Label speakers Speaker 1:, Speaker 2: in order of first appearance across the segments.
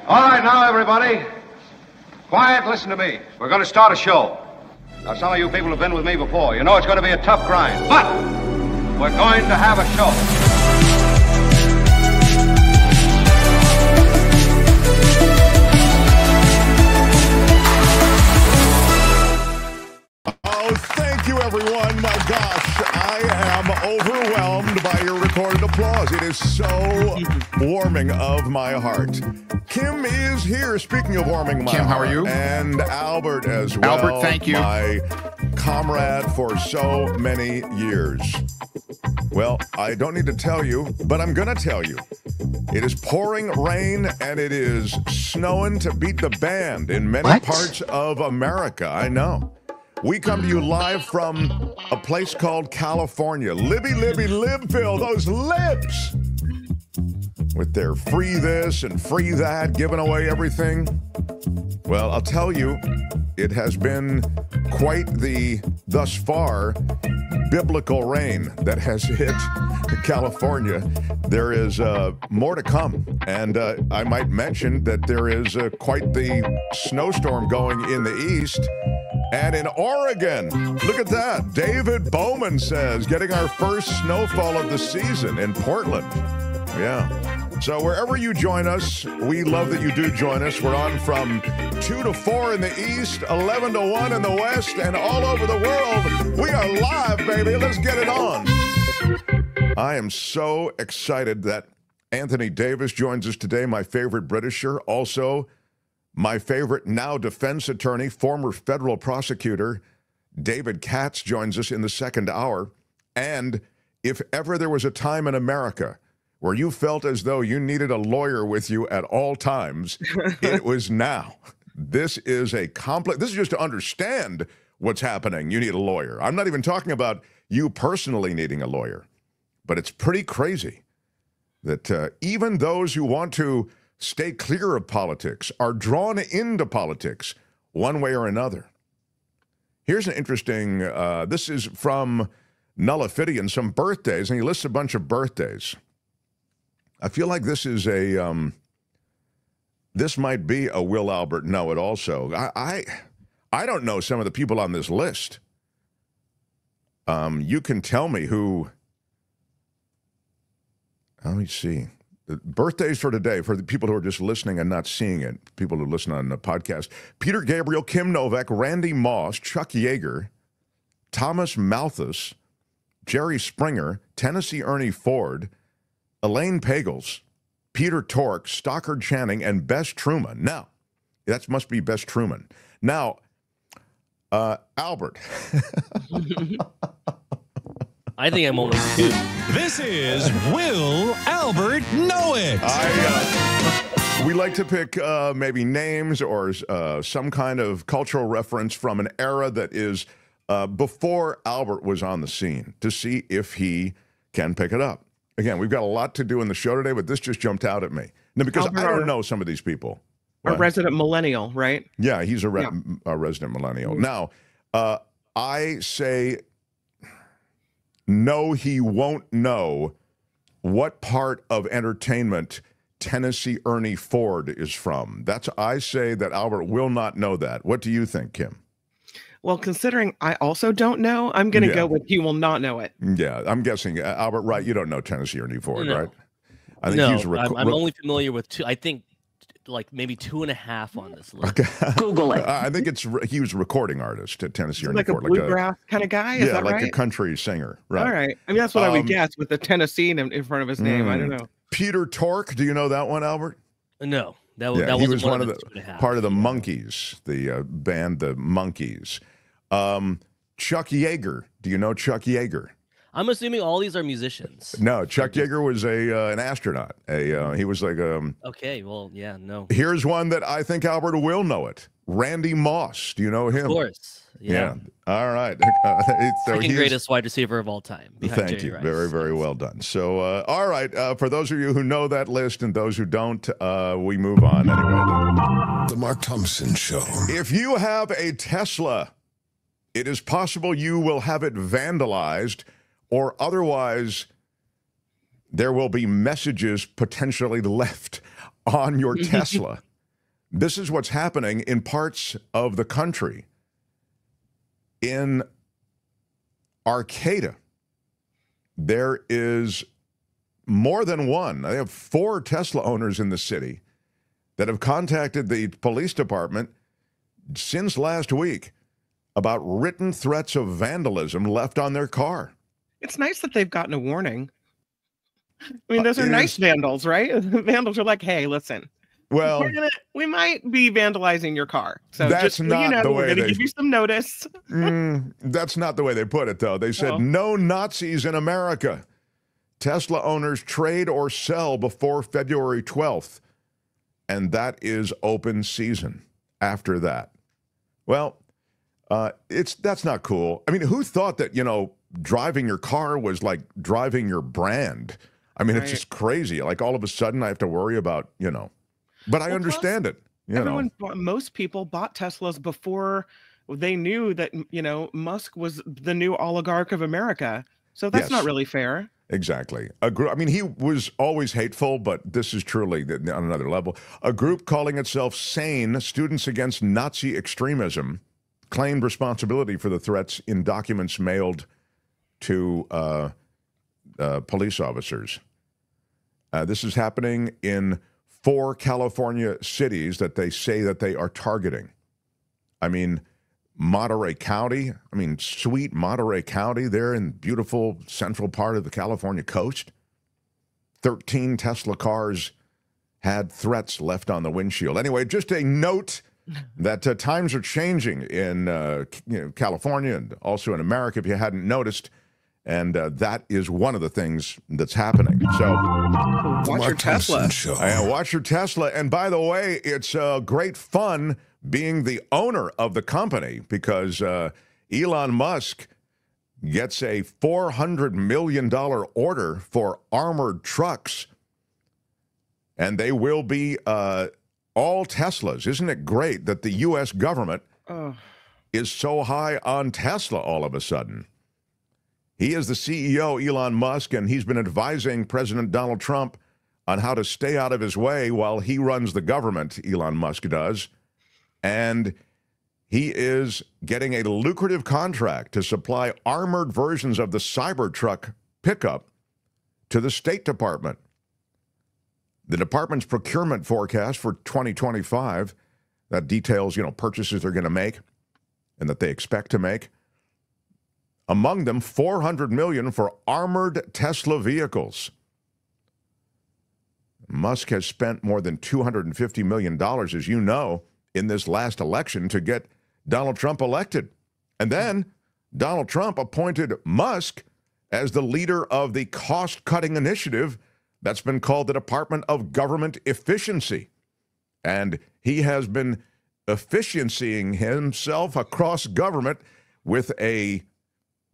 Speaker 1: All right, now, everybody. Quiet, listen to me. We're going to start a show. Now, some of you people have been with me before. You know it's going to be a tough grind, but we're going to have a show.
Speaker 2: Oh, thank you, everyone. My gosh, I am overwhelmed by your recorded applause. It is so warming of my heart. Kim is here. Speaking of warming my
Speaker 3: Kim,
Speaker 2: heart.
Speaker 3: how are you?
Speaker 2: And Albert as well.
Speaker 3: Albert, thank you.
Speaker 2: My comrade for so many years. Well, I don't need to tell you, but I'm going to tell you. It is pouring rain and it is snowing to beat the band in many parts of America. I know. We come to you live from a place called California. Libby, Libville, those libs. With their free this and free that, giving away everything. Well, I'll tell you, it has been quite the, thus far, biblical rain that has hit California. There is more to come. And I might mention that there is quite the snowstorm going in the east. And in Oregon, look at that. David Bowman says, getting our first snowfall of the season in Portland. Yeah. So wherever you join us, we love that you do join us. We're on from 2 to 4 in the east, 11 to 1 in the west, and all over the world. We are live, baby. Let's get it on. I am so excited that Anthony Davis joins us today, my favorite Britisher. Also, my favorite now defense attorney, former federal prosecutor, David Katz joins us in the second hour. And if ever there was a time in America where you felt as though you needed a lawyer with you at all times, it was now. This is this is just to understand what's happening. You need a lawyer. I'm not even talking about you personally needing a lawyer, but it's pretty crazy that even those who want to stay clear of politics are drawn into politics one way or another. Here's an interesting, this is from Nullifidian, some birthdays, and he lists a bunch of birthdays. I feel like this is this might be a Will Albert know it also. I don't know some of the people on this list. You can tell me who, let me see. Birthdays for today, for the people who are just listening and not seeing it, people who listen on the podcast. Peter Gabriel, Kim Novak, Randy Moss, Chuck Yeager, Thomas Malthus, Jerry Springer, Tennessee Ernie Ford, Elaine Pagels, Peter Tork, Stockard Channing, and Bess Truman. Now, that must be Bess Truman. Now, Albert.
Speaker 4: I think I'm only 2.
Speaker 5: This is Will Albert Know It.
Speaker 2: We like to pick maybe names or some kind of cultural reference from an era that is before Albert was on the scene to see if he can pick it up. Again, we've got a lot to do in the show today, but this just jumped out at me. Now, because Albert, I don't know some of these people.
Speaker 6: A resident millennial, right?
Speaker 2: Yeah, he's a resident millennial. Now, I say no, he won't know what part of entertainment Tennessee Ernie Ford is from. I say that Albert will not know that. What do you think, Kim?
Speaker 6: Well, considering I also don't know, I'm going to go with he will not know it.
Speaker 2: Yeah, I'm guessing. Albert, right, you don't know Tennessee Ernie Ford, right? I think
Speaker 4: I'm only familiar with 2. I think like maybe 2.5 on this list.
Speaker 2: Okay.
Speaker 6: Google it.
Speaker 2: I think he was a recording artist at Tennessee Ernie Ford.
Speaker 6: Like a bluegrass kind of guy? Is that
Speaker 2: like
Speaker 6: right?
Speaker 2: a country singer. Right.
Speaker 6: All right. I mean, that's what I would guess with the Tennessee in front of his name. I don't know.
Speaker 2: Peter Tork, do you know that one, Albert?
Speaker 4: No. That
Speaker 2: he was
Speaker 4: one
Speaker 2: of the part of the Monkees, the band the Monkees. Chuck Yeager, do you know Chuck Yeager?
Speaker 4: I'm assuming all these are musicians.
Speaker 2: No, Chuck Yeager was an astronaut. He was like
Speaker 4: okay, well, yeah, no.
Speaker 2: Here's one that I think Albert will know it. Randy Moss. Do you know him?
Speaker 4: Of course. Yeah.
Speaker 2: All right.
Speaker 4: Second greatest wide receiver of all time.
Speaker 2: Thank you. Rice. Very, very well done. So, all right. For those of you who know that list and those who don't, we move on anyway.
Speaker 5: The Mark Thompson Show.
Speaker 2: If you have a Tesla, it is possible you will have it vandalized, or otherwise there will be messages potentially left on your Tesla. This is what's happening in parts of the country. In Arcata, there is more than one. They have 4 Tesla owners in the city that have contacted the police department since last week about written threats of vandalism left on their car.
Speaker 6: It's nice that they've gotten a warning. I mean, those are nice vandals, right? Vandals are like, hey, listen.
Speaker 2: Well,
Speaker 6: we might be vandalizing your car. So
Speaker 2: that's
Speaker 6: just,
Speaker 2: not the way
Speaker 6: we're going to give you some notice.
Speaker 2: That's not the way they put it, though. They said, no Nazis in America. Tesla owners trade or sell before February 12th. And that is open season after that. Well, that's not cool. I mean, who thought that, driving your car was like driving your brand? I mean, It's just crazy. Like all of a sudden I have to worry about, But I understand it.
Speaker 6: Most people bought Teslas before they knew that, Musk was the new oligarch of America. So that's not really fair.
Speaker 2: Exactly. I mean, he was always hateful, but this is truly on another level. A group calling itself SANE, Students Against Nazi Extremism, claimed responsibility for the threats in documents mailed to police officers. This is happening in 4 California cities that they say that they are targeting. I mean, Monterey County, sweet Monterey County, there in beautiful central part of the California coast. 13 Tesla cars had threats left on the windshield. Anyway, just a note that times are changing in California and also in America, if you hadn't noticed. And that is one of the things that's happening. So
Speaker 6: watch your Tesla.
Speaker 2: Watch your Tesla. And by the way, it's great fun being the owner of the company because Elon Musk gets a $400 million order for armored trucks. And they will be all Teslas. Isn't it great that the U.S. government is so high on Tesla all of a sudden? He is the CEO, Elon Musk, and he's been advising President Donald Trump on how to stay out of his way while he runs the government, Elon Musk does. And he is getting a lucrative contract to supply armored versions of the Cybertruck pickup to the State Department. The department's procurement forecast for 2025 that details, purchases they're going to make and that they expect to make. Among them, $400 million for armored Tesla vehicles. Musk has spent more than $250 million, as you know, in this last election to get Donald Trump elected. And then Donald Trump appointed Musk as the leader of the cost-cutting initiative that's been called the Department of Government Efficiency. And he has been efficiencying himself across government with a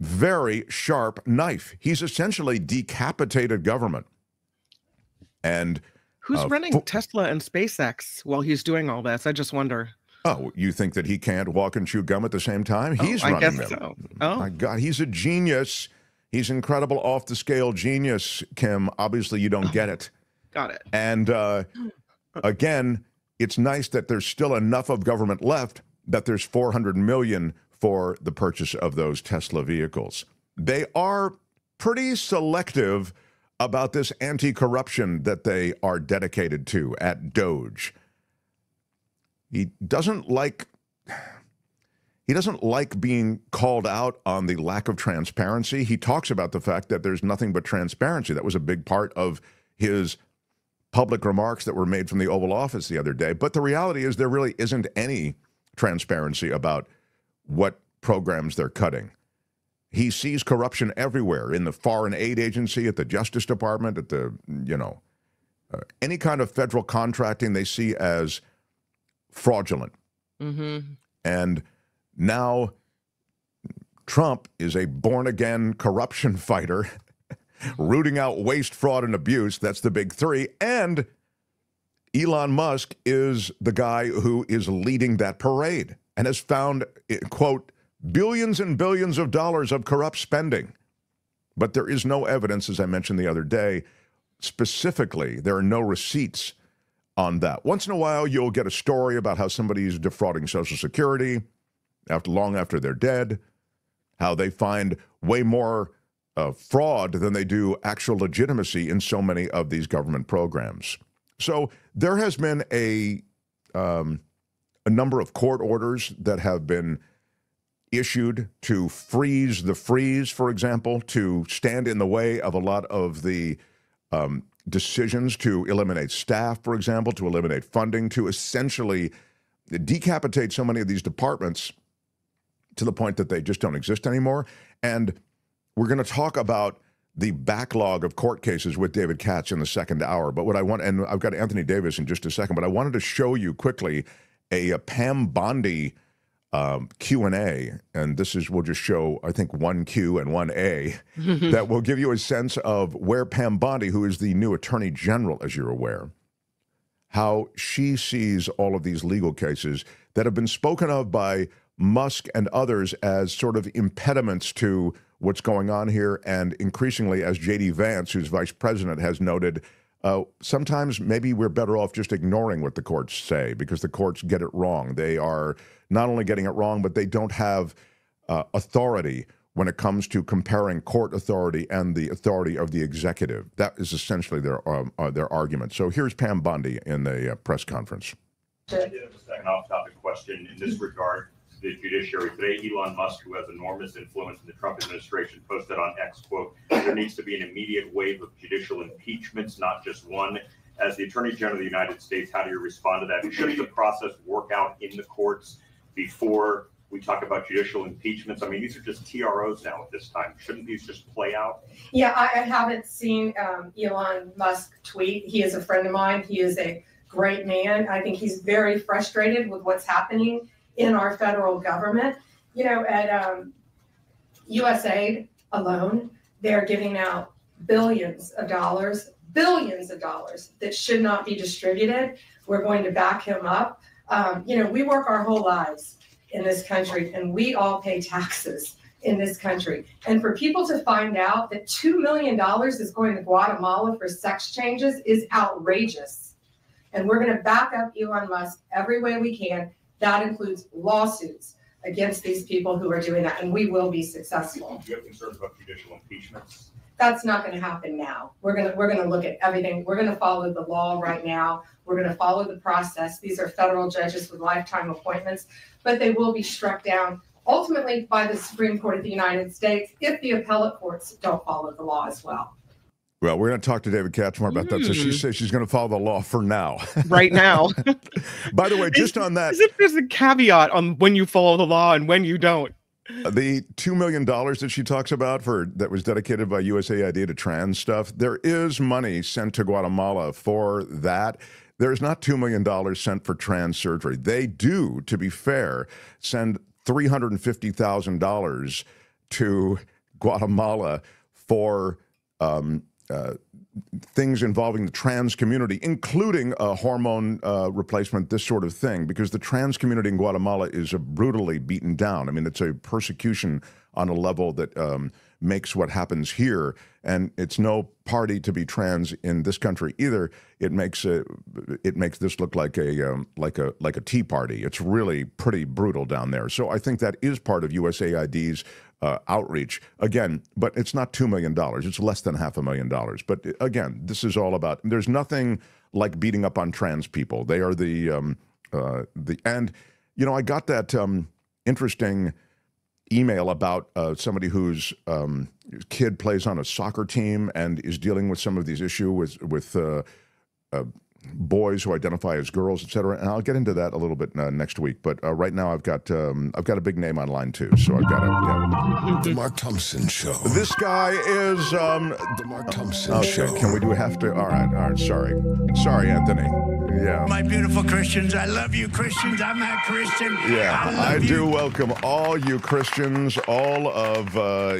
Speaker 2: very sharp knife. He's essentially decapitated government. And
Speaker 6: who's running Tesla and SpaceX while he's doing all this? I just wonder.
Speaker 2: Oh, you think that he can't walk and chew gum at the same time? He's running them. I guess so.
Speaker 6: Oh
Speaker 2: my God, he's a genius. He's incredible, off-the-scale genius, Kim. Obviously, you don't get it.
Speaker 6: Got it.
Speaker 2: And again, it's nice that there's still enough of government left that there's $400 million for the purchase of those Tesla vehicles. They are pretty selective about this anti-corruption that they are dedicated to at Doge. He doesn't like being called out on the lack of transparency. He talks about the fact that there's nothing but transparency. That was a big part of his public remarks that were made from the Oval Office the other day. But the reality is there really isn't any transparency about what programs they're cutting. He sees corruption everywhere, in the Foreign Aid Agency, at the Justice Department, at the, any kind of federal contracting they see as fraudulent.
Speaker 6: Mm-hmm.
Speaker 2: And now Trump is a born-again corruption fighter, rooting out waste, fraud, and abuse. That's the big three. And Elon Musk is the guy who is leading that parade and has found, quote, billions and billions of dollars of corrupt spending. But there is no evidence, as I mentioned the other day, specifically, there are no receipts on that. Once in a while, you'll get a story about how somebody's defrauding Social Security long after they're dead, how they find way more fraud than they do actual legitimacy in so many of these government programs. So there has been a number of court orders that have been issued to freeze the freeze, for example, to stand in the way of a lot of the decisions to eliminate staff, for example, to eliminate funding, to essentially decapitate so many of these departments to the point that they just don't exist anymore. And we're going to talk about the backlog of court cases with David Katz in the second hour. But what I want, and I've got Anthony Davis in just a second, but I wanted to show you quickly a Pam Bondi Q&A, and this is, we'll just show, I think, 1Q and 1A, that will give you a sense of where Pam Bondi, who is the new Attorney General, as you're aware, how she sees all of these legal cases that have been spoken of by Musk and others as sort of impediments to what's going on here, and increasingly, as J.D. Vance, who's vice president, has noted, sometimes maybe we're better off just ignoring what the courts say because the courts get it wrong. They are not only getting it wrong, but they don't have authority when it comes to comparing court authority and the authority of the executive. That is essentially their argument. So here's Pam Bondi in the press conference.
Speaker 3: Just a second off-topic question in this regard. The judiciary today, Elon Musk, who has enormous influence in the Trump administration, posted on X, quote, there needs to be an immediate wave of judicial impeachments, not just one. As the Attorney General of the United States, how do you respond to that? Should the process work out in the courts before we talk about judicial impeachments? I mean, these are just TROs now at this time. Shouldn't these just play out?
Speaker 7: Yeah, I haven't seen Elon Musk tweet. He is a friend of mine. He is a great man. I think he's very frustrated with what's happening in our federal government. You know, at USAID alone, they're giving out billions of dollars that should not be distributed. We're going to back him up. You know, we work our whole lives in this country and we all pay taxes in this country. And for people to find out that $2 million is going to Guatemala for sex changes is outrageous. And we're going to back up Elon Musk every way we can. That includes lawsuits against these people who are doing that, and we will be successful.
Speaker 3: Do you have concerns about judicial impeachments?
Speaker 7: That's not going to happen now. We're going to look at everything. We're going to follow the law right now. We're going to follow the process. These are federal judges with lifetime appointments, but they will be struck down ultimately by the Supreme Court of the United States if the appellate courts don't follow the law as well.
Speaker 2: Well, we're going to talk to David Katz more about that. So she says she's going to follow the law for now.
Speaker 6: Right now.
Speaker 2: By the way, just on that.
Speaker 6: As if there's a caveat on when you follow the law and when you don't.
Speaker 2: The $2 million that she talks about that was dedicated by USAID to trans stuff, there is money sent to Guatemala for that. There's not $2 million sent for trans surgery. They do, to be fair, send $350,000 to Guatemala for things involving the trans community, including hormone replacement, this sort of thing, because the trans community in Guatemala is brutally beaten down. I mean, it's a persecution on a level that makes what happens here, and it's no party to be trans in this country either. It makes this look like a tea party. It's really pretty brutal down there. So I think that is part of USAID's outreach again, but it's not $2 million. It's less than $500,000. But again, this is all about. There's nothing like beating up on trans people. They are and you know, I got that interesting email about somebody whose kid plays on a soccer team and is dealing with some of these issues with boys who identify as girls, et cetera. And I'll get into that a little bit next week. But right now I've got a big name online too. So I've got
Speaker 5: The Mark Thompson Show.
Speaker 2: This guy is
Speaker 5: The Mark Thompson Show.
Speaker 2: Can we have to? All right. Sorry, Anthony. Yeah.
Speaker 8: My beautiful Christians, I love you, Christians. I'm not Christian.
Speaker 2: Yeah, I do welcome all you Christians, all of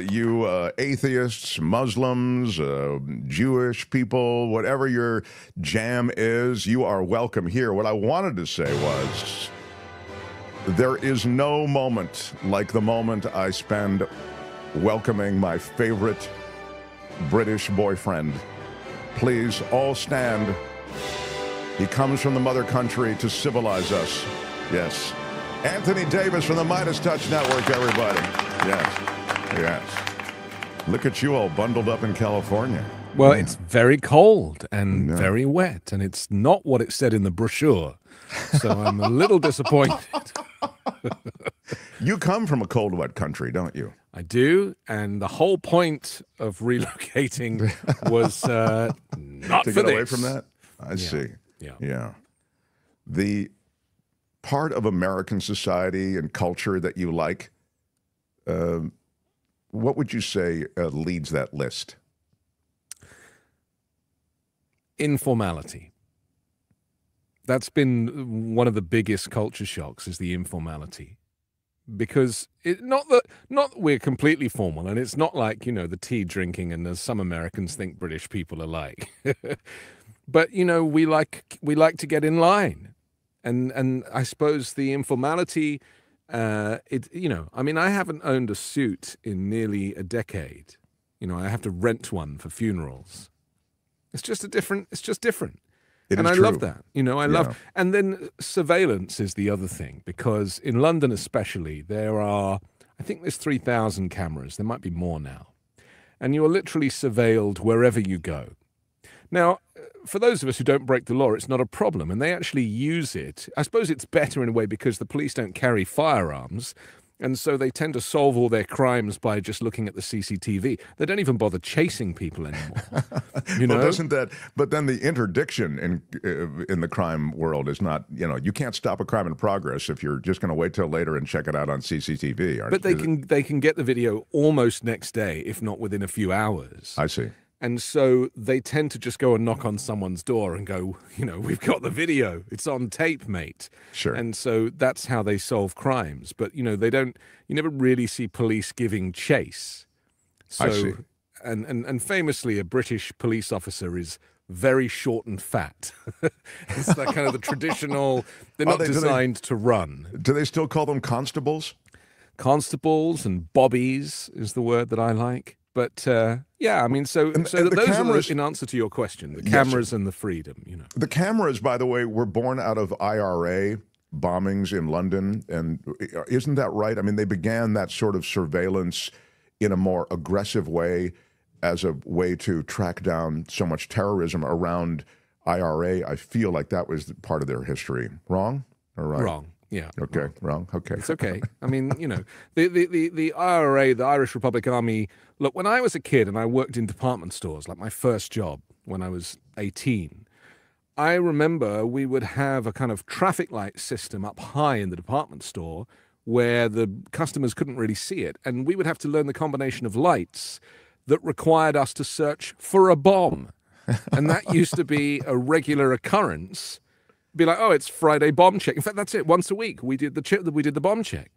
Speaker 2: you atheists, Muslims, Jewish people, whatever your jam is, you are welcome here. What I wanted to say was, there is no moment like the moment I spend welcoming my favorite British boyfriend. Please all stand He comes from the mother country to civilize us. Yes. Anthony Davis from the Midas Touch Network, everybody. Yes. Yes. Look at you all bundled up in California.
Speaker 9: Well, it's very cold and very wet, and it's not what it said in the brochure. So I'm a little disappointed.
Speaker 2: You come from a cold, wet country, don't you?
Speaker 9: I do, and the whole point of relocating was not
Speaker 2: to
Speaker 9: for
Speaker 2: get
Speaker 9: this.
Speaker 2: away from that? I see. Yeah. The part of American society and culture that you like, what would you say leads that list?
Speaker 9: Informality. That's been one of the biggest culture shocks, is the informality. Because not that we're completely formal, and it's not like, the tea drinking and as some Americans think British people are like. But, we like to get in line. And I suppose the informality, I haven't owned a suit in nearly a decade. I have to rent one for funerals. It's just different. And I love that. And then surveillance is the other thing, because in London especially, I think there's 3,000 cameras. There might be more now. And you're literally surveilled wherever you go. Now, for those of us who don't break the law, it's not a problem, and they actually use it. I suppose it's better in a way because the police don't carry firearms, and so they tend to solve all their crimes by just looking at the CCTV. They don't even bother chasing people anymore.
Speaker 2: Well, doesn't that? But then the interdiction in the crime world is not. You can't stop a crime in progress if you're just going to wait till later and check it out on CCTV.
Speaker 9: But they can get the video almost next day, if not within a few hours.
Speaker 2: I see.
Speaker 9: And so they tend to just go and knock on someone's door and go, we've got the video. It's on tape, mate.
Speaker 2: Sure.
Speaker 9: And so that's how they solve crimes. But, you never really see police giving chase. So,
Speaker 2: I see.
Speaker 9: And famously, a British police officer is very short and fat. It's that kind of the traditional, they're not designed to run.
Speaker 2: Do they still call them constables?
Speaker 9: Constables and bobbies is the word that I like. But so those are in answer to your question, the cameras and the freedom,
Speaker 2: The cameras, by the way, were born out of IRA bombings in London, and isn't that right? I mean, they began that sort of surveillance in a more aggressive way as a way to track down so much terrorism around IRA. I feel like that was part of their history. Wrong or right?
Speaker 9: Wrong. Yeah.
Speaker 2: Okay. Wrong. Okay.
Speaker 9: It's okay. I mean, the IRA, the Irish Republic Army. Look, when I was a kid and I worked in department stores, like my first job when I was 18, I remember we would have a kind of traffic light system up high in the department store where the customers couldn't really see it. And we would have to learn the combination of lights that required us to search for a bomb. And that used to be a regular occurrence. Be like, oh, it's Friday bomb check. In fact, that's it. Once a week, we did the bomb check.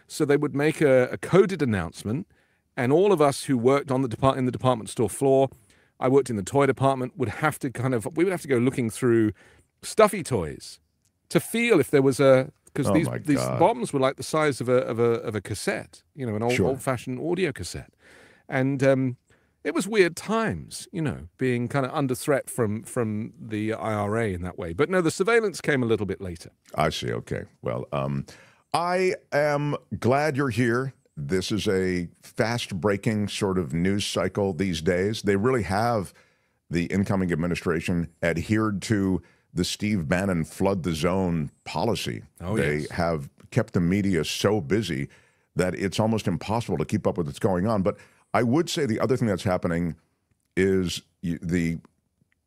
Speaker 9: So they would make a coded announcement, and all of us who worked in the department store floor, I worked in the toy department, we would have to go looking through stuffy toys to feel if there was because these bombs were like the size of a cassette, an old-fashioned audio cassette, and it was weird times, being kind of under threat from the IRA in that way. But no, the surveillance came a little bit later.
Speaker 2: I see. Okay. Well, I am glad you're here. This is a fast-breaking sort of news cycle these days. They really have, the incoming administration, adhered to the Steve Bannon flood the zone policy. They have kept the media so busy that it's almost impossible to keep up with what's going on. But I would say the other thing that's happening is the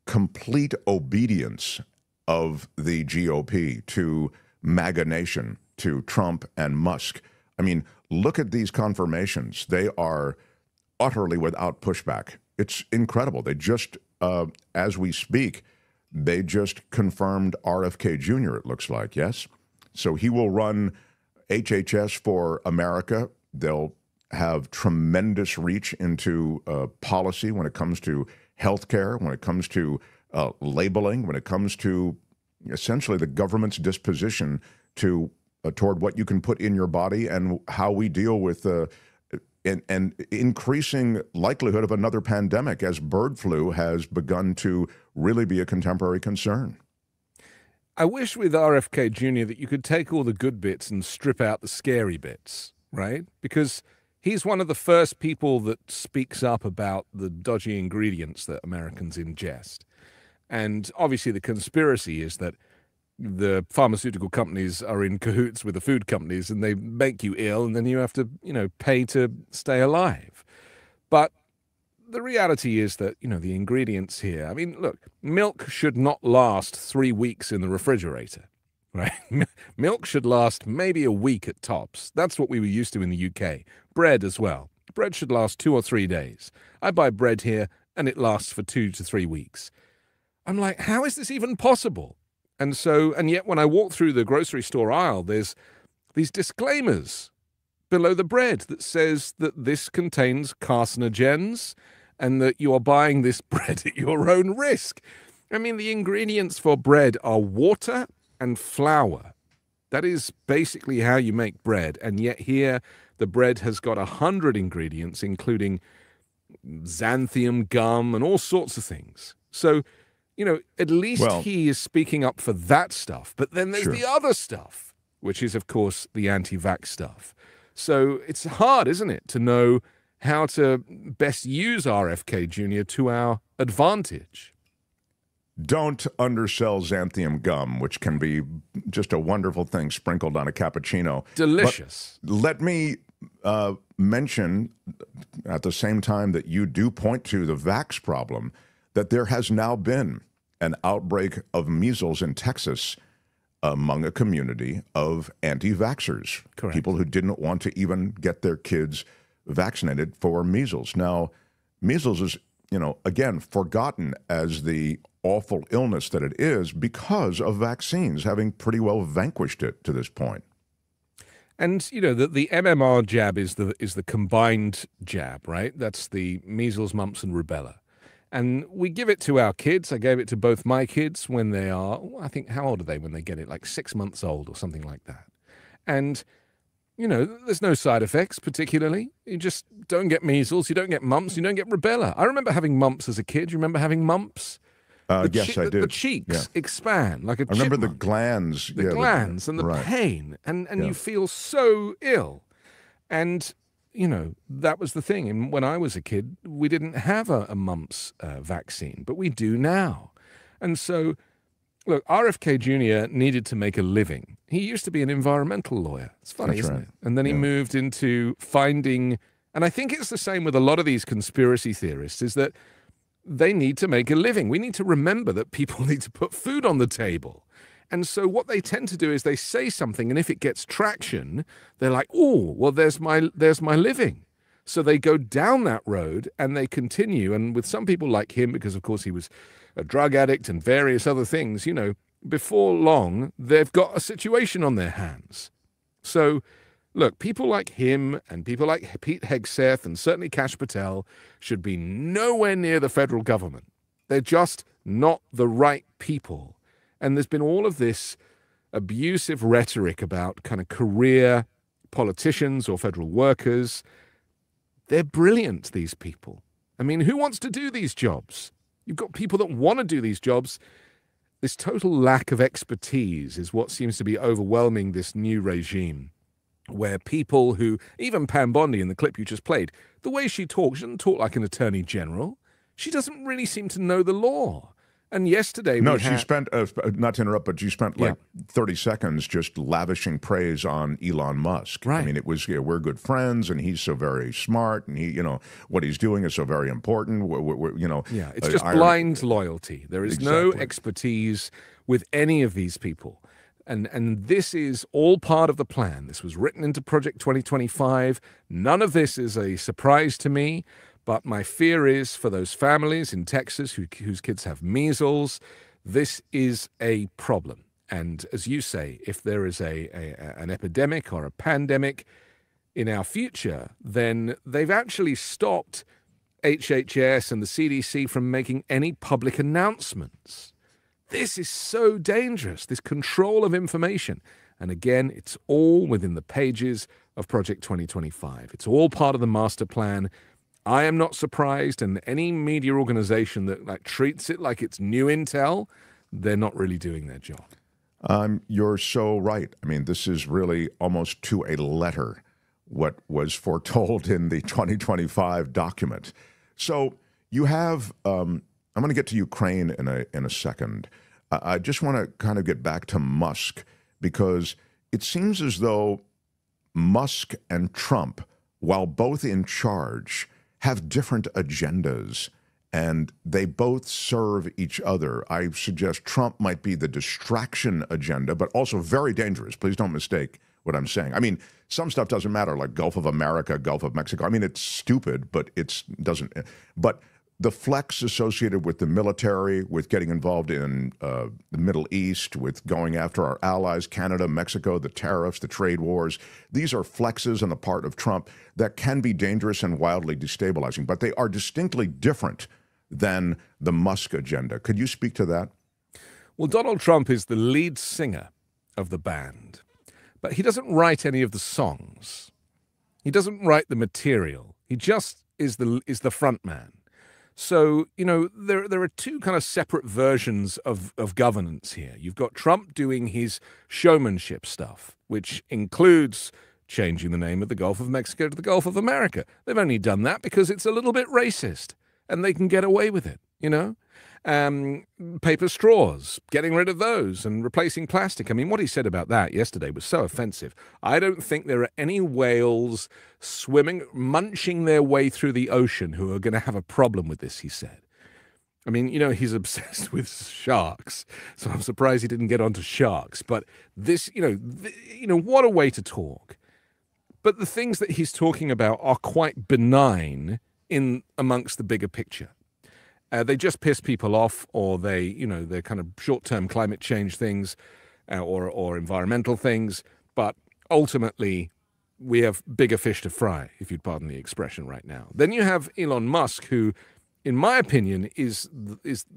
Speaker 2: complete obedience of the GOP to MAGA Nation, to Trump and Musk. I mean, look at these confirmations. They are utterly without pushback. It's incredible. They just, as we speak, they just confirmed RFK Jr., it looks like, yes? So he will run HHS for America. They'll have tremendous reach into policy when it comes to healthcare, when it comes to labeling, when it comes to essentially the government's disposition to toward what you can put in your body and how we deal with an increasing likelihood of another pandemic as bird flu has begun to really be a contemporary concern.
Speaker 9: I wish with RFK Jr. that you could take all the good bits and strip out the scary bits, right? Because he's one of the first people that speaks up about the dodgy ingredients that Americans ingest. And obviously the conspiracy is that the pharmaceutical companies are in cahoots with the food companies and they make you ill and then you have to, pay to stay alive. But the reality is that, the ingredients here, I mean, look, milk should not last 3 weeks in the refrigerator, right? Milk should last maybe a week at tops. That's what we were used to in the UK. Bread as well. Bread should last 2 or 3 days. I buy bread here and it lasts for 2 to 3 weeks. I'm like, how is this even possible? And yet when I walk through the grocery store aisle, there's these disclaimers below the bread that says that this contains carcinogens and that you are buying this bread at your own risk. I mean, the ingredients for bread are water and flour. That is basically how you make bread. And yet here, the bread has got 100 ingredients, including xanthium gum and all sorts of things. So, at least he is speaking up for that stuff. But then there's the other stuff, which is, of course, the anti-vax stuff. So it's hard, isn't it, to know how to best use RFK Jr. to our advantage.
Speaker 2: Don't undersell xanthium gum, which can be just a wonderful thing sprinkled on a cappuccino.
Speaker 9: Delicious.
Speaker 2: But let me mention, at the same time that you do point to the vax problem, that there has now been an outbreak of measles in Texas among a community of anti-vaxxers, people who didn't want to even get their kids vaccinated for measles. Now, measles is, again, forgotten as the awful illness that it is because of vaccines having pretty well vanquished it to this point.
Speaker 9: And, the MMR jab is the combined jab, right? That's the measles, mumps, and rubella. And we give it to our kids. I gave it to both my kids when they are, I think, how old are they when they get it? Like 6 months old or something like that. And, there's no side effects particularly. You just don't get measles, you don't get mumps, you don't get rubella. I remember having mumps as a kid. You remember having mumps?
Speaker 2: Yes, I did.
Speaker 9: The cheeks expand like a
Speaker 2: I remember
Speaker 9: chipmunk.
Speaker 2: the glands.
Speaker 9: The glands and the pain. And you feel so ill. And that was the thing. And when I was a kid, we didn't have a mumps vaccine, but we do now. And so, look, RFK Jr. needed to make a living. He used to be an environmental lawyer. It's funny, isn't it? And then he moved into finding, and I think it's the same with a lot of these conspiracy theorists, is that they need to make a living. We need to remember that people need to put food on the table. And so what they tend to do is they say something, and if it gets traction, they're like, oh, well, there's my living. So they go down that road and they continue. And with some people like him, because of course he was a drug addict and various other things, before long, they've got a situation on their hands. So look, people like him and people like Pete Hegseth and certainly Kash Patel should be nowhere near the federal government. They're just not the right people. And there's been all of this abusive rhetoric about kind of career politicians or federal workers. They're brilliant, these people. I mean, who wants to do these jobs? You've got people that want to do these jobs. This total lack of expertise is what seems to be overwhelming this new regime, where people who, even Pam Bondi in the clip you just played, the way she talks, she doesn't talk like an attorney general. She doesn't really seem to know the law. And yesterday,
Speaker 2: she spent, not to interrupt, but she spent like 30 seconds just lavishing praise on Elon Musk.
Speaker 9: Right.
Speaker 2: I mean, it was, we're good friends and he's so very smart and he, what he's doing is so very important.
Speaker 9: It's just blind loyalty. There is no expertise with any of these people. And this is all part of the plan. This was written into Project 2025. None of this is a surprise to me. But my fear is for those families in Texas whose kids have measles, this is a problem. And as you say, if there is an epidemic or a pandemic in our future, then they've actually stopped HHS and the CDC from making any public announcements. This is so dangerous, this control of information. And again, it's all within the pages of Project 2025. It's all part of the master plan. I am not surprised, and any media organization that treats it like it's new intel, they're not really doing their job.
Speaker 2: You're so right. I mean, this is really almost to a letter what was foretold in the 2025 document. So you have, I'm going to get to Ukraine in a second. I just want to kind of get back to Musk, because it seems as though Musk and Trump, while both in charge, have different agendas, and they both serve each other. I suggest Trump might be the distraction agenda, but also very dangerous. Please don't mistake what I'm saying. I mean, some stuff doesn't matter, like Gulf of America, Gulf of Mexico. I mean, it's stupid, but it doesn't. But the flex associated with the military, with getting involved in the Middle East, with going after our allies, Canada, Mexico, the tariffs, the trade wars, these are flexes on the part of Trump that can be dangerous and wildly destabilizing, but they are distinctly different than the Musk agenda. Could you speak to that?
Speaker 9: Well, Donald Trump is the lead singer of the band, but he doesn't write any of the songs. He doesn't write the material. He just is the front man. So, you know, there are two kind of separate versions of governance here. You've got Trump doing his showmanship stuff, which includes changing the name of the Gulf of Mexico to the Gulf of America. They've only done that because it's a little bit racist, and they can get away with it, you know? Paper straws, getting rid of those and replacing plastic. I mean, what he said about that yesterday was so offensive. I don't think there are any whales swimming, munching their way through the ocean who are going to have a problem with this, he said. I mean, you know, he's obsessed with sharks, so I'm surprised he didn't get onto sharks. But this, you know, what a way to talk. But the things that he's talking about are quite benign in amongst the bigger picture. They just piss people off, or they're kind of short-term climate change things or environmental things. But ultimately, we have bigger fish to fry, if you'd pardon the expression right now. Then you have Elon Musk, who, in my opinion, is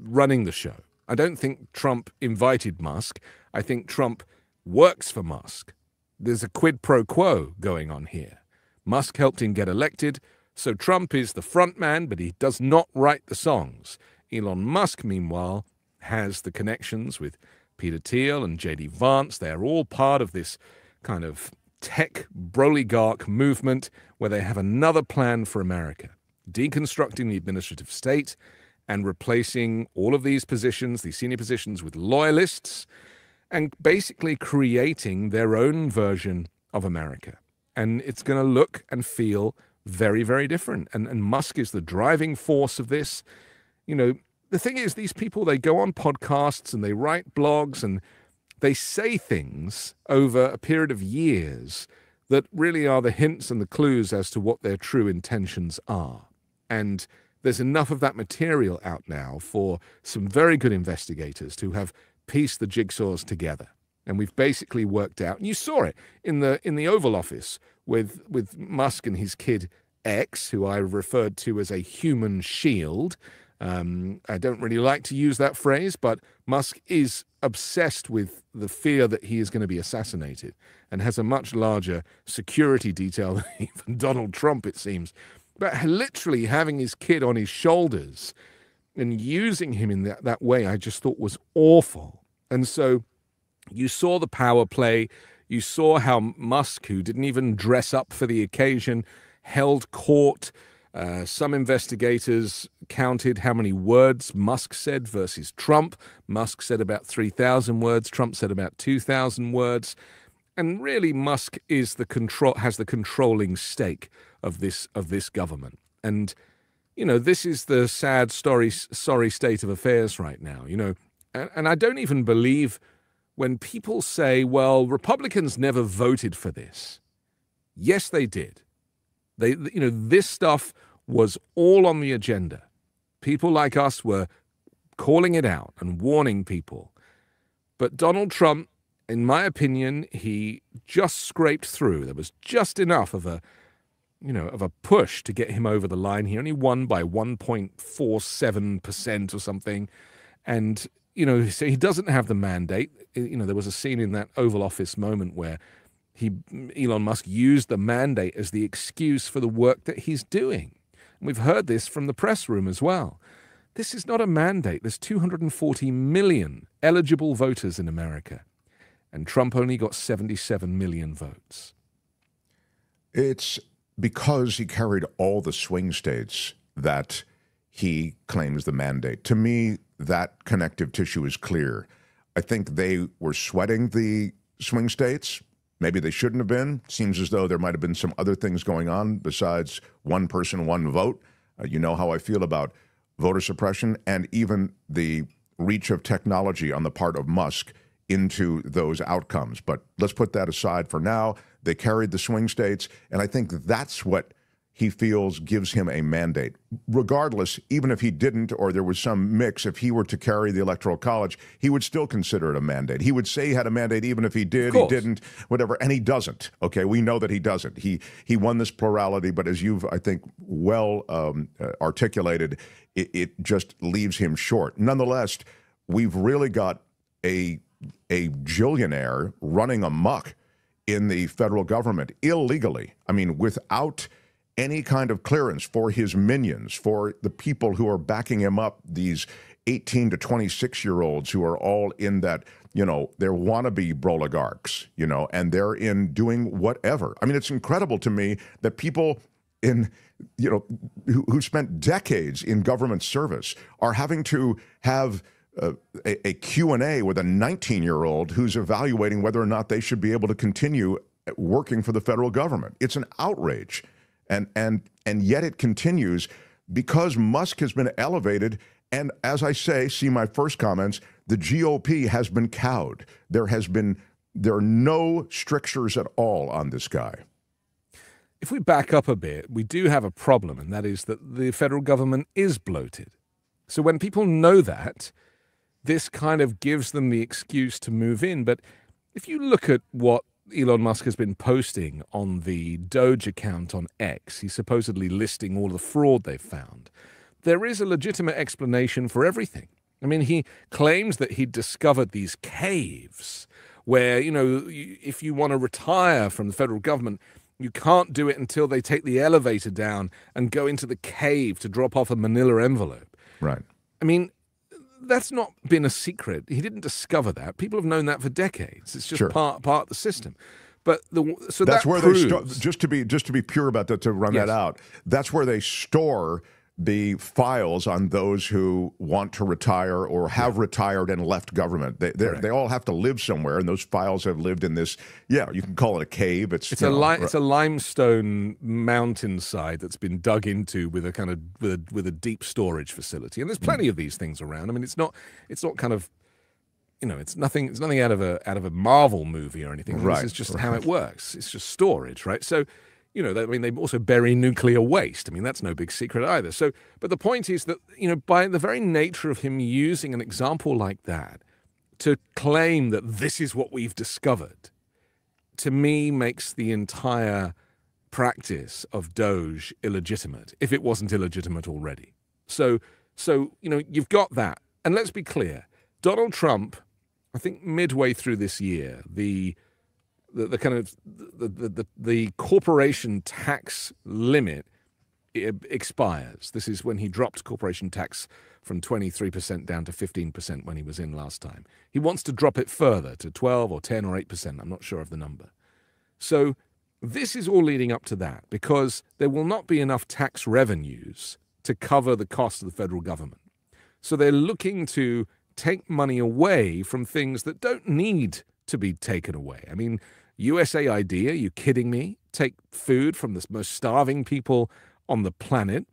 Speaker 9: running the show. I don't think Trump invited Musk. I think Trump works for Musk. There's a quid pro quo going on here. Musk helped him get elected. So Trump is the front man, but he does not write the songs. Elon Musk, meanwhile, has the connections with Peter Thiel and J.D. Vance. They're all part of this kind of tech broligarch movement where they have another plan for America, deconstructing the administrative state and replacing all of these positions, these senior positions, with loyalists, and basically creating their own version of America. And it's going to look and feel very, very different. And Musk is the driving force of this. You know, the thing is, these people, they go on podcasts and they write blogs and they say things over a period of years that really are the hints and the clues as to what their true intentions are. And there's enough of that material out now for some very good investigators to have pieced the jigsaws together. And we've basically worked out, and you saw it in the Oval Office with Musk and his kid X, who I referred to as a human shield. I don't really like to use that phrase, but Musk is obsessed with the fear that he is going to be assassinated and has a much larger security detail than even Donald Trump, it seems. But literally having his kid on his shoulders and using him in that way, I just thought was awful. And so you saw the power play. You saw how Musk, who didn't even dress up for the occasion, held court. Some investigators counted how many words Musk said versus Trump. Musk said about 3,000 words. Trump said about 2,000 words. And really, Musk has the controlling stake of this government. And you know, this is the sad, sorry state of affairs right now. You know, and I don't even believe when people say, well, Republicans never voted for this. Yes, they did. This stuff was all on the agenda. People like us were calling it out and warning people. But Donald Trump, in my opinion, he just scraped through. There was just enough of a push to get him over the line. He only won by 1.47% or something. And so he doesn't have the mandate. There was a scene in that Oval Office moment where Elon Musk used the mandate as the excuse for the work that he's doing. And we've heard this from the press room as well. This is not a mandate. There's 240 million eligible voters in America. and Trump only got 77 million votes?
Speaker 2: It's because he carried all the swing states that he claims the mandate. To me, that connective tissue is clear. I think they were sweating the swing states. Maybe they shouldn't have been. Seems as though there might have been some other things going on besides one person, one vote. You know how I feel about voter suppression and even the reach of technology on the part of Musk into those outcomes. But let's put that aside for now. They carried the swing states, and I think that's what he feels gives him a mandate. Regardless, even if he didn't or there was some mix, if he were to carry the Electoral College, he would still consider it a mandate. He would say he had a mandate even if he did, he didn't, whatever, and he doesn't. Okay, we know that he doesn't. He won this plurality, but as you've, I think, well articulated, it just leaves him short. Nonetheless, we've really got a billionaire running amok in the federal government illegally. I mean, without any kind of clearance for his minions, for the people who are backing him up, these 18 to 26-year-olds who are all in that, you know, they're wannabe broligarchs, you know, and they're in doing whatever. I mean, it's incredible to me that people in, you know, who spent decades in government service are having to have a Q&A with a 19-year-old who's evaluating whether or not they should be able to continue working for the federal government. It's an outrage. And yet it continues because Musk has been elevated. And as I say, see my first comments, the GOP has been cowed. There are no strictures at all on this guy.
Speaker 9: If we back up a bit, we do have a problem, and that is that the federal government is bloated. So when people know that, this kind of gives them the excuse to move in. But if you look at what Elon Musk has been posting on the Doge account on X, he's supposedly listing all the fraud they've found. There is a legitimate explanation for everything. I mean, he claims that he discovered these caves where, you know, if you want to retire from the federal government, you can't do it until they take the elevator down and go into the cave to drop off a manila envelope.
Speaker 2: Right.
Speaker 9: I mean, that's not been a secret. He didn't discover that. People have known that for decades. It's just part of the system. But so
Speaker 2: that's
Speaker 9: that
Speaker 2: where
Speaker 9: proves,
Speaker 2: they just to be pure about that, to run that out. That's where they store the files on those who want to retire or have retired and left government. They all have to live somewhere, and those files have lived in this. Yeah, you can call it a cave. It's a
Speaker 9: limestone mountainside that's been dug into with a kind of with a deep storage facility, and there's plenty of these things around. I mean, it's not kind of, you know, it's nothing out of a Marvel movie or anything. This is just how it works. It's just storage, right? So, you know, I mean, they also bury nuclear waste. I mean, that's no big secret either. So, but the point is that, you know, by the very nature of him using an example like that to claim that this is what we've discovered, to me makes the entire practice of Doge illegitimate, if it wasn't illegitimate already. So, you know, you've got that. And let's be clear, Donald Trump, I think midway through this year, the corporation tax limit expires. This is when he dropped corporation tax from 23% down to 15% when he was in last time. He wants to drop it further to 12 or 10 or 8%. I'm not sure of the number. So this is all leading up to that, because there will not be enough tax revenues to cover the cost of the federal government. So they're looking to take money away from things that don't need to be taken away. I mean, USAID, are you kidding me? Take food from the most starving people on the planet.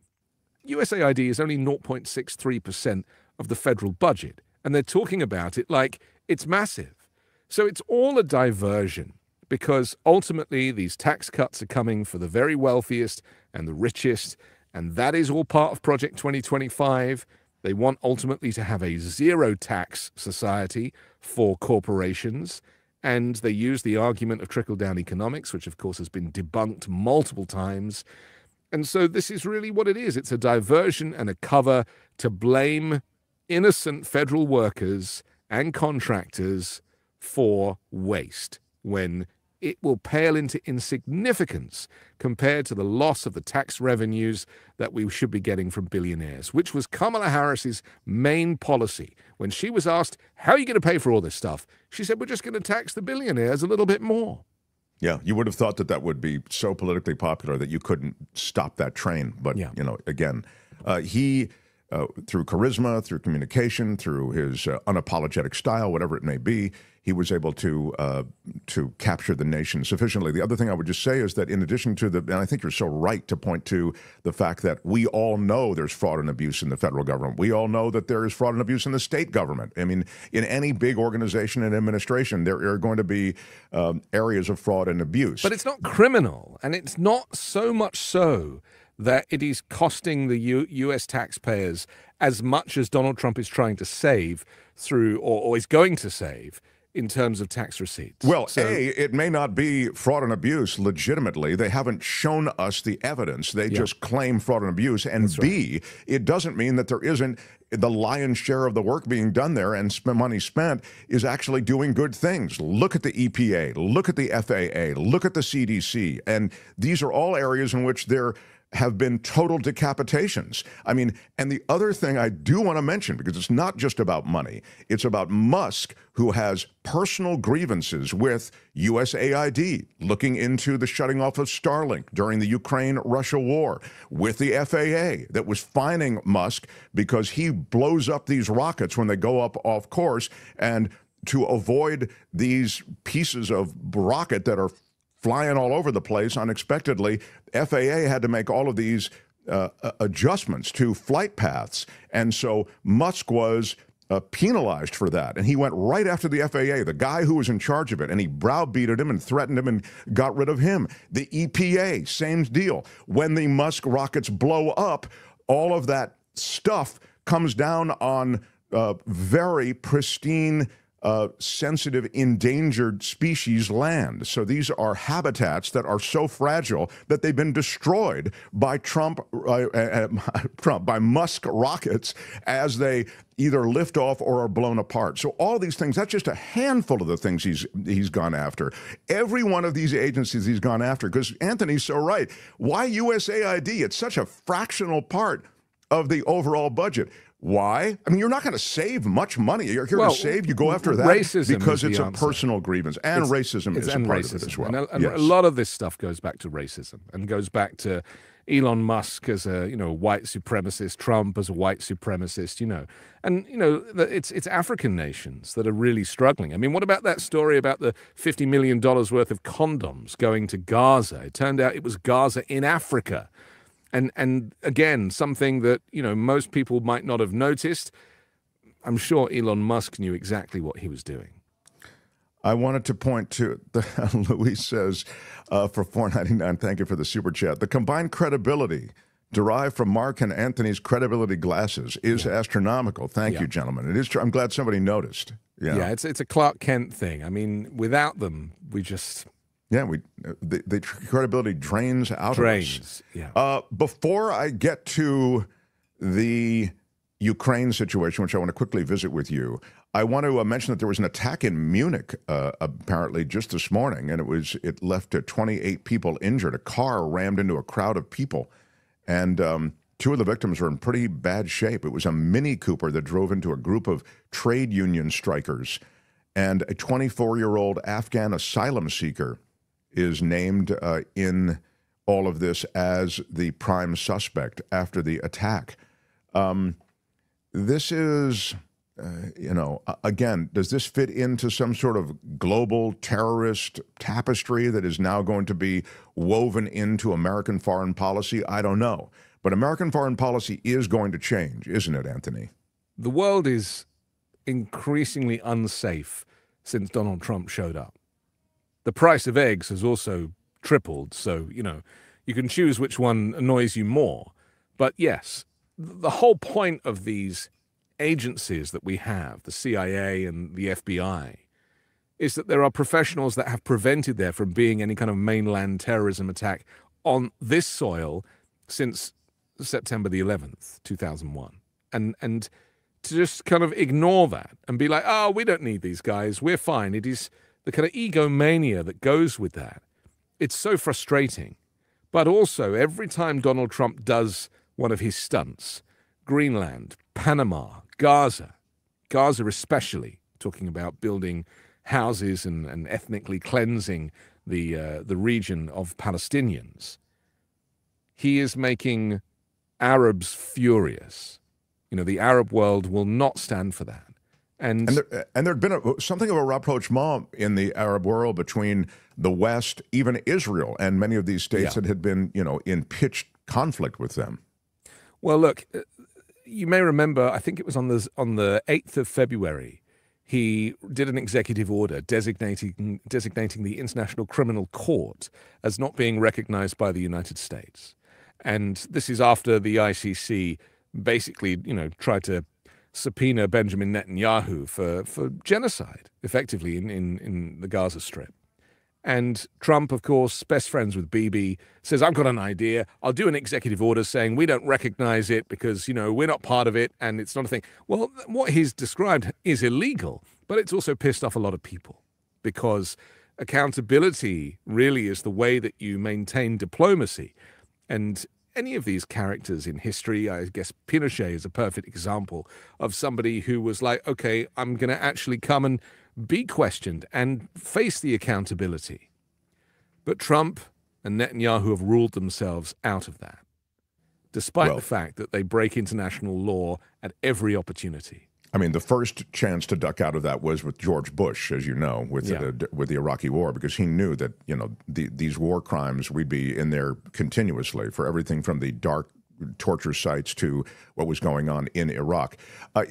Speaker 9: USAID is only 0.63% of the federal budget, and they're talking about it like it's massive. So it's all a diversion, because ultimately these tax cuts are coming for the very wealthiest and the richest, and that is all part of Project 2025. They want ultimately to have a zero tax society for corporations. And they use the argument of trickle-down economics, which, of course, has been debunked multiple times. And so this is really what it is. It's a diversion and a cover to blame innocent federal workers and contractors for waste, when it will pale into insignificance compared to the loss of the tax revenues that we should be getting from billionaires, which was Kamala Harris's main policy. When she was asked, how are you going to pay for all this stuff? She said, we're just going to tax the billionaires a little bit more.
Speaker 2: Yeah, you would have thought that that would be so politically popular that you couldn't stop that train. But,
Speaker 9: Yeah.
Speaker 2: you know, again, he, through charisma, through communication, through his unapologetic style, whatever it may be, he was able to capture the nation sufficiently. The other thing I would just say is that in addition to and I think you're so right to point to the fact that we all know there's fraud and abuse in the federal government. We all know that there is fraud and abuse in the state government. I mean, in any big organization and administration, there are going to be areas of fraud and abuse.
Speaker 9: But it's not criminal, and it's not so much so that it is costing the U.S. taxpayers as much as Donald Trump is trying to save through, or is going to save, in terms of tax receipts.
Speaker 2: Well, A, it may not be fraud and abuse legitimately. They haven't shown us the evidence. They just claim fraud and abuse. And
Speaker 9: That's
Speaker 2: B, it doesn't mean that there isn't the lion's share of the work being done there and money spent is actually doing good things. Look at the EPA, look at the FAA, look at the CDC. And these are all areas in which there have been total decapitations. I mean, and the other thing I do want to mention, because it's not just about money, it's about Musk, who has personal grievances with USAID, looking into the shutting off of Starlink during the Ukraine-Russia war, with the FAA that was fining Musk because he blows up these rockets when they go up off course, and to avoid these pieces of rocket that are flying all over the place unexpectedly, FAA had to make all of these adjustments to flight paths. And so Musk was penalized for that. And he went right after the FAA, the guy who was in charge of it, and he browbeated him and threatened him and got rid of him. The EPA, same deal. When the Musk rockets blow up, all of that stuff comes down on very pristine, sensitive, endangered species land. So these are habitats that are so fragile that they've been destroyed by by Musk rockets as they either lift off or are blown apart. So all these things, that's just a handful of the things he's gone after. Every one of these agencies he's gone after, because Anthony's so right. Why USAID? It's such a fractional part of the overall budget. Why? I mean, you're not going to save much money. You're here to save. You go after that because it's a personal grievance. And racism is a part of it as well.
Speaker 9: And a lot of this stuff goes back to racism and goes back to Elon Musk as a, white supremacist, Trump as a white supremacist, And, it's African nations that are really struggling. I mean, what about that story about the $50 million worth of condoms going to Gaza? It turned out it was Gaza in Africa. And again, something that, most people might not have noticed. I'm sure Elon Musk knew exactly what he was doing.
Speaker 2: I wanted to point to, Luis says, for $4.99, thank you for the super chat. The combined credibility derived from Mark and Anthony's credibility glasses is astronomical. Thank you, gentlemen. It is true. I'm glad somebody noticed.
Speaker 9: Yeah, it's a Clark Kent thing. I mean, without them, we just...
Speaker 2: Yeah, the credibility drains out of us.
Speaker 9: Yeah.
Speaker 2: Before I get to the Ukraine situation, which I want to quickly visit with you, I want to mention that there was an attack in Munich, apparently just this morning, and it left 28 people injured. A car rammed into a crowd of people, and two of the victims were in pretty bad shape. It was a Mini Cooper that drove into a group of trade union strikers, and a 24-year-old Afghan asylum seeker is named in all of this as the prime suspect after the attack. This is, again, does this fit into some sort of global terrorist tapestry that is now going to be woven into American foreign policy? I don't know. But American foreign policy is going to change, isn't it, Anthony?
Speaker 9: The world is increasingly unsafe since Donald Trump showed up. The price of eggs has also tripled, so, you can choose which one annoys you more. But yes, the whole point of these agencies that we have, the CIA and the FBI, is that there are professionals that have prevented there from being any kind of mainland terrorism attack on this soil since September the 11th, 2001. And to just kind of ignore that and be like, oh, we don't need these guys, we're fine. It is the kind of egomania that goes with that, it's so frustrating. But also, every time Donald Trump does one of his stunts, Greenland, Panama, Gaza especially, talking about building houses and ethnically cleansing the region of Palestinians, he is making Arabs furious. You know, the Arab world will not stand for that. And
Speaker 2: there had been something of a rapprochement in the Arab world between the West, even Israel, and many of these states that had been, you know, in pitched conflict with them.
Speaker 9: Well, look, you may remember, I think it was on the 8th of February, he did an executive order designating the International Criminal Court as not being recognized by the United States. And this is after the ICC basically, you know, tried to subpoena Benjamin Netanyahu for genocide, effectively, in the Gaza Strip. And Trump, of course, best friends with Bibi, says, I've got an idea. I'll do an executive order saying we don't recognize it because, you know, we're not part of it and it's not a thing. Well, what he's described is illegal, but it's also pissed off a lot of people because accountability really is the way that you maintain diplomacy. And any of these characters in history, I guess Pinochet is a perfect example of somebody who was like, okay, I'm going to actually come and be questioned and face the accountability. But Trump and Netanyahu have ruled themselves out of that, despite the fact that they break international law at every opportunity.
Speaker 2: I mean, the first chance to duck out of that was with George Bush, as you know, with the Iraqi war, because he knew that, you know, these war crimes, we'd be in there continuously for everything from the dark torture sites to what was going on in Iraq.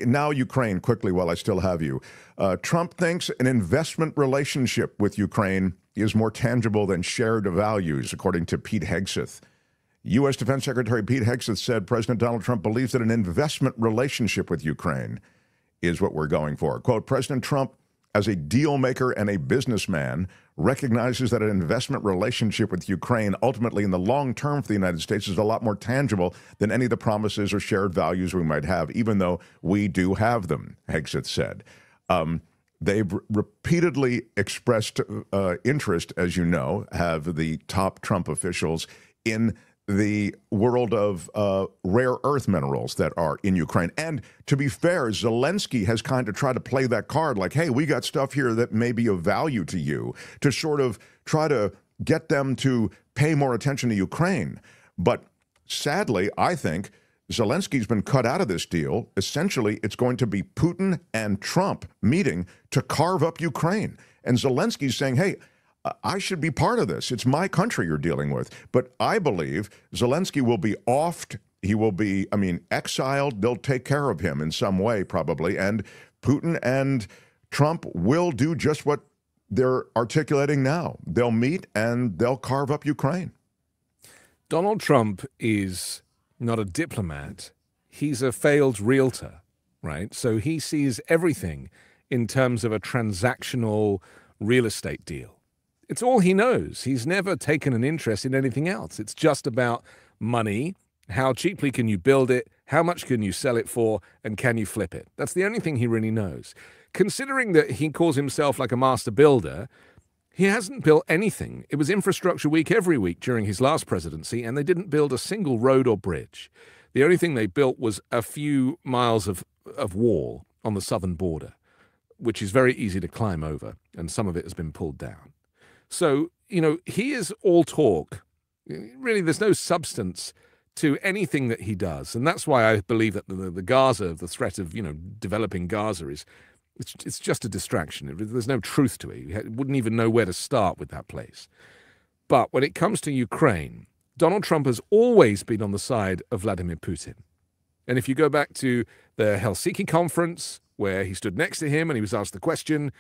Speaker 2: Now Ukraine, quickly, while I still have you. Trump thinks an investment relationship with Ukraine is more tangible than shared values, according to Pete Hegseth. U.S. Defense Secretary Pete Hegseth said President Donald Trump believes that an investment relationship with Ukraine is what we're going for. Quote, President Trump, as a deal maker and a businessman, recognizes that an investment relationship with Ukraine ultimately in the long term for the United States is a lot more tangible than any of the promises or shared values we might have, even though we do have them, Hegseth said. They've repeatedly expressed interest, as you know, have the top Trump officials in the world of rare earth minerals that are in Ukraine. And to be fair, Zelensky has kind of tried to play that card like, hey, we got stuff here that may be of value to you, to sort of try to get them to pay more attention to Ukraine. But sadly, I think Zelensky's been cut out of this deal. Essentially, it's going to be Putin and Trump meeting to carve up Ukraine. And Zelensky's saying, hey, I should be part of this. It's my country you're dealing with. But I believe Zelensky will be offed. He will be, I mean, exiled. They'll take care of him in some way, probably. And Putin and Trump will do just what they're articulating now. They'll meet and they'll carve up Ukraine.
Speaker 9: Donald Trump is not a diplomat. He's a failed realtor, right? So he sees everything in terms of a transactional real estate deal. It's all he knows. He's never taken an interest in anything else. It's just about money. How cheaply can you build it? How much can you sell it for? And can you flip it? That's the only thing he really knows. Considering that he calls himself like a master builder, he hasn't built anything. It was infrastructure week every week during his last presidency, and they didn't build a single road or bridge. The only thing they built was a few miles of wall on the southern border, which is very easy to climb over, and some of it has been pulled down. So, you know, he is all talk. Really, there's no substance to anything that he does. And that's why I believe that the Gaza, the threat of, you know, developing Gaza it's just a distraction. There's no truth to it. You wouldn't even know where to start with that place. But when it comes to Ukraine, Donald Trump has always been on the side of Vladimir Putin. And if you go back to the Helsinki conference, where he stood next to him and he was asked the question,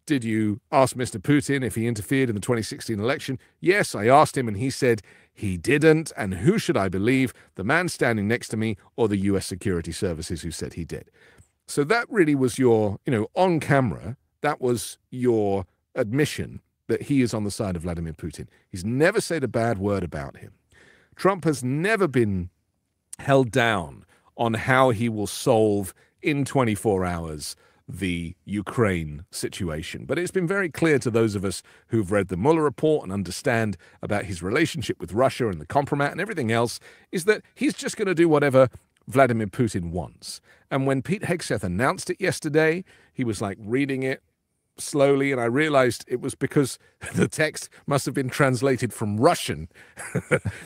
Speaker 9: did you ask Mr. Putin if he interfered in the 2016 election? Yes, I asked him, and he said he didn't. And who should I believe, the man standing next to me or the U.S. security services who said he did? So that really was your, you know, on camera, that was your admission that he is on the side of Vladimir Putin. He's never said a bad word about him. Trump has never been held down on how he will solve in 24 hours the Ukraine situation. But it's been very clear to those of us who've read the Mueller report and understand about his relationship with Russia and the compromat and everything else, is that he's just going to do whatever Vladimir Putin wants. And when Pete Hegseth announced it yesterday, he was like reading it slowly, and I realized it was because the text must have been translated from Russian.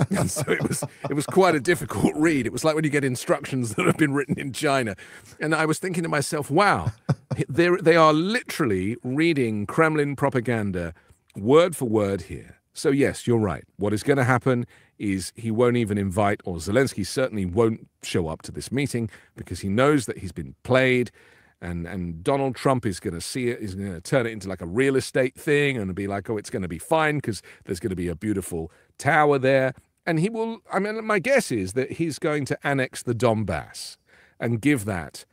Speaker 9: And so it was quite a difficult read. It was like when you get instructions that have been written in China. And I was thinking to myself, wow, they are literally reading Kremlin propaganda word for word here. So yes, you're right. What is going to happen is he won't even invite, or Zelensky certainly won't show up to this meeting because he knows that he's been played. And Donald Trump is going to see it, is going to turn it into like a real estate thing and be like, oh, it's going to be fine because there's going to be a beautiful tower there. And he will, I mean, my guess is that he's going to annex the Donbass and give that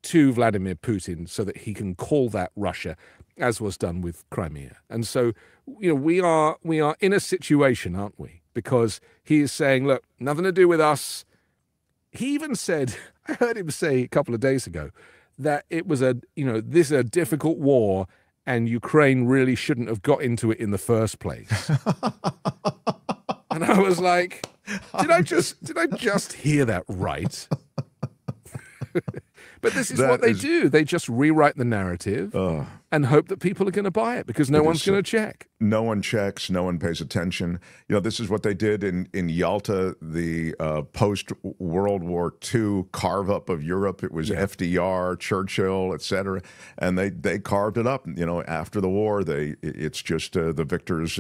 Speaker 9: to Vladimir Putin so that he can call that Russia, as was done with Crimea. And so, you know, we are in a situation, aren't we? Because he is saying, look, nothing to do with us. He even said, I heard him say a couple of days ago, that it was this is a difficult war and Ukraine really shouldn't have got into it in the first place. And I was like, did I just hear that right? But this is what they do. They just rewrite the narrative and hope that people are going to buy it because no one's going to check.
Speaker 2: No one checks. No one pays attention. You know, this is what they did in Yalta, the post-World War II carve-up of Europe. It was FDR, Churchill, etc. And they carved it up. You know, after the war, it's just the victors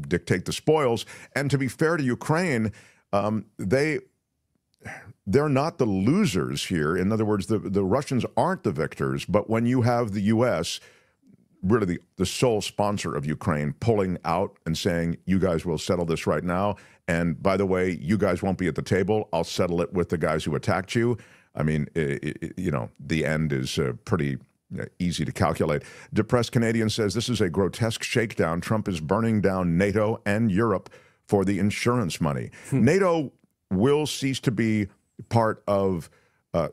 Speaker 2: dictate the spoils. And to be fair to Ukraine, they're not the losers here. In other words, the Russians aren't the victors, but when you have the U.S., really the sole sponsor of Ukraine, pulling out and saying, you guys will settle this right now, and by the way, you guys won't be at the table, I'll settle it with the guys who attacked you. I mean, you know, the end is pretty easy to calculate. Depressed Canadian says, this is a grotesque shakedown. Trump is burning down NATO and Europe for the insurance money. NATO will cease to be part of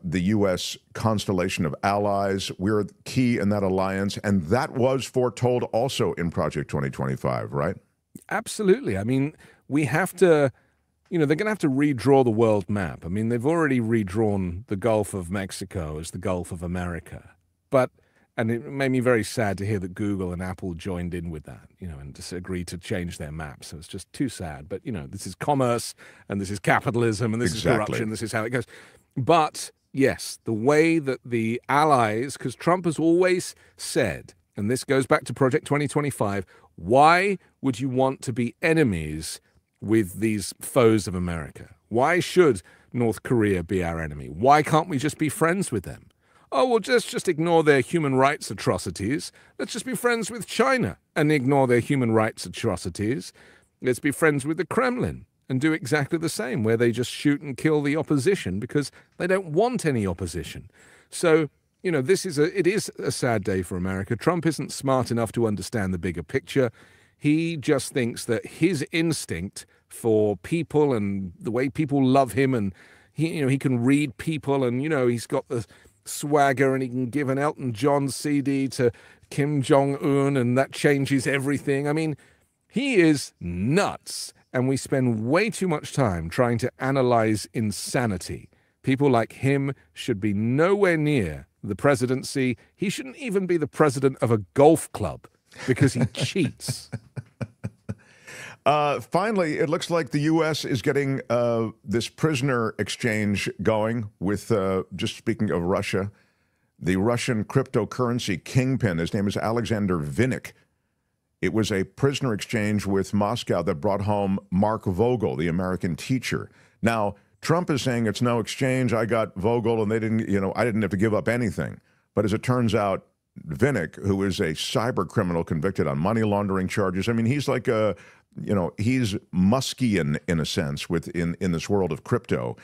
Speaker 2: the U.S. constellation of allies. We're key in that alliance, and that was foretold also in Project 2025, right?
Speaker 9: Absolutely. I mean, we have to, you know, they're going to have to redraw the world map. I mean, they've already redrawn the Gulf of Mexico as the Gulf of America. And it made me very sad to hear that Google and Apple joined in with that, you know, and just agreed to change their maps. So it's just too sad. But, you know, this is commerce and this is capitalism and this is corruption. This is how it goes. But, yes, the way that the allies, because Trump has always said, and this goes back to Project 2025, why would you want to be enemies with these foes of America? Why should North Korea be our enemy? Why can't we just be friends with them? Oh, well, just ignore their human rights atrocities. Let's just be friends with China and ignore their human rights atrocities. Let's be friends with the Kremlin and do exactly the same, where they just shoot and kill the opposition because they don't want any opposition. So, you know, it is a sad day for America. Trump isn't smart enough to understand the bigger picture. He just thinks that his instinct for people and the way people love him, and he can read people, and, you know, he's got the swagger and he can give an Elton John CD to Kim Jong-un and that changes everything. I mean, he is nuts, and we spend way too much time trying to analyze insanity. People like him should be nowhere near the presidency. He shouldn't even be the president of a golf club because he cheats.
Speaker 2: Finally, it looks like the U.S. is getting this prisoner exchange going with, just speaking of Russia, the Russian cryptocurrency kingpin. His name is Alexander Vinnik. It was a prisoner exchange with Moscow that brought home Mark Vogel, the American teacher. Now, Trump is saying it's no exchange. I got Vogel and they didn't, you know, I didn't have to give up anything. But as it turns out, Vinnik, who is a cyber criminal convicted on money laundering charges, I mean, he's like a, you know, he's Muskian in a sense in this world of crypto.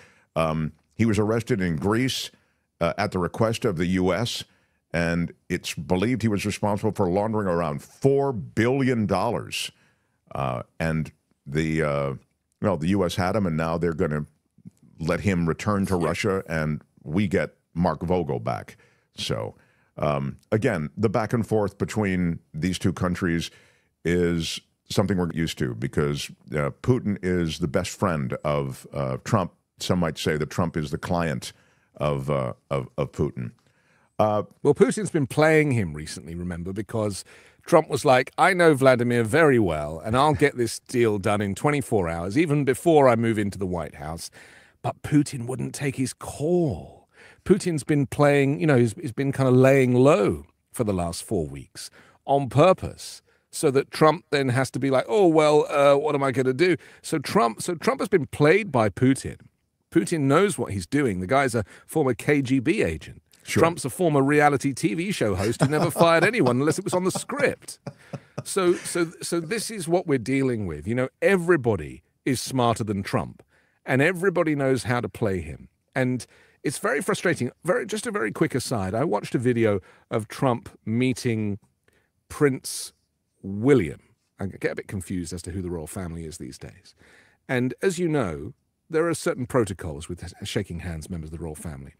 Speaker 2: He was arrested in Greece at the request of the U.S., and it's believed he was responsible for laundering around $4 billion. And the U.S. had him, and now they're going to let him return to Russia, and we get Mark Vogel back. So Again, the back and forth between these two countries is something we're used to because Putin is the best friend of Trump. Some might say that Trump is the client of Putin.
Speaker 9: Well, Putin's been playing him recently, remember, because Trump was like, I know Vladimir very well, and I'll get this deal done in 24 hours, even before I move into the White House. But Putin wouldn't take his call. Putin's been playing, he's been kind of laying low for the last 4 weeks on purpose, so that Trump then has to be like, oh, well, what am I going to do? So Trump has been played by Putin. Putin knows what he's doing. The guy's a former KGB agent. Sure. Trump's a former reality TV show host who never fired anyone unless it was on the script. So this is what we're dealing with. Everybody is smarter than Trump, and everybody knows how to play him. And it's very frustrating. Just a very quick aside. I watched a video of Trump meeting Prince William. I get a bit confused as to who the royal family is these days. And as you know, there are certain protocols with shaking hands members of the royal family.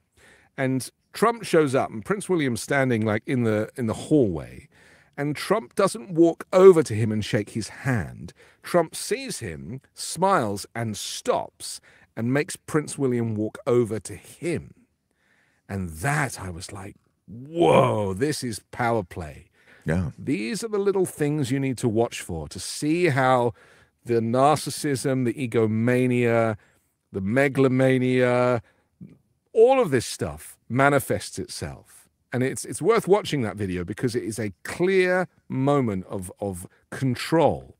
Speaker 9: And Trump shows up, and Prince William's standing like in the hallway, and Trump doesn't walk over to him and shake his hand. Trump sees him, smiles, and stops, and makes Prince William walk over to him. And that, I was like, whoa, this is power play.
Speaker 2: Yeah.
Speaker 9: These are the little things you need to watch for, to see how the narcissism, the egomania, the megalomania, all of this stuff manifests itself. And it's worth watching that video because it is a clear moment of control.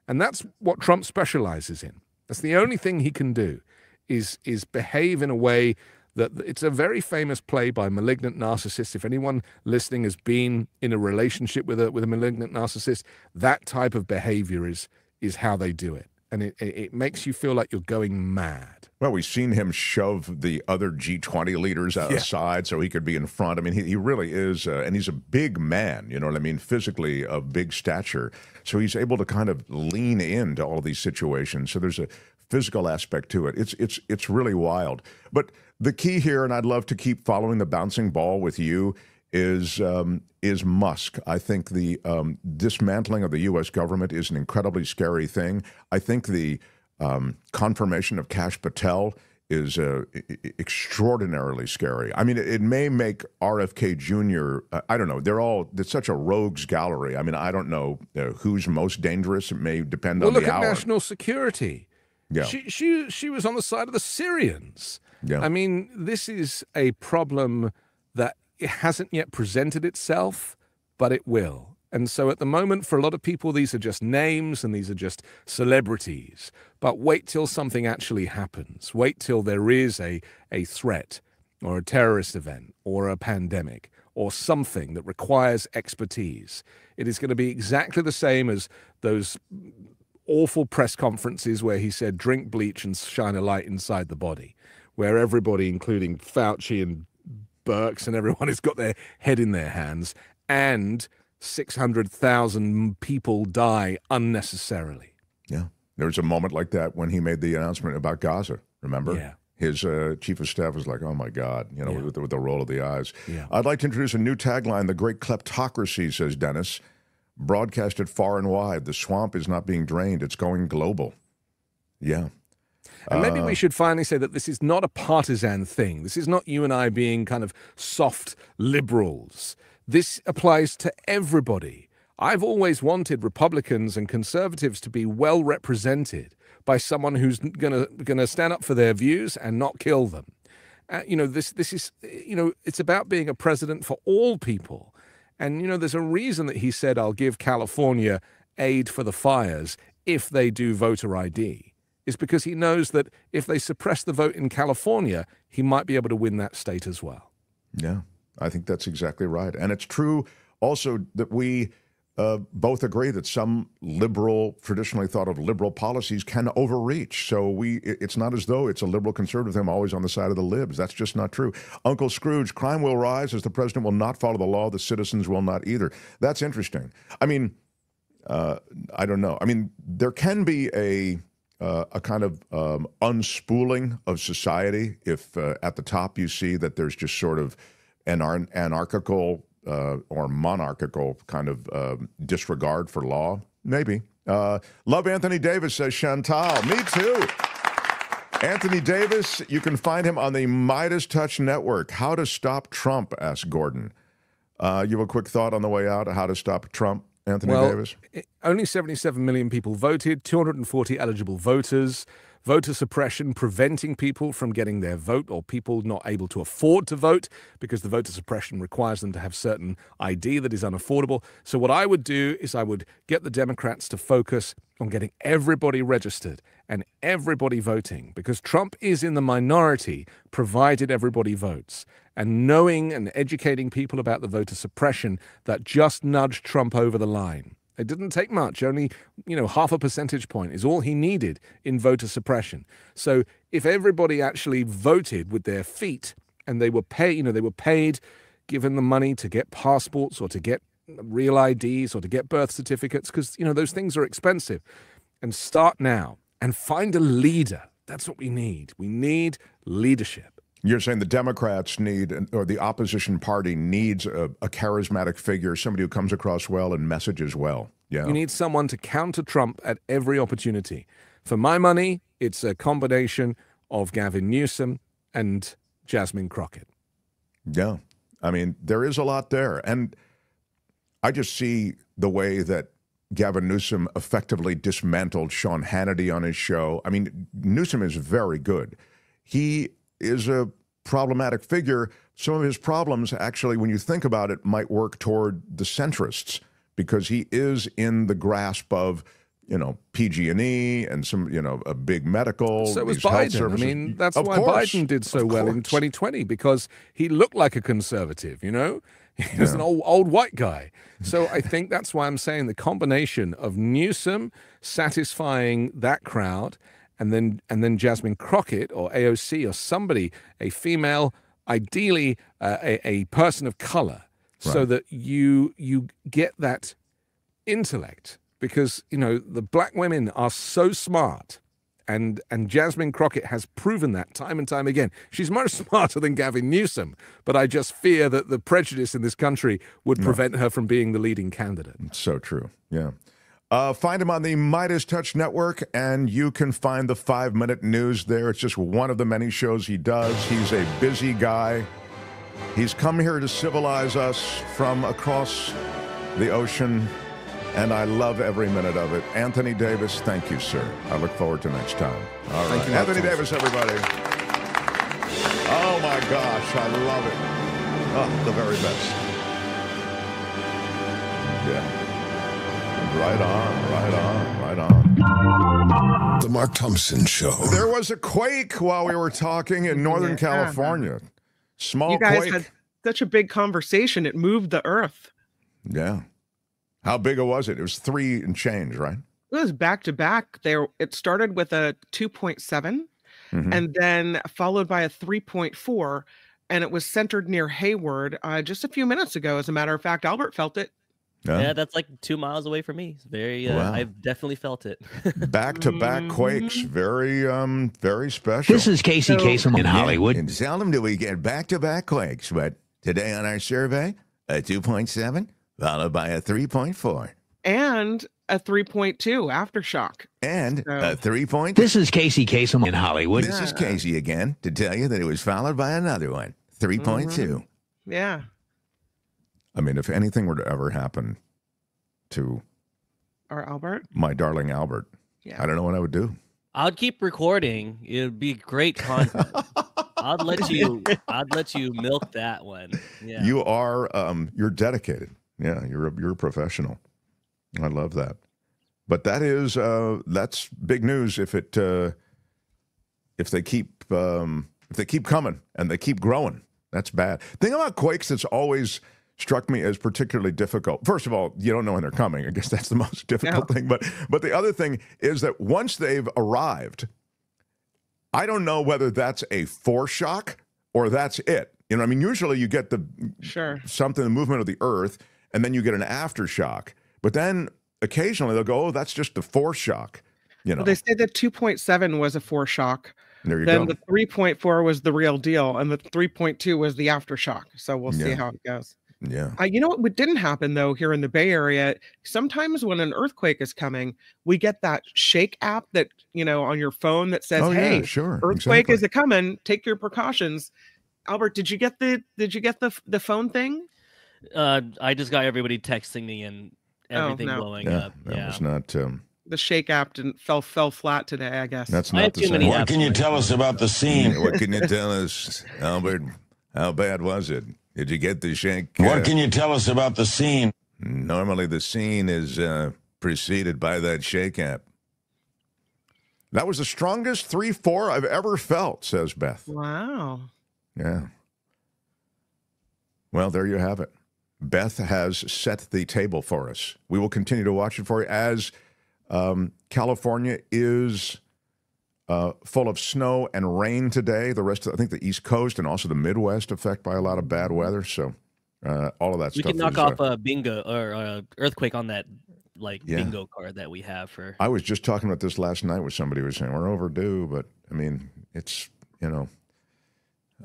Speaker 9: And that's what Trump specializes in. That's the only thing he can do is behave in a way that it's a very famous play by malignant narcissists. If anyone listening has been in a relationship with a malignant narcissist, that type of behavior is how they do it. And it makes you feel like you're going mad.
Speaker 2: Well, we've seen him shove the other G20 leaders aside so he could be in front. I mean, he really is, and he's a big man, you know what I mean, physically of big stature. So he's able to kind of lean into all of these situations. So there's a physical aspect to it. It's really wild. But the key here, and I'd love to keep following the bouncing ball with you, is Musk. I think the dismantling of the U.S. government is an incredibly scary thing. I think the confirmation of Kash Patel is extraordinarily scary. I mean, it may make RFK Jr., I don't know, it's such a rogues gallery. I mean, I don't know who's most dangerous. It may depend on the hour.
Speaker 9: Well, look at national security.
Speaker 2: Yeah.
Speaker 9: She was on the side of the Syrians.
Speaker 2: Yeah.
Speaker 9: I mean, this is a problem that it hasn't yet presented itself, but it will. And so at the moment, for a lot of people, these are just names and these are just celebrities. But wait till something actually happens. Wait till there is a threat or a terrorist event or a pandemic or something that requires expertise. It is going to be exactly the same as those awful press conferences where he said, drink bleach and shine a light inside the body, where everybody, including Fauci and Birx and everyone, has got their head in their hands, and 600,000 people die unnecessarily.
Speaker 2: Yeah. There was a moment like that when he made the announcement about Gaza, remember?
Speaker 9: Yeah.
Speaker 2: His chief of staff was like, oh, my God, with the roll of the eyes.
Speaker 9: Yeah.
Speaker 2: I'd like to introduce a new tagline, the great kleptocracy, says Dennis. Broadcasted far and wide. The swamp is not being drained. It's going global. Yeah.
Speaker 9: And maybe we should finally say that this is not a partisan thing. This is not you and I being kind of soft liberals. This applies to everybody. I've always wanted Republicans and conservatives to be well represented by someone who's gonna stand up for their views and not kill them. This is it's about being a president for all people. And there's a reason that he said, I'll give California aid for the fires if they do voter ID. Is because he knows that if they suppress the vote in California, he might be able to win that state as well.
Speaker 2: Yeah, I think that's exactly right. And it's true also that we both agree that some traditionally thought of liberal policies can overreach. So it's not as though it's a liberal conservative thing always on the side of the libs. That's just not true. Uncle Scrooge, crime will rise as the president will not follow the law. The citizens will not either. That's interesting. I mean, I don't know. I mean, there can be a kind of unspooling of society if at the top you see that there's just sort of an anarchical or monarchical kind of disregard for law. Maybe. Love Anthony Davis, says Chantal. Me too. Anthony Davis, you can find him on the Midas Touch Network. How to Stop Trump, asked Gordon. You have a quick thought on the way out, how to stop Trump, Anthony Davis?
Speaker 9: Only 77 million people voted, 240 eligible voters. Voter suppression, preventing people from getting their vote, or people not able to afford to vote because the voter suppression requires them to have certain ID that is unaffordable. So what I would do is I would get the Democrats to focus on getting everybody registered and everybody voting, because Trump is in the minority provided everybody votes. And knowing and educating people about the voter suppression that just nudged Trump over the line. It didn't take much. Only, half a percentage point is all he needed in voter suppression. So if everybody actually voted with their feet and they were paid, given the money to get passports or to get real IDs or to get birth certificates, because, those things are expensive. And start now and find a leader. That's what we need. We need leadership.
Speaker 2: You're saying the Democrats need, or the opposition party needs a charismatic figure, somebody who comes across well and messages well. Yeah.
Speaker 9: You need someone to counter Trump at every opportunity. For my money, it's a combination of Gavin Newsom and Jasmine Crockett.
Speaker 2: Yeah. I mean, there is a lot there. And I just see the way that Gavin Newsom effectively dismantled Sean Hannity on his show. I mean, Newsom is very good. He is a problematic figure. Some of his problems, actually, when you think about it, might work toward the centrists, because he is in the grasp of, PG&E and some, a big medical.
Speaker 9: So was Biden. I mean, that's why Biden did so well in 2020, because he looked like a conservative, He was an old white guy. So I think that's why I'm saying the combination of Newsom satisfying that crowd, and then Jasmine Crockett or AOC or somebody, a female, ideally a person of color, right, so that you get that intellect, because the black women are so smart, and Jasmine Crockett has proven that time and time again. She's much smarter than Gavin Newsom, but I just fear that the prejudice in this country would prevent her from being the leading candidate.
Speaker 2: It's so true. Yeah. Find him on the Midas Touch Network, and you can find the 5-Minute News there. It's just one of the many shows he does. He's a busy guy. He's come here to civilize us from across the ocean, and I love every minute of it. Anthony Davis, thank you, sir. I look forward to next time. All right. Thank you, Anthony Davis, everybody. Oh, my gosh, I love it. Oh, the very best. Yeah. Right on.
Speaker 8: The Mark Thompson Show.
Speaker 2: There was a quake while we were talking in Northern California. Small
Speaker 6: you guys
Speaker 2: quake.
Speaker 6: Had such a big conversation. It moved the earth.
Speaker 2: Yeah. How big was it? It was 3 and change, right?
Speaker 6: It was back to back. It started with a 2.7 and then followed by a 3.4, and it was centered near Hayward just a few minutes ago. As a matter of fact, Albert felt it.
Speaker 4: Yeah, that's like 2 miles away from me. It's very,
Speaker 2: wow.
Speaker 4: I've definitely felt it.
Speaker 2: Back-to-back quakes, very special.
Speaker 10: This is Casey Kasem in Hollywood.
Speaker 8: And seldom do we get back-to-back quakes, but today on our survey, a 2.7 followed by a 3.4.
Speaker 6: And a 3.2 aftershock.
Speaker 8: And a 3.
Speaker 10: This is Casey Kasem in Hollywood.
Speaker 8: This is Casey again to tell you that it was followed by another one, 3.2.
Speaker 6: Yeah.
Speaker 2: I mean, if anything were to ever happen to
Speaker 6: our Albert,
Speaker 2: my darling Albert, I don't know what I would do.
Speaker 4: I'd keep recording. It'd be great content. I'd let you milk that one. Yeah.
Speaker 2: You are you're dedicated. Yeah, you're a professional. I love that. But that is that's big news if they keep coming and they keep growing. That's bad. Thing about quakes that's always struck me as particularly difficult. First of all, you don't know when they're coming. I guess that's the most difficult thing. But the other thing is that once they've arrived, I don't know whether that's a foreshock or that's it. You know, I mean, usually you get the movement of the earth, and then you get an aftershock. But then occasionally they'll go, oh, that's just the foreshock. You know,
Speaker 6: well, they say that 2.7 was a foreshock.
Speaker 2: There you
Speaker 6: then
Speaker 2: go.
Speaker 6: The 3.4 was the real deal, and the 3.2 was the aftershock. So we'll see how it goes.
Speaker 2: Yeah.
Speaker 6: You know what didn't happen though here in the Bay Area? Sometimes when an earthquake is coming, we get that shake app that, on your phone that says,
Speaker 2: Oh, yeah,
Speaker 6: "Hey,
Speaker 2: sure.
Speaker 6: earthquake
Speaker 2: Exactly.
Speaker 6: is a coming. Take your precautions." Albert, did you get the phone thing?
Speaker 4: I just got everybody texting me and everything
Speaker 6: no.
Speaker 4: blowing
Speaker 2: Yeah,
Speaker 4: up.
Speaker 2: that was not.
Speaker 6: The shake app fell flat today, I guess.
Speaker 2: That's
Speaker 4: I
Speaker 2: not
Speaker 4: have
Speaker 2: the
Speaker 4: too
Speaker 2: same.
Speaker 4: many
Speaker 8: What
Speaker 4: apps
Speaker 8: can you
Speaker 4: on my
Speaker 8: tell us
Speaker 4: phone.
Speaker 8: about the scene?
Speaker 2: What can you tell us, Albert? How bad was it? Did you get the shake?
Speaker 8: What can you tell us about the scene?
Speaker 2: Normally, the scene is preceded by that shake app. That was the strongest 3-4 I've ever felt, says Beth.
Speaker 6: Wow.
Speaker 2: Yeah. Well, there you have it. Beth has set the table for us. We will continue to watch it for you as California is full of snow and rain today. The rest of, I think, the East Coast and also the Midwest affected by a lot of bad weather. So all of that
Speaker 4: We
Speaker 2: stuff.
Speaker 4: can knock
Speaker 2: is,
Speaker 4: off a bingo or earthquake on that
Speaker 2: Yeah.
Speaker 4: bingo card that we have for.
Speaker 2: I was just talking about this last night with somebody who was saying we're overdue, but I mean, it's,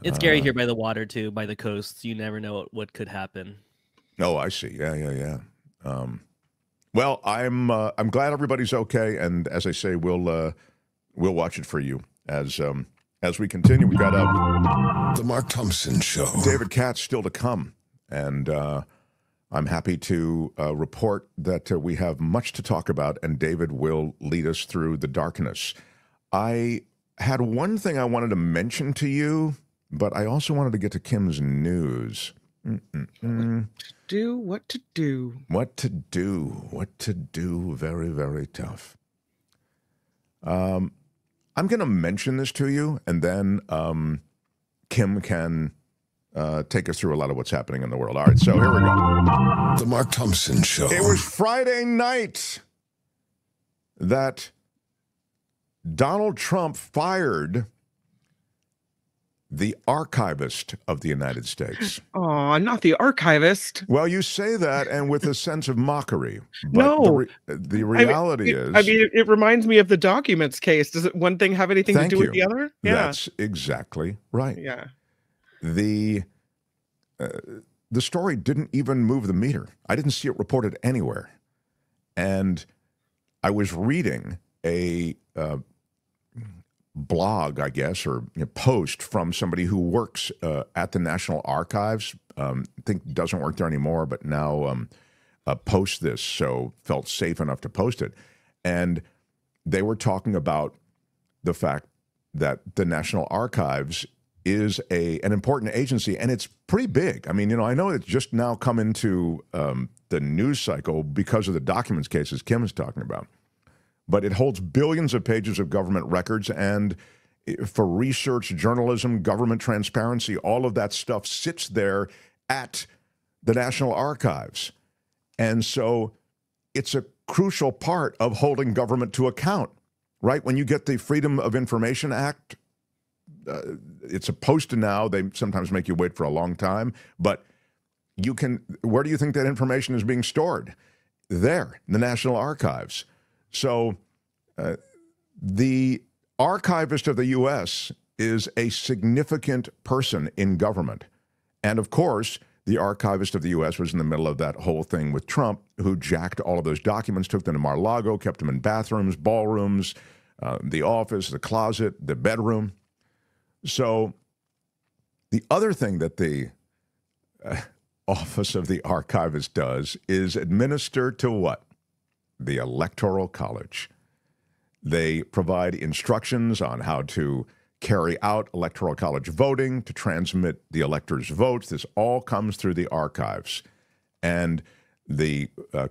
Speaker 4: It's scary here by the water too, by the coast. You never know what could happen.
Speaker 2: Oh, I see. Yeah. Well, I'm glad everybody's okay, and as I say, we'll watch it for you as we continue. We've got
Speaker 5: The Mark Thompson Show.
Speaker 2: David Katz still to come, and I'm happy to report that we have much to talk about, and David will lead us through the darkness. I had one thing I wanted to mention to you, but I also wanted to get to Kim's news.
Speaker 6: What to do?
Speaker 2: What to do. Very, very tough. I'm going to mention this to you, and then Kim can take us through a lot of what's happening in the world. All right, so here we go.
Speaker 5: The Mark Thompson Show.
Speaker 2: It was Friday night that Donald Trump fired the archivist of the United States.
Speaker 6: Oh, not the archivist.
Speaker 2: Well, you say that, and with a sense of mockery. But
Speaker 6: No.
Speaker 2: the reality is...
Speaker 6: I mean, it reminds me of the documents case. Does one thing have anything to do with the other? Yeah.
Speaker 2: That's exactly right.
Speaker 6: Yeah.
Speaker 2: The story didn't even move the meter. I didn't see it reported anywhere. And I was reading a blog, I guess, or post from somebody who works at the National Archives. I think doesn't work there anymore, but now posts this, so felt safe enough to post it. And they were talking about the fact that the National Archives is an important agency, and it's pretty big. I mean, I know it's just now come into the news cycle because of the documents cases Kim is talking about. But it holds billions of pages of government records, and for research, journalism, government transparency, all of that stuff sits there at the National Archives. And so it's a crucial part of holding government to account, right? When you get the Freedom of Information Act, it's supposed to now, they sometimes make you wait for a long time, but you can, where do you think that information is being stored? There, in the National Archives. So the archivist of the U.S. is a significant person in government. And of course, the archivist of the U.S. was in the middle of that whole thing with Trump, who jacked all of those documents, took them to Mar-a-Lago, kept them in bathrooms, ballrooms, the office, the closet, the bedroom. So the other thing that the office of the archivist does is administer to what? The Electoral College. They provide instructions on how to carry out Electoral College voting, to transmit the electors' votes. This all comes through the archives. And the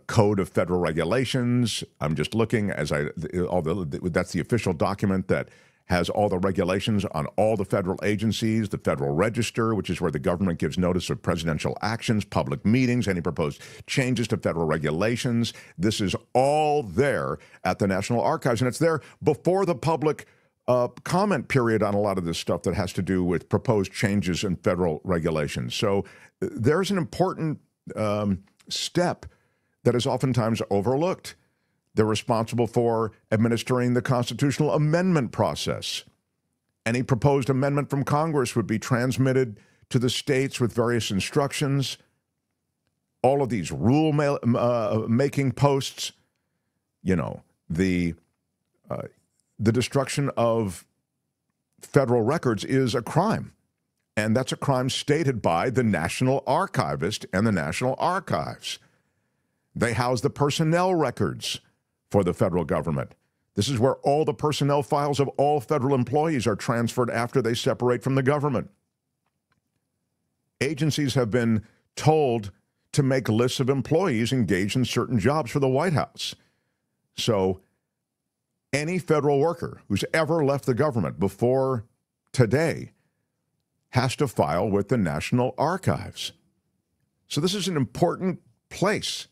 Speaker 2: Code of Federal Regulations, I'm just looking that's the official document that has all the regulations on all the federal agencies, the Federal Register, which is where the government gives notice of presidential actions, public meetings, any proposed changes to federal regulations. This is all there at the National Archives, and it's there before the public comment period on a lot of this stuff that has to do with proposed changes in federal regulations. So there's an important step that is oftentimes overlooked. They're responsible for administering the constitutional amendment process. Any proposed amendment from Congress would be transmitted to the states with various instructions. all of these rule-making posts, you know, the destruction of federal records is a crime. And that's a crime stated by the National Archivist and the National Archives. They house the personnel records for the federal government. This is where all the personnel files of all federal employees are transferred after they separate from the government. Agencies have been told to make lists of employees engaged in certain jobs for the White House. So any federal worker who's ever left the government before today has to file with the National Archives. So this is an important place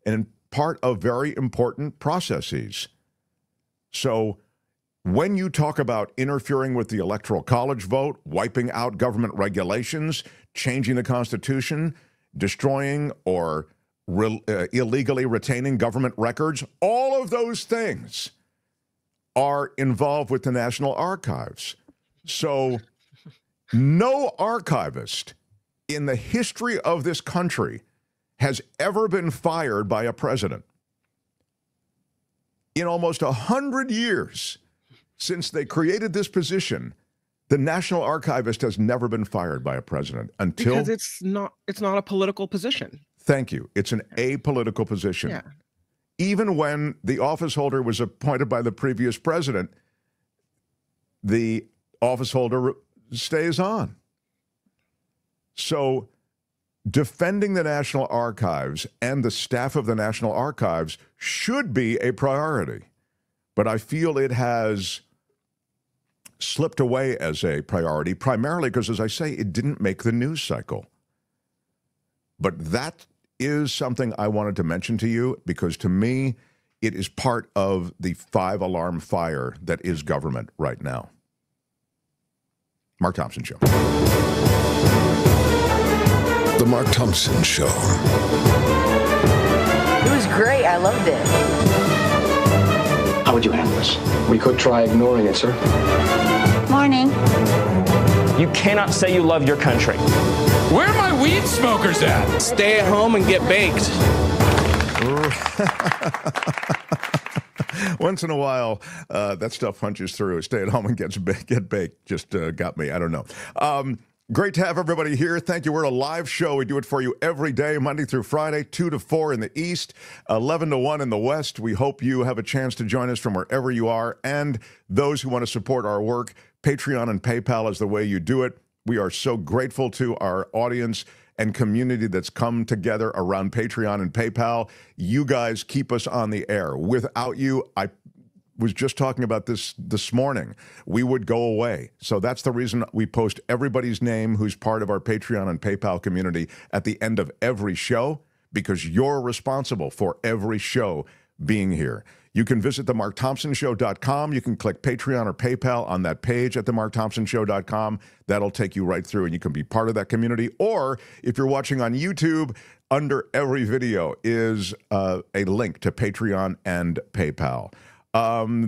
Speaker 2: and part of very important processes. So when you talk about interfering with the Electoral College vote, wiping out government regulations, changing the Constitution, destroying or illegally retaining government records, all of those things are involved with the National Archives. So no archivist in the history of this country has ever been fired by a president. In almost 100 years since they created this position, the National Archivist has never been fired by a president until...
Speaker 6: Because it's not a political position.
Speaker 2: Thank you. It's an apolitical position.
Speaker 6: Yeah.
Speaker 2: Even when the office holder was appointed by the previous president, the office holder stays on. So defending the National Archives and the staff of the National Archives should be a priority. But I feel it has slipped away as a priority, primarily because, as I say, it didn't make the news cycle. But that is something I wanted to mention to you because, to me, it is part of the 5-alarm fire that is government right now. Mark Thompson Show.
Speaker 11: The Mark Thompson Show.
Speaker 12: It was great. I loved it.
Speaker 13: How would you handle this? We could try ignoring it, sir.
Speaker 12: Morning.
Speaker 14: You cannot say you love your country.
Speaker 5: Where are my weed smokers at?
Speaker 14: Stay at home and get baked.
Speaker 2: Once in a while, that stuff punches through. Stay at home and get baked. Just got me. I don't know. Great to have everybody here. Thank you. We're a live show. We do it for you every day, Monday through Friday, 2 to 4 in the East, 11 to 1 in the West. We hope you have a chance to join us from wherever you are. And those who want to support our work, Patreon and PayPal is the way you do it. We are so grateful to our audience and community that's come together around Patreon and PayPal. You guys keep us on the air. Without you, I was just talking about this morning, we would go away. So that's the reason we post everybody's name who's part of our Patreon and PayPal community at the end of every show, because you're responsible for every show being here. You can visit themarkthompsonshow.com. You can click Patreon or PayPal on that page at themarkthompsonshow.com. That'll take you right through, and you can be part of that community. Or if you're watching on YouTube, under every video is a link to Patreon and PayPal.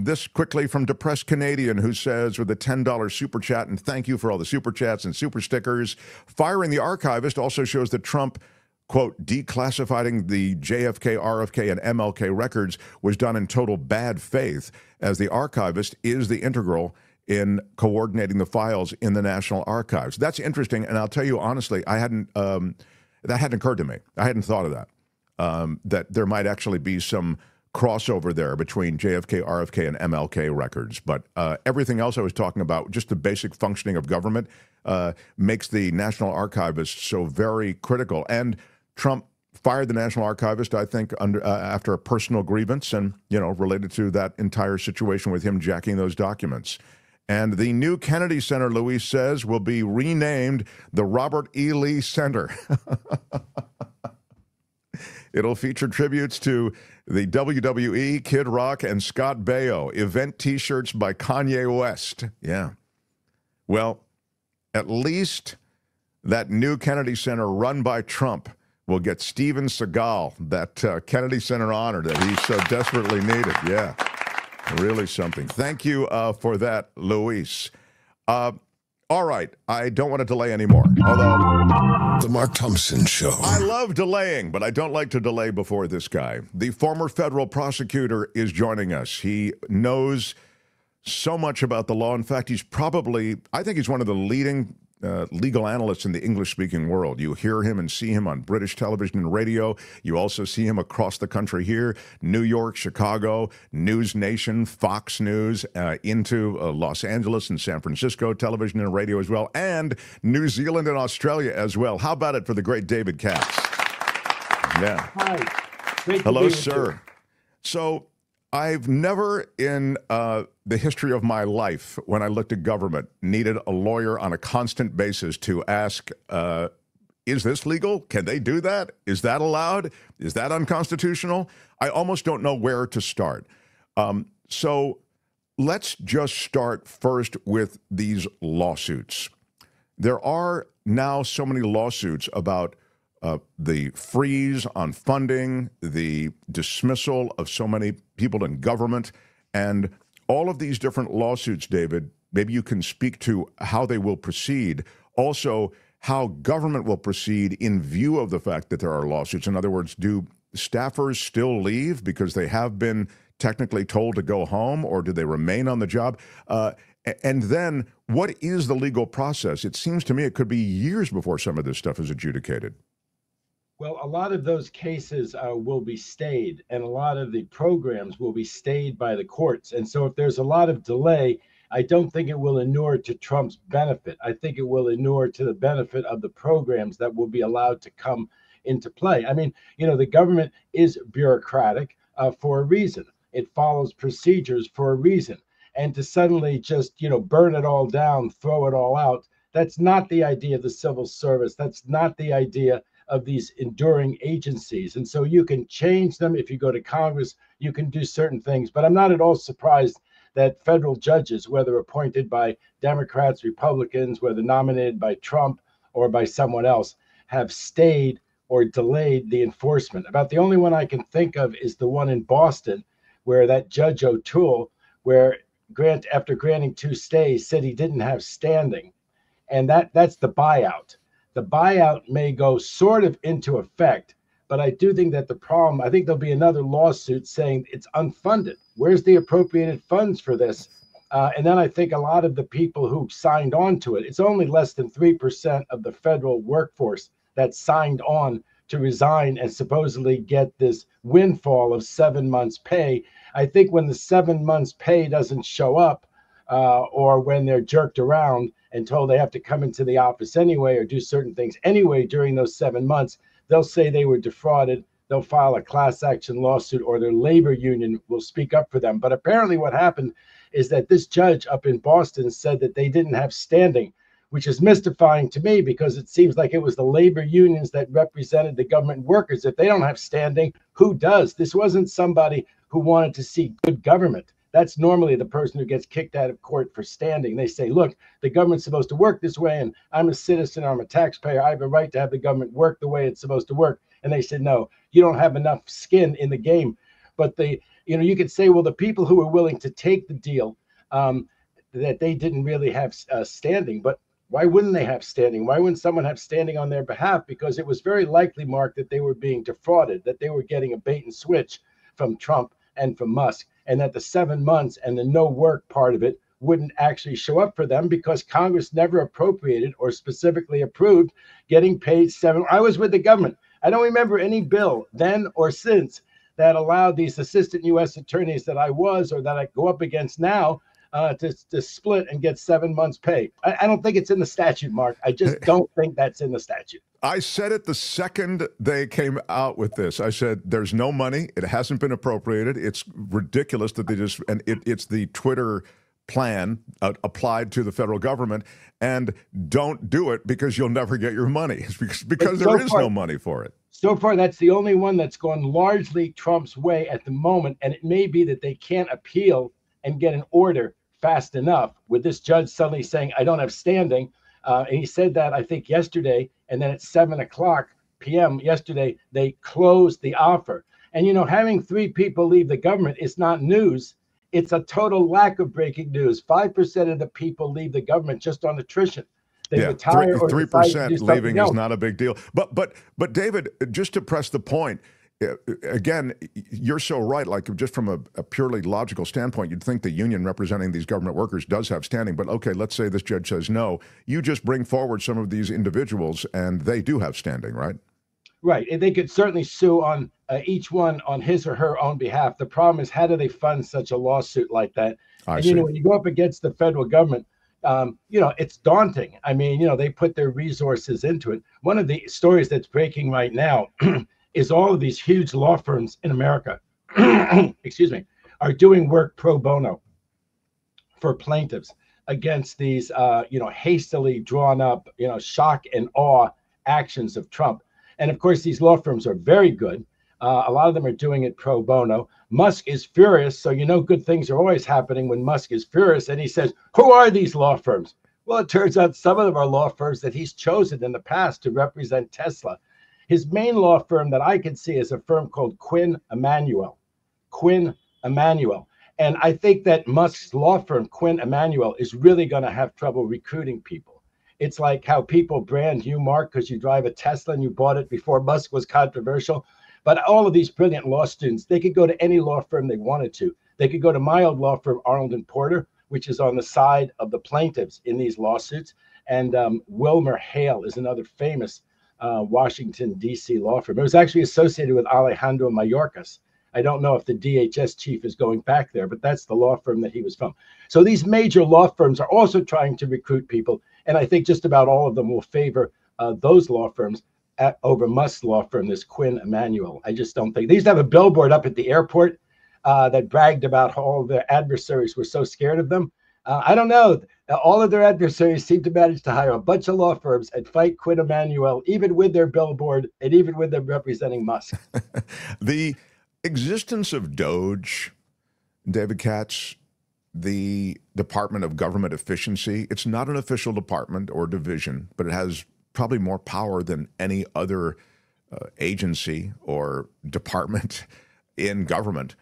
Speaker 2: This quickly from Depressed Canadian, who says, with a $10 super chat, and thank you for all the super chats and super stickers, firing the archivist also shows that Trump, quote, declassifying the JFK, RFK, and MLK records was done in total bad faith, as the archivist is the integral in coordinating the files in the National Archives. That's interesting, and I'll tell you honestly, that hadn't occurred to me. I hadn't thought of that, that there might actually be some crossover there between JFK, RFK, and MLK records. But everything else I was talking about, just the basic functioning of government, makes the National Archivist so very critical. And Trump fired the National Archivist, I think, after a personal grievance and, related to that entire situation with him jacking those documents. And the new Kennedy Center, Luis says, will be renamed the Robert E. Lee Center. It'll feature tributes to the WWE, Kid Rock, and Scott Baio. Event T-shirts by Kanye West. Yeah. Well, at least that new Kennedy Center run by Trump will get Steven Seagal that Kennedy Center honor that he so desperately needed. Yeah. Really something. Thank you for that, Luis. All right, I don't want to delay anymore. Although
Speaker 11: The Mark Thompson Show.
Speaker 2: I love delaying, but I don't like to delay before this guy. The former federal prosecutor is joining us. He knows so much about the law. In fact, I think he's one of the leading legal analysts in the English-speaking world. You hear him and see him on British television and radio. You also see him across the country here, New York, Chicago, News Nation, Fox News, into Los Angeles and San Francisco, television and radio as well, and New Zealand and Australia as well. How about it for the great David Katz? Yeah.
Speaker 15: Hi. Great
Speaker 2: Hello,
Speaker 15: to be
Speaker 2: sir.
Speaker 15: with you.
Speaker 2: So I've never in the history of my life, when I looked at government, needed a lawyer on a constant basis to ask, is this legal? Can they do that? Is that allowed? Is that unconstitutional? I almost don't know where to start. So let's just start first with these lawsuits. There are now so many lawsuits about the freeze on funding, the dismissal of so many people in government, and all of these different lawsuits, David, maybe you can speak to how they will proceed. Also, how government will proceed in view of the fact that there are lawsuits. In other words, do staffers still leave because they have been technically told to go home, or do they remain on the job? And then what is the legal process? It seems to me it could be years before some of this stuff is adjudicated.
Speaker 15: Well, a lot of those cases will be stayed, and a lot of the programs will be stayed by the courts. And so if there's a lot of delay, I don't think it will inure to Trump's benefit. I think it will inure to the benefit of the programs that will be allowed to come into play. I mean, the government is bureaucratic for a reason. It follows procedures for a reason. And to suddenly just, burn it all down, throw it all out, that's not the idea of the civil service. That's not the idea of these enduring agencies. And so you can change them. If you go to Congress, you can do certain things. But I'm not at all surprised that federal judges, whether appointed by Democrats, Republicans, whether nominated by Trump or by someone else, have stayed or delayed the enforcement. About the only one I can think of is the one in Boston, where that Judge O'Toole, after granting 2 stays, said he didn't have standing. And that's the buyout. The buyout may go sort of into effect, but I do think that I think there'll be another lawsuit saying it's unfunded. Where's the appropriated funds for this? And then I think a lot of the people who signed on to it, it's only less than 3% of the federal workforce that signed on to resign and supposedly get this windfall of 7 months' pay. I think when the 7 months' pay doesn't show up, or when they're jerked around and told they have to come into the office anyway or do certain things anyway during those 7 months, they'll say they were defrauded. They'll file a class action lawsuit, or their labor union will speak up for them. But apparently what happened is that this judge up in Boston said that they didn't have standing, which is mystifying to me because it seems like it was the labor unions that represented the government workers. If they don't have standing, who does? This wasn't somebody who wanted to see good government. That's normally the person who gets kicked out of court for standing. They say, look, the government's supposed to work this way, and I'm a citizen, I'm a taxpayer, I have a right to have the government work the way it's supposed to work. And they said, no, you don't have enough skin in the game. But you could say, well, the people who were willing to take the deal, that they didn't really have standing. But why wouldn't they have standing? Why wouldn't someone have standing on their behalf? Because it was very likely, Mark, that they were being defrauded, that they were getting a bait and switch from Trump and from Musk, and that the 7 months and the no work part of it wouldn't actually show up for them because Congress never appropriated or specifically approved getting paid 7. I was with the government. I don't remember any bill then or since that allowed these assistant U.S. attorneys that I was or that I go up against now to split and get 7 months pay. I don't think it's in the statute, Mark. I just don't think that's in the statute.
Speaker 2: I said it the second they came out with this. I said, there's no money. It hasn't been appropriated. It's ridiculous that it's the Twitter plan applied to the federal government, and don't do it because you'll never get your money because there is no money for it.
Speaker 15: So far, that's the only one that's gone largely Trump's way at the moment. And it may be that they can't appeal and get an order fast enough with this judge suddenly saying, I don't have standing. And he said that, I think, yesterday. And then at 7:00 p.m. yesterday, they closed the offer. And, having 3 people leave the government is not news. It's a total lack of breaking news. 5% of the people leave the government just on attrition. They retire or
Speaker 2: 3% leaving
Speaker 15: else.
Speaker 2: is not a big deal. But David, just to press the point, again, you're so right. Like, just from a purely logical standpoint, you'd think the union representing these government workers does have standing. But okay, let's say this judge says no. You just bring forward some of these individuals, and they do have standing, right?
Speaker 15: Right, and they could certainly sue on each one on his or her own behalf. The problem is, how do they fund such a lawsuit like that? And you know, when you go up against the federal government, you know, it's daunting. I mean, you know, they put their resources into it. One of the stories that's breaking right now is all of these huge law firms in America, excuse me, are doing work pro bono for plaintiffs against these, you know, hastily drawn up, you know, shock and awe actions of Trump. And of course, these law firms are very good. A lot of them are doing it pro bono. Musk is furious. So, you know, good things are always happening when Musk is furious. And he says, who are these law firms? Well, it turns out some of them are law firms that he's chosen in the past to represent Tesla. His main law firm that I can see is a firm called Quinn Emanuel. Quinn Emanuel. And I think that Musk's law firm, Quinn Emanuel, is really going to have trouble recruiting people. It's like how people brand you, Mark, because you drive a Tesla and you bought it before Musk was controversial. But all of these brilliant law students, they could go to any law firm they wanted to. They could go to my old law firm, Arnold and Porter, which is on the side of the plaintiffs in these lawsuits. And Wilmer Hale is another famous Washington, D.C. law firm. It was actually associated with Alejandro Mayorkas. I don't know if the DHS chief is going back there, but that's the law firm that he was from. So these major law firms are also trying to recruit people. And I think just about all of them will favor those law firms over Musk's law firm, this Quinn Emanuel. I just don't think. They used to have a billboard up at the airport that bragged about how all their adversaries were so scared of them. I don't know. All of their adversaries seem to manage to hire a bunch of law firms and fight Quinn Emanuel, even with their billboard and even with them representing Musk.
Speaker 2: The existence of Doge, David Katz, the Department of Government Efficiency, it's not an official department or division, but it has probably more power than any other agency or department in government.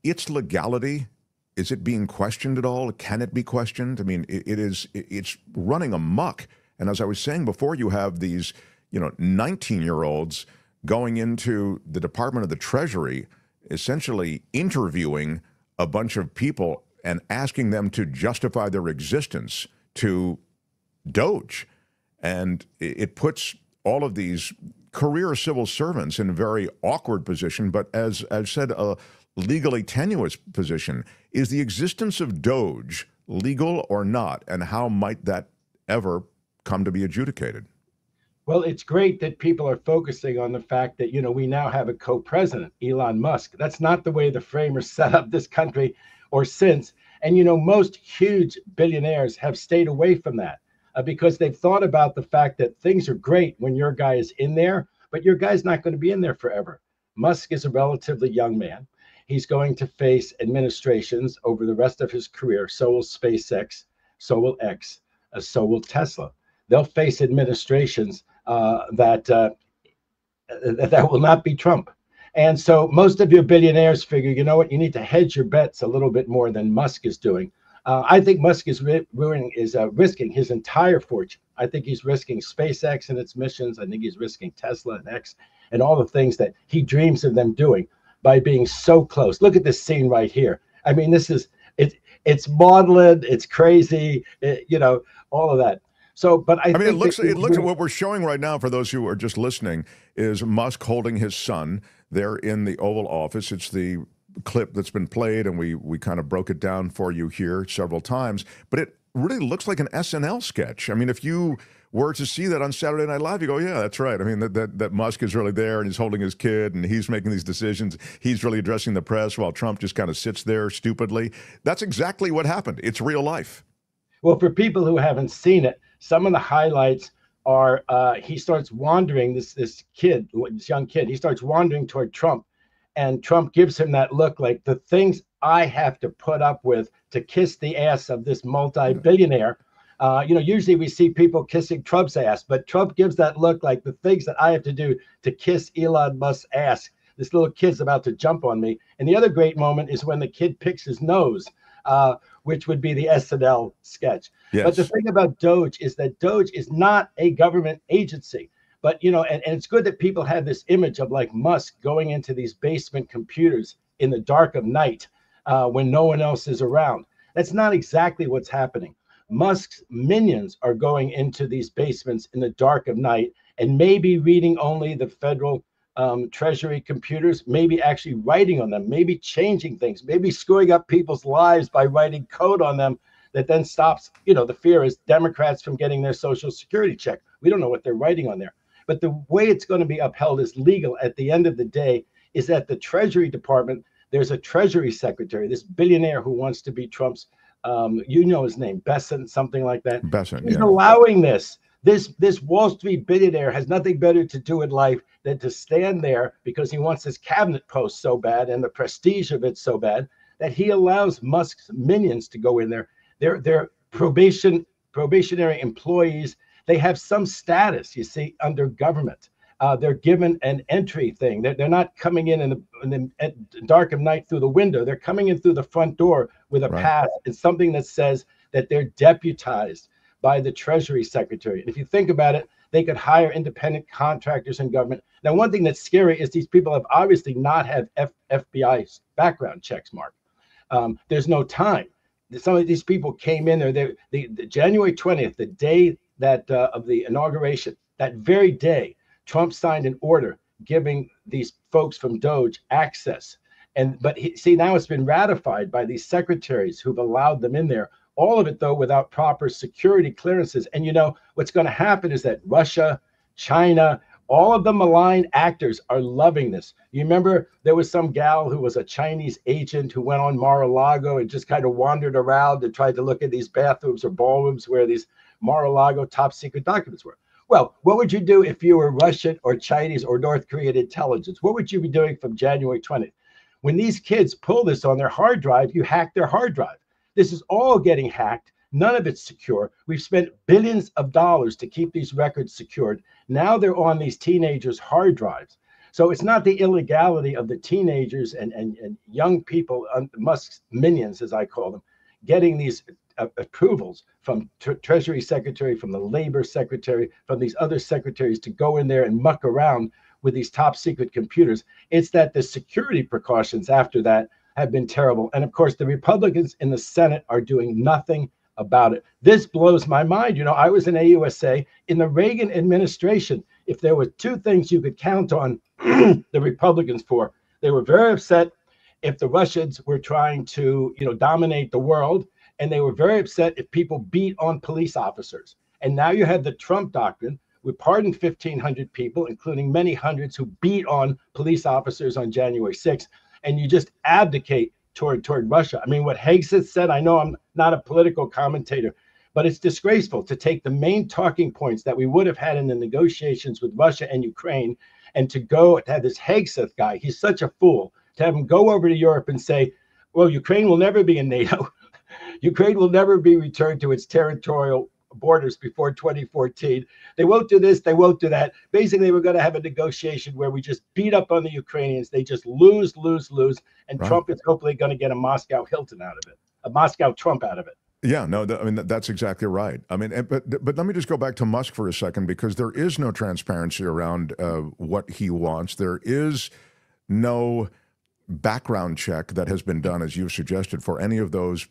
Speaker 2: Its legality, is it being questioned at all? Can it be questioned? I mean, it's running amok. And as I was saying before, you have these, 19-year-olds going into the Department of the Treasury, essentially interviewing a bunch of people and asking them to justify their existence to Doge. And it puts all of these career civil servants in a very awkward position, but as I've said, a legally tenuous position. Is the existence of Doge legal or not? And how might that ever come to be adjudicated?
Speaker 15: Well, it's great that people are focusing on the fact that, we now have a co-president, Elon Musk. That's not the way the framers set up this country or since. And, most huge billionaires have stayed away from that because they've thought about the fact that things are great when your guy is in there, but your guy's not going to be in there forever. Musk is a relatively young man. He's going to face administrations over the rest of his career. So will SpaceX, so will X, so will Tesla. They'll face administrations that will not be Trump. And so most of your billionaires figure, you know what, you need to hedge your bets a little bit more than Musk is doing. I think Musk is risking his entire fortune. I think he's risking SpaceX and its missions. I think he's risking Tesla and X and all the things that he dreams of them doing by being so close. Look at this scene right here. I mean, it's maudlin, it's crazy, all of that. So, but I mean,
Speaker 2: it looks at what we're showing right now for those who are just listening is Musk holding his son there in the Oval Office. It's the clip that's been played, and we kind of broke it down for you here several times. But it really looks like an SNL sketch. I mean, if you were to see that on Saturday Night Live, you go, yeah, that's right. I mean, that Musk is really there, and he's holding his kid, and he's making these decisions. He's really addressing the press while Trump just kind of sits there stupidly. That's exactly what happened. It's real life.
Speaker 15: Well, for people who haven't seen it, some of the highlights are he starts wandering, this young kid, he starts wandering toward Trump, and Trump gives him that look like the things I have to put up with to kiss the ass of this multi-billionaire. Usually we see people kissing Trump's ass, but Trump gives that look like the things that I have to do to kiss Elon Musk's ass This little kid's about to jump on me. And the other great moment is when the kid picks his nose, which would be the SNL sketch.
Speaker 2: Yes.
Speaker 15: But the thing about Doge is that Doge is not a government agency. But, you know, and it's good that people have this image of like Musk going into these basement computers in the dark of night when no one else is around. That's not exactly what's happening. Musk's minions are going into these basements in the dark of night and maybe reading only the federal Treasury computers, maybe actually writing on them, maybe changing things, maybe screwing up people's lives by writing code on them that then stops, you know, the fear is Democrats from getting their Social Security check. We don't know what they're writing on there. But the way it's going to be upheld as legal at the end of the day is that the Treasury Department, there's a Treasury Secretary, this billionaire who wants to be Trump's, you know his name, Besant, something like that.
Speaker 2: Besant,
Speaker 15: He's
Speaker 2: yeah.
Speaker 15: allowing this. This Wall Street billionaire has nothing better to do in life than to stand there because he wants his cabinet post so bad and the prestige of it so bad that he allows Musk's minions to go in there. They're probationary employees. They have some status, you see, under government. They're given an entry thing. They're not coming in the dark of night through the window. They're coming in through the front door with a pass. It's something that says that they're deputized by the Treasury Secretary. And if you think about it, they could hire independent contractors in government. Now, one thing that's scary is these people have obviously not had FBI background checks, Mark. There's no time. Some of these people came in there. The January 20th, the day that of the inauguration, that very day, Trump signed an order giving these folks from Doge access. But see, now it's been ratified by these secretaries who've allowed them in there. All of it, though, without proper security clearances. And you know, what's going to happen is that Russia, China, all of the malign actors are loving this. You remember there was some gal who was a Chinese agent who went on Mar-a-Lago and just kind of wandered around and tried to look at these bathrooms or ballrooms where these Mar-a-Lago top secret documents were. Well, what would you do if you were Russian or Chinese or North Korean intelligence? What would you be doing from January 20th? When these kids pull this on their hard drive, you hack their hard drive. This is all getting hacked. None of it's secure. We've spent billions of dollars to keep these records secured. Now they're on these teenagers' hard drives. So it's not the illegality of the teenagers and young people, Musk's minions, as I call them, getting these approvals from Treasury Secretary, from the Labor Secretary, from these other secretaries to go in there and muck around with these top secret computers. It's that the security precautions after that have been terrible. And of course, the Republicans in the Senate are doing nothing about it. This blows my mind. You know, I was in AUSA in the Reagan administration. If there were two things you could count on the Republicans for, they were very upset if the Russians were trying to, you know, dominate the world. And they were very upset if people beat on police officers. And now you have the Trump doctrine. We pardoned 1,500 people, including many hundreds who beat on police officers on January 6th. And you just abdicate toward Russia. I mean, what Hegseth said, I know I'm not a political commentator, but it's disgraceful to take the main talking points that we would have had in the negotiations with Russia and Ukraine and to go to have this Hegseth guy, he's such a fool, to have him go over to Europe and say, well, Ukraine will never be in NATO. Ukraine will never be returned to its territorial borders before 2014. They won't do this. They won't do that. Basically, we're going to have a negotiation where we just beat up on the Ukrainians. They just lose. And Trump is hopefully going to get a Moscow Hilton out of it, a Moscow Trump out of it.
Speaker 2: Yeah, no, I mean, that's exactly right. I mean, but let me just go back to Musk for a second, because there is no transparency around what he wants. There is no background check that has been done, as you've suggested, for any of those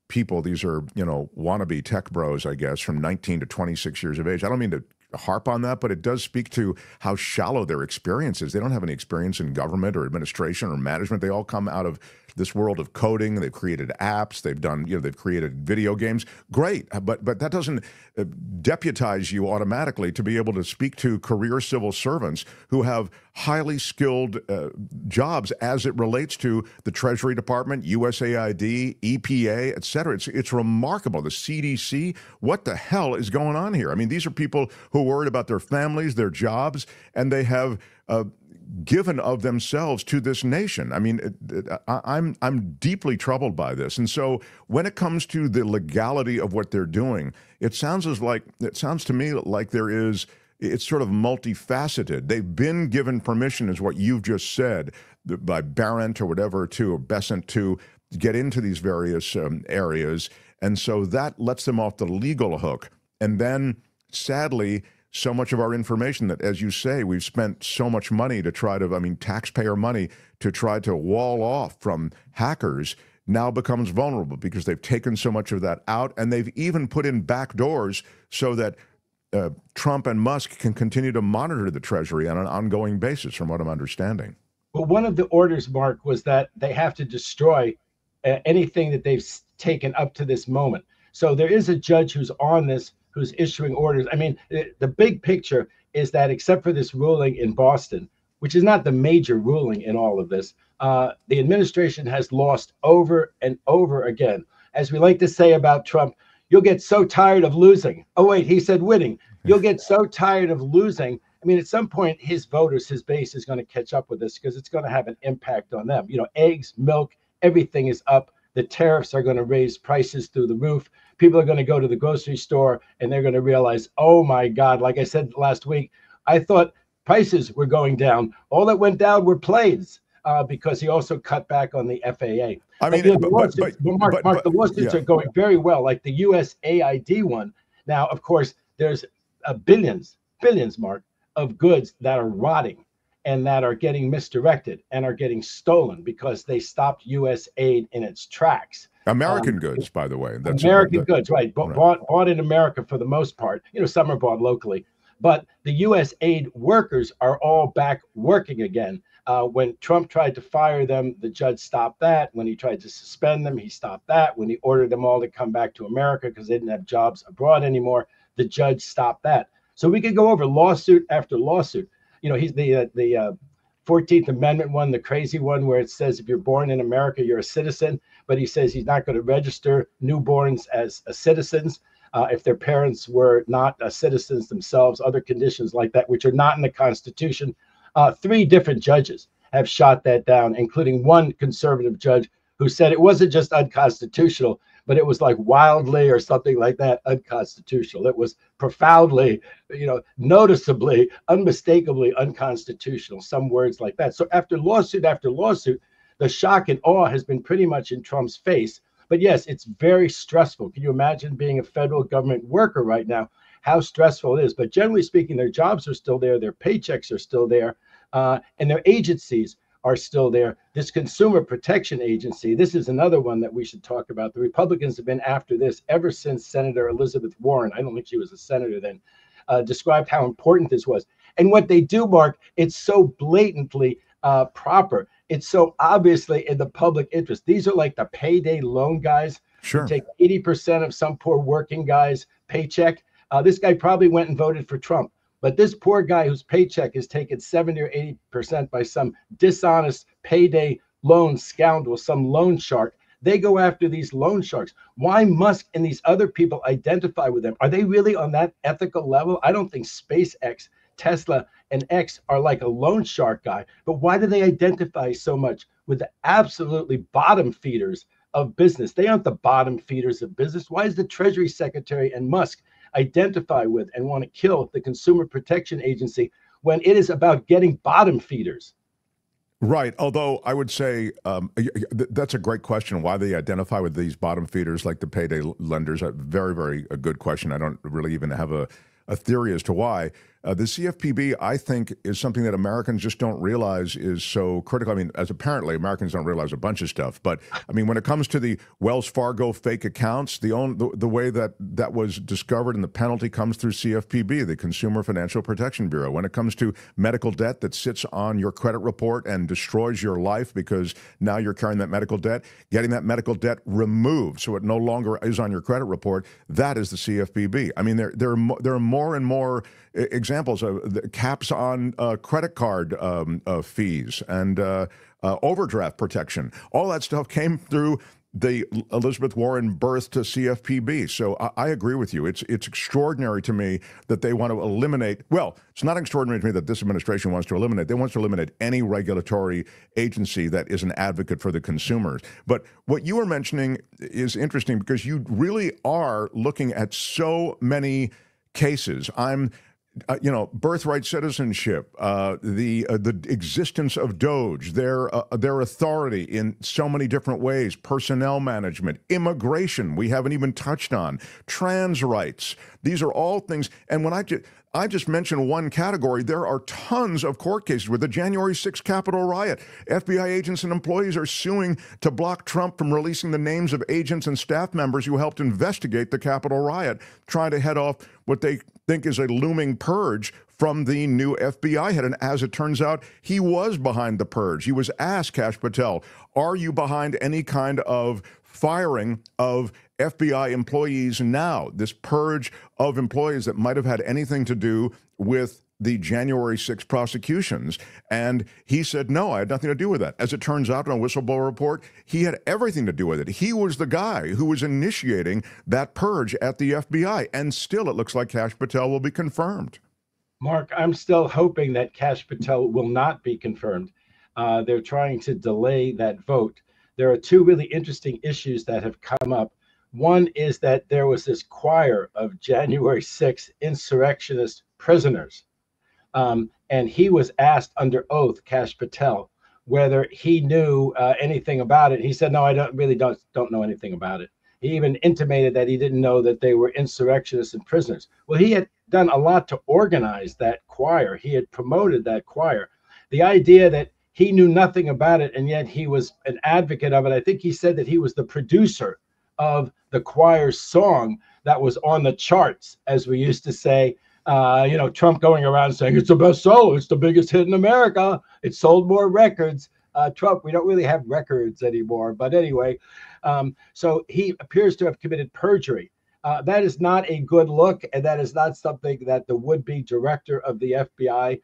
Speaker 2: people. These are, you know, wannabe tech bros, I guess, from 19 to 26 years of age. I don't mean to harp on that, but it does speak to how shallow their experience is. They don't have any experience in government or administration or management. They all come out of this world of coding. They've created apps. They've done, you know, they've created video games. Great, but that doesn't deputize you automatically to be able to speak to career civil servants who have highly skilled jobs as it relates to the Treasury Department, USAID, EPA, et cetera. It's remarkable. The CDC, what the hell is going on here? I mean, these are people who are worried about their families, their jobs, and they have given of themselves to this nation. I mean, I'm deeply troubled by this. And so when it comes to the legality of what they're doing, it sounds to me like there is it's sort of multifaceted. They've been given permission, is what you've just said, by Barrent or whatever, or Besant to get into these various areas. And so that lets them off the legal hook. And then, sadly, so much of our information that, as you say, we've spent so much money to try to, taxpayer money to try to wall off from hackers, now becomes vulnerable because they've taken so much of that out, and they've even put in back doors so that Trump and Musk can continue to monitor the Treasury on an ongoing basis, from what I'm understanding.
Speaker 15: Well, one of the orders, Mark, was that they have to destroy anything that they've taken up to this moment. So there is a judge who's on this, who's issuing orders. I mean, the big picture is that, except for this ruling in Boston, which is not the major ruling in all of this, the administration has lost over and over again. As we like to say about Trump, you'll get so tired of losing. Oh, wait, he said winning. You'll get so tired of losing. I mean, at some point, his voters, his base is going to catch up with this, because it's going to have an impact on them. You know, eggs, milk, everything is up. The tariffs are going to raise prices through the roof. People are going to go to the grocery store and they're going to realize, oh my God, like I said last week, I thought prices were going down. All that went down were planes, because he also cut back on the FAA.
Speaker 2: I mean,
Speaker 15: Mark, the lawsuits are going very well, like the USAID one. Now, of course, there's billions, Mark, of goods that are rotting and that are getting misdirected and are getting stolen because they stopped U.S. aid in its tracks.
Speaker 2: American goods, by the way.
Speaker 15: That's American goods, right. Bought in America for the most part. You know, some are bought locally. But the U.S. aid workers are all back working again. When Trump tried to fire them, the judge stopped that. When he tried to suspend them, he stopped that. When he ordered them all to come back to America because they didn't have jobs abroad anymore, the judge stopped that. So we could go over lawsuit after lawsuit. You know, he's the 14th Amendment one, the crazy one where it says if you're born in America, you're a citizen. But he says he's not going to register newborns as citizens if their parents were not citizens themselves, other conditions like that, which are not in the Constitution. 3 different judges have shot that down, including one conservative judge who said it wasn't just unconstitutional, but it was like wildly or something like that unconstitutional. It was profoundly, noticeably, unmistakably unconstitutional, some words like that. So after lawsuit, the shock and awe has been pretty much in Trump's face. But yes, it's very stressful. Can you imagine being a federal government worker right now, how stressful it is? But generally speaking, their jobs are still there, their paychecks are still there, and their agencies are still there. This Consumer Protection Agency, this is another one that we should talk about. The Republicans have been after this ever since Senator Elizabeth Warren, I don't think she was a senator then, described how important this was. And what they do, Mark, it's so blatantly proper. It's so obviously in the public interest. These are like the payday loan guys.
Speaker 2: Sure.
Speaker 15: Who take 80% of some poor working guy's paycheck. This guy probably went and voted for Trump. But this poor guy whose paycheck is taken 70 or 80% by some dishonest payday loan scoundrel, some loan shark, they go after these loan sharks. Why Musk and these other people identify with them? Are they really on that ethical level? I don't think SpaceX, Tesla, and X are like a loan shark guy. But why do they identify so much with the absolutely bottom feeders of business? They aren't the bottom feeders of business. Why is the Treasury Secretary and Musk identify with and want to kill the Consumer Protection Agency when it is about getting bottom feeders?
Speaker 2: Right. Although I would say that's a great question, why they identify with these bottom feeders like the payday lenders. A very, very good question. I don't really even have a theory as to why. The CFPB, I think, is something that Americans just don't realize is so critical. I mean, as apparently Americans don't realize a bunch of stuff. But, I mean, when it comes to the Wells Fargo fake accounts, the way that was discovered and the penalty comes through CFPB, the Consumer Financial Protection Bureau. When it comes to medical debt that sits on your credit report and destroys your life because now you're carrying that medical debt, getting that medical debt removed so it no longer is on your credit report, that is the CFPB. I mean, there are more and more examples of the caps on credit card fees and overdraft protection. All that stuff came through the Elizabeth Warren birth to CFPB. So I agree with you. It's extraordinary to me that they want to eliminate. Well, it's not extraordinary to me that this administration wants to eliminate. They want to eliminate any regulatory agency that is an advocate for the consumers. But what you were mentioning is interesting because you really are looking at so many cases. birthright citizenship, the existence of Doge, their authority in so many different ways, personnel management, immigration, we haven't even touched on, trans rights. These are all things. And when I just mentioned one category, there are tons of court cases with the January 6th Capitol riot. FBI agents and employees are suing to block Trump from releasing the names of agents and staff members who helped investigate the Capitol riot, trying to head off what they think is a looming purge from the new FBI head. And as it turns out, he was behind the purge. He was asked, Kash Patel, are you behind any kind of firing of FBI employees now, this purge of employees that might have had anything to do with the January 6th prosecutions? And he said, no, I had nothing to do with that. As it turns out, in a whistleblower report, he had everything to do with it. He was the guy who was initiating that purge at the FBI. And still, it looks like Kash Patel will be confirmed.
Speaker 15: Mark, I'm still hoping that Kash Patel will not be confirmed. They're trying to delay that vote. There are two really interesting issues that have come up. One is that there was this choir of January 6th insurrectionist prisoners. And he was asked under oath, Kash Patel, whether he knew anything about it. He said, no, I don't know anything about it. He even intimated that he didn't know that they were insurrectionists and prisoners. Well, he had done a lot to organize that choir. He had promoted that choir. The idea that he knew nothing about it and yet he was an advocate of it. I think he said that he was the producer of the choir's song that was on the charts, as we used to say. Trump going around saying it's the best seller, it's the biggest hit in America, it sold more records. Trump, we don't really have records anymore, but anyway, so he appears to have committed perjury. That is not a good look, and that is not something that the would-be director of the FBI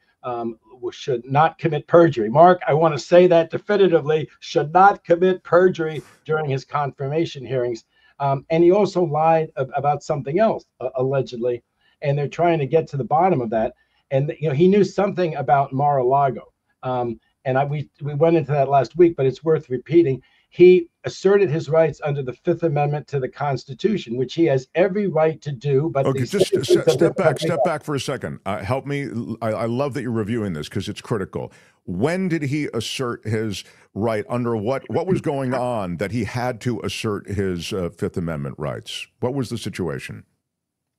Speaker 15: should not commit perjury. Mark, I want to say that definitively, should not commit perjury during his confirmation hearings. And he also lied about something else, allegedly, and they're trying to get to the bottom of that. And he knew something about Mar-a-Lago. We went into that last week, but it's worth repeating. He asserted his rights under the Fifth Amendment to the Constitution, which he has every right to do. But
Speaker 2: okay, just step back for a second. Help me. I love that you're reviewing this because it's critical. When did he assert his right? Under what was going on that he had to assert his Fifth Amendment rights? What was the situation?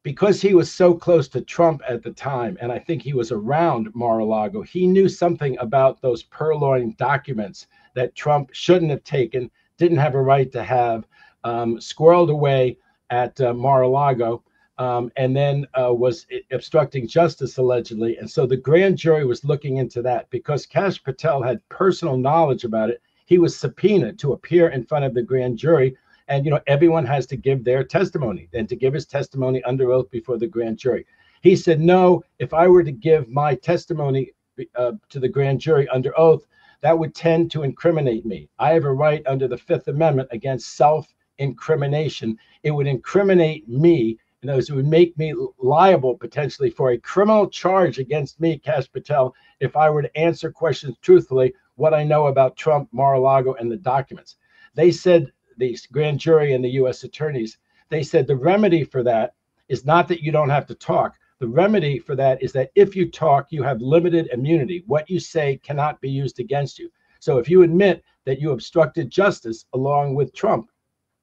Speaker 15: Because he was so close to Trump at the time, and I think he was around Mar-a-Lago, he knew something about those purloined documents that Trump shouldn't have taken, didn't have a right to have, squirreled away at Mar-a-Lago, and then was obstructing justice, allegedly. And so the grand jury was looking into that. Because Kash Patel had personal knowledge about it, he was subpoenaed to appear in front of the grand jury. And, everyone has to give their testimony and to give his testimony under oath before the grand jury. He said, no, if I were to give my testimony to the grand jury under oath, that would tend to incriminate me. I have a right under the Fifth Amendment against self-incrimination. It would incriminate me. In other words, it would make me liable potentially for a criminal charge against me, Kash Patel, if I were to answer questions truthfully, what I know about Trump, Mar-a-Lago, and the documents. They said, the grand jury and the U.S. attorneys, they said the remedy for that is not that you don't have to talk. The remedy for that is that if you talk, you have limited immunity. What you say cannot be used against you. So if you admit that you obstructed justice along with Trump,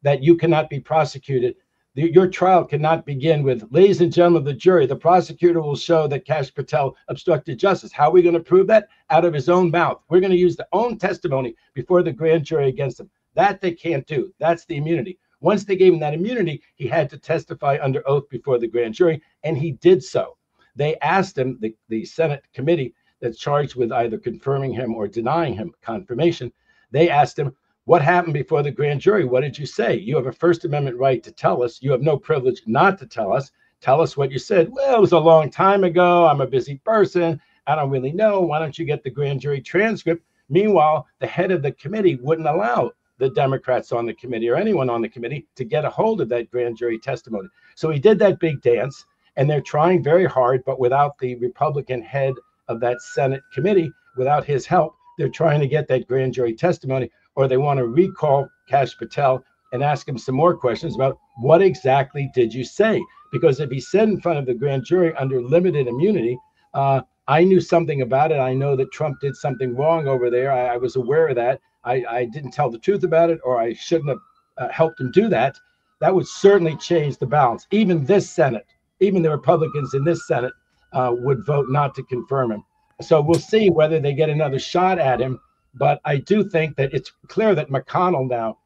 Speaker 15: that you cannot be prosecuted, your trial cannot begin with, ladies and gentlemen of the jury, the prosecutor will show that Kash Patel obstructed justice. How are we going to prove that? Out of his own mouth. We're going to use their own testimony before the grand jury against him. That they can't do. That's the immunity. Once they gave him that immunity, he had to testify under oath before the grand jury, and he did so. They asked him, the Senate committee that's charged with either confirming him or denying him confirmation, they asked him, what happened before the grand jury? What did you say? You have a First Amendment right to tell us. You have no privilege not to tell us. Tell us what you said. Well, it was a long time ago. I'm a busy person. I don't really know. Why don't you get the grand jury transcript? Meanwhile, the head of the committee wouldn't allow the Democrats on the committee or anyone on the committee to get a hold of that grand jury testimony. So he did that big dance, and they're trying very hard, but without the Republican head of that Senate committee, without his help, they're trying to get that grand jury testimony, or they want to recall Kash Patel and ask him some more questions about what exactly did you say? because if he said in front of the grand jury under limited immunity, I knew something about it. I know that Trump did something wrong over there. I was aware of that. I didn't tell the truth about it, or I shouldn't have helped him do that. That would certainly change the balance. Even this Senate, even the Republicans in this Senate would vote not to confirm him. So we'll see whether they get another shot at him. But I do think that it's clear that McConnell now,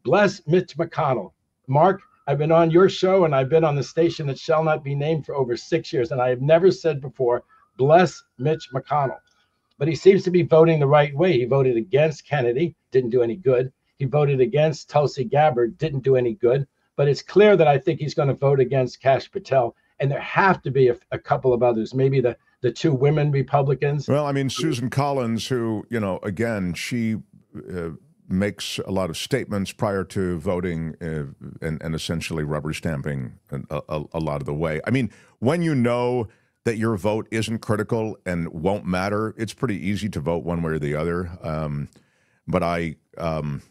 Speaker 15: bless Mitch McConnell. Mark, I've been on your show and I've been on the station that shall not be named for over 6 years. And I have never said before, bless Mitch McConnell. But he seems to be voting the right way. He voted against Kennedy, didn't do any good. He voted against Tulsi Gabbard, didn't do any good. But it's clear that I think he's going to vote against Kash Patel. And there have to be a couple of others, maybe the two women Republicans.
Speaker 2: Well, I mean, Susan Collins, who, again, she makes a lot of statements prior to voting and essentially rubber stamping a lot of the way. I mean, when you know that your vote isn't critical and won't matter, it's pretty easy to vote one way or the other. But I don't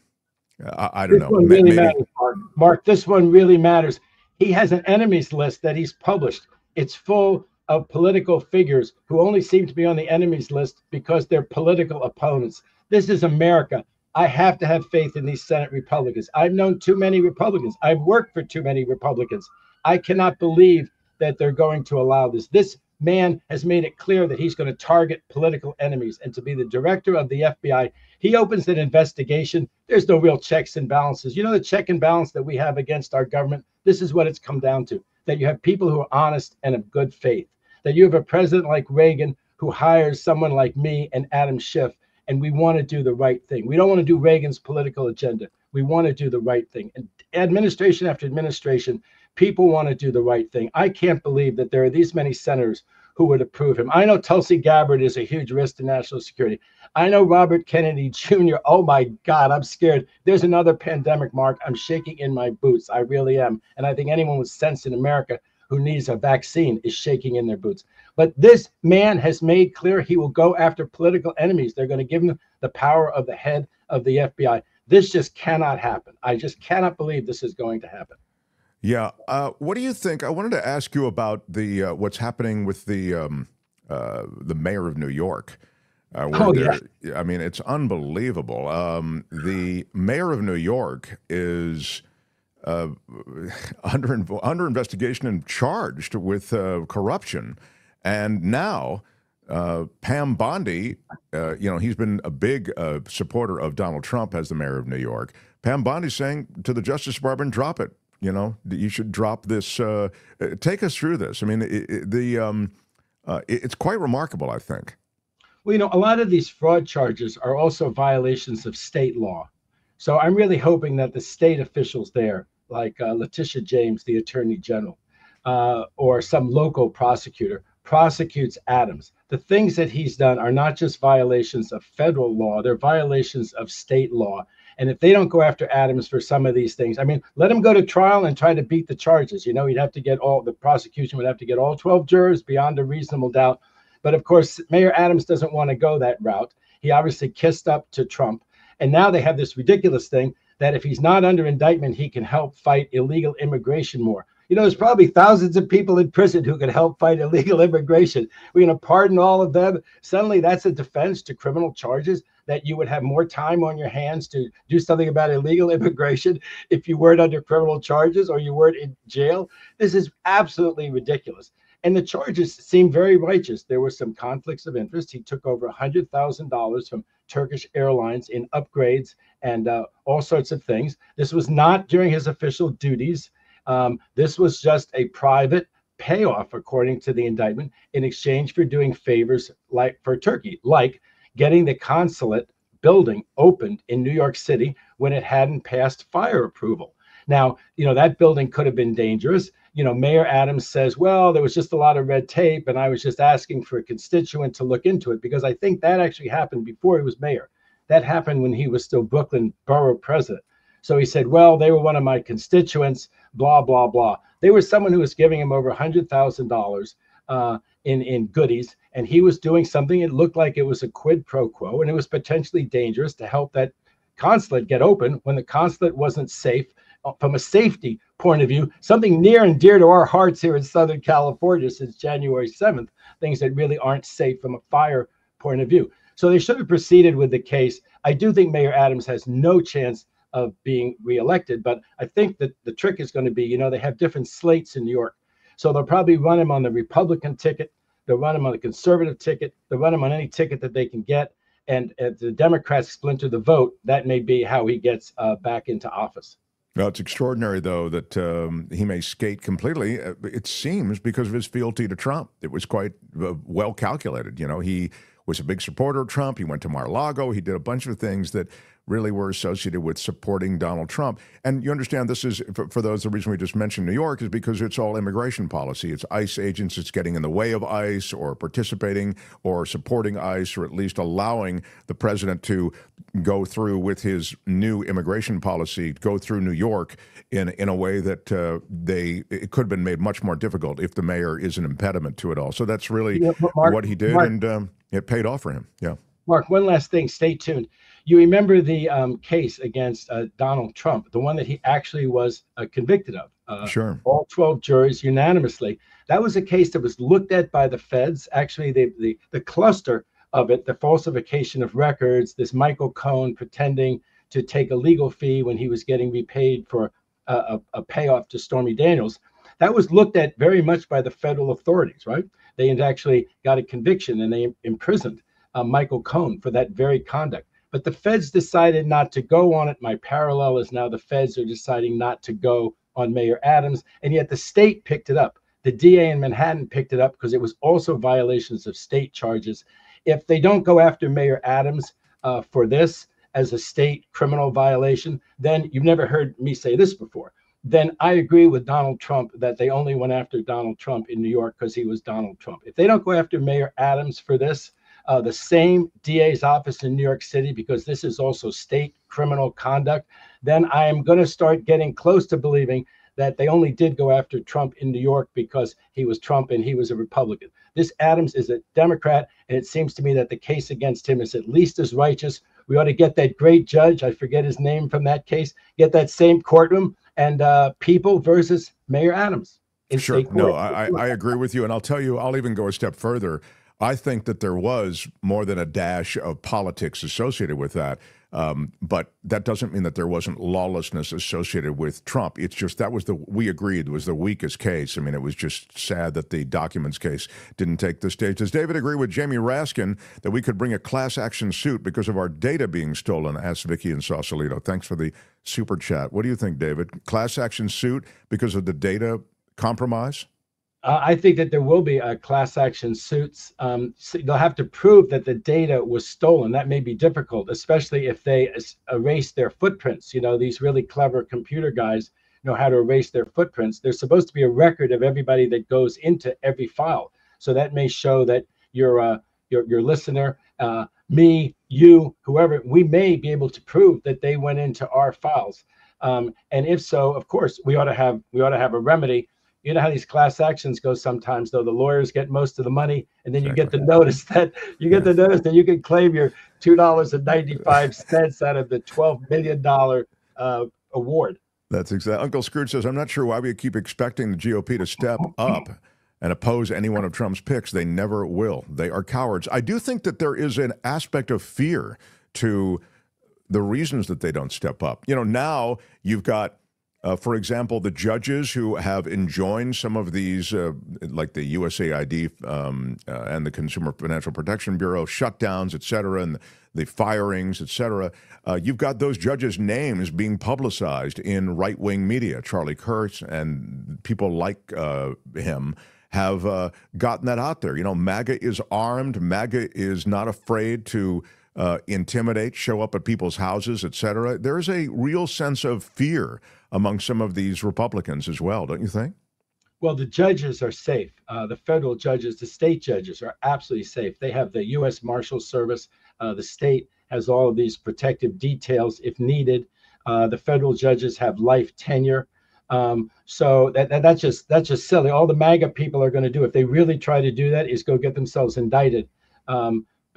Speaker 2: know.
Speaker 15: This one really matters, Mark. This one really matters. He has an enemies list that he's published. It's full of political figures who only seem to be on the enemies list because they're political opponents. This is America. I have to have faith in these Senate Republicans. I've known too many Republicans. I've worked for too many Republicans. I cannot believe that they're going to allow this. This man has made it clear that he's going to target political enemies. And to be the director of the FBI, he opens an investigation. There's no real checks and balances. You know, the check and balance that we have against our government, this is what it's come down to, that you have people who are honest and of good faith, that you have a president like Reagan who hires someone like me and Adam Schiff, and we want to do the right thing. We don't want to do Reagan's political agenda. We want to do the right thing. And administration after administration, people want to do the right thing. I can't believe that there are these many senators who would approve him. I know Tulsi Gabbard is a huge risk to national security. I know Robert Kennedy Jr. Oh my God, I'm scared. There's another pandemic, Mark. I'm shaking in my boots. I really am. And I think anyone with sense in America who needs a vaccine is shaking in their boots. But this man has made clear he will go after political enemies. They're going to give him the power of the head of the FBI. This just cannot happen. I just cannot believe this is going to happen.
Speaker 2: Yeah. What do you think? I wanted to ask you about the what's happening with the mayor of New York.
Speaker 15: Yeah.
Speaker 2: I mean, it's unbelievable. The mayor of New York is under investigation and charged with corruption. And now Pam Bondi, he's been a big supporter of Donald Trump as the mayor of New York. Pam Bondi's saying to the Justice Department, drop it. You should drop this. Take us through this. I mean, it's quite remarkable, I think.
Speaker 15: Well, a lot of these fraud charges are also violations of state law. So I'm really hoping that the state officials there, like Letitia James, the attorney general, or some local prosecutor, prosecutes Adams. The things that he's done are not just violations of federal law, they're violations of state law. And if they don't go after Adams for some of these things, I mean, let him go to trial and try to beat the charges. He'd have to get the prosecution would have to get all 12 jurors beyond a reasonable doubt. But of course, Mayor Adams doesn't want to go that route. He obviously kissed up to Trump. And now they have this ridiculous thing that if he's not under indictment, he can help fight illegal immigration more. There's probably thousands of people in prison who can help fight illegal immigration. We're going to pardon all of them. Suddenly, that's a defense to criminal charges, that you would have more time on your hands to do something about illegal immigration if you weren't under criminal charges or you weren't in jail. This is absolutely ridiculous. And the charges seem very righteous. There were some conflicts of interest. He took over $100,000 from Turkish Airlines in upgrades and all sorts of things. This was not during his official duties. This was just a private payoff, according to the indictment, in exchange for doing favors like for Turkey, like getting the consulate building opened in New York City when it hadn't passed fire approval. Now, that building could have been dangerous. Mayor Adams says, well, there was just a lot of red tape and I was just asking for a constituent to look into it, because I think that actually happened before he was mayor. That happened when he was still Brooklyn borough president. So he said, well, they were one of my constituents, blah, blah, blah. They were someone who was giving him over $100,000 in goodies, and he was doing something. It looked like it was a quid pro quo, and it was potentially dangerous to help that consulate get open when the consulate wasn't safe from a safety point of view, something near and dear to our hearts here in Southern California since January 7th, things that really aren't safe from a fire point of view. So they should have proceeded with the case. I do think Mayor Adams has no chance of being reelected, but I think that the trick is going to be, you know, they have different slates in New York. So they'll probably run him on the Republican ticket. They'll run him on the conservative ticket. They'll run him on any ticket that they can get. And if the Democrats splinter the vote, that may be how he gets back into office.
Speaker 2: Well, it's extraordinary, though, that he may skate completely, it seems, because of his fealty to Trump. It was quite well calculated. You know, he was a big supporter of Trump. He went to Mar-a-Lago. He did a bunch of things that really were associated with supporting Donald Trump. And you understand this is, for those, the reason we just mentioned New York is because it's all immigration policy. It's ICE agents that's getting in the way of ICE or participating or supporting ICE or at least allowing the president to go through with his new immigration policy, go through New York in a way that it could have been made much more difficult if the mayor is an impediment to it all. So that's really Mark, what he did, Mark, and it paid off for him. Yeah.
Speaker 15: Mark, one last thing, stay tuned. You remember the case against Donald Trump, the one that he actually was convicted of.
Speaker 2: Sure.
Speaker 15: All 12 juries unanimously. That was a case that was looked at by the feds. Actually, the cluster of it, the falsification of records, this Michael Cohen pretending to take a legal fee when he was getting repaid for a payoff to Stormy Daniels. That was looked at very much by the federal authorities, right? They had actually got a conviction and they imprisoned Michael Cohen for that very conduct. But the feds decided not to go on it. My parallel is now the feds are deciding not to go on Mayor Adams, and yet the state picked it up. The DA in Manhattan picked it up because it was also violations of state charges. If they don't go after Mayor Adams for this as a state criminal violation, then you've never heard me say this before. Then I agree with Donald Trump that they only went after Donald Trump in New York because he was Donald Trump. If they don't go after Mayor Adams for this, the same DA's office in New York City, because this is also state criminal conduct, then I am going to start getting close to believing that they only did go after Trump in New York because he was Trump and he was a Republican. This Adams is a Democrat, and it seems to me that the case against him is at least as righteous. We ought to get that great judge, I forget his name from that case, get that same courtroom, and people versus Mayor Adams.
Speaker 2: Sure. No, I agree with you. And I'll tell you, I'll even go a step further. I think that there was more than a dash of politics associated with that. But that doesn't mean that there wasn't lawlessness associated with Trump. It's just that was we agreed, was the weakest case. I mean, it was just sad that the documents case didn't take the stage. Does David agree with Jamie Raskin that we could bring a class action suit because of our data being stolen? Asked Vicky in Sausalito. Thanks for the super chat. What do you think, David? Class action suit because of the data compromise?
Speaker 15: I think that there will be class action suits. So they'll have to prove that the data was stolen. That may be difficult, especially if they erase their footprints. You know, these really clever computer guys know how to erase their footprints. There's supposed to be a record of everybody that goes into every file. So that may show that your listener, me, you, whoever, we may be able to prove that they went into our files. And if so, of course, we ought to have a remedy. You know how these class actions go sometimes, though. The lawyers get most of the money, and then you get the notice that you can claim your $2.95 out of the $12 million award.
Speaker 2: That's exactly. Uncle Scrooge says, I'm not sure why we keep expecting the GOP to step up and oppose any one of Trump's picks. They never will. They are cowards. I do think that there is an aspect of fear to the reasons that they don't step up. You know, now you've got for example, the judges who have enjoined some of these, like the USAID and the Consumer Financial Protection Bureau shutdowns, et cetera, and the firings, et cetera, you've got those judges' names being publicized in right-wing media. Charlie Kurtz and people like him have gotten that out there. You know, MAGA is armed. MAGA is not afraid to intimidate, show up at people's houses, et cetera. There is a real sense of fear among some of these Republicans as well, don't you think?
Speaker 15: Well, the judges are safe. The federal judges, the state judges are absolutely safe. They have the U.S. Marshal Service. The state has all of these protective details if needed. The federal judges have life tenure. So that's just silly. All the MAGA people are going to do, if they really try to do that, is go get themselves indicted.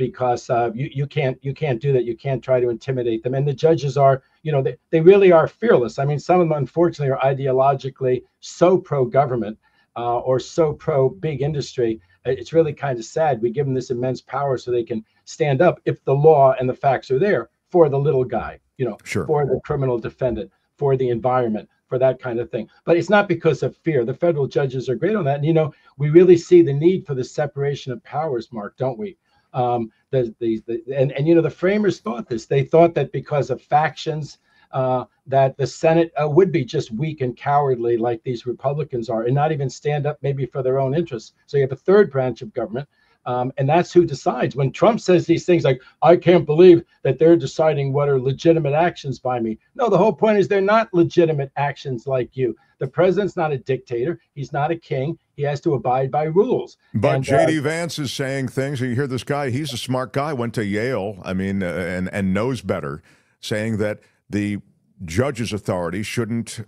Speaker 15: because you can't do that. You can't try to intimidate them. And the judges are, they really are fearless. I mean, some of them unfortunately are ideologically so pro-government or so pro-big industry. It's really kind of sad. We give them this immense power so they can stand up if the law and the facts are there for the little guy,
Speaker 2: Sure.
Speaker 15: for the criminal defendant, for the environment, for that kind of thing. But it's not because of fear. The federal judges are great on that. And, we really see the need for the separation of powers, Mark, don't we? The framers thought this. They thought that because of factions, that the Senate would be just weak and cowardly like these Republicans are and not even stand up maybe for their own interests. So you have a third branch of government. And that's who decides. When Trump says these things like, I can't believe that they're deciding what are legitimate actions by me. No, the whole point is they're not legitimate actions like you. The president's not a dictator. He's not a king. He has to abide by rules.
Speaker 2: But J.D. Vance is saying things. You hear this guy, he's a smart guy, went to Yale, and knows better, saying that the judge's authority shouldn't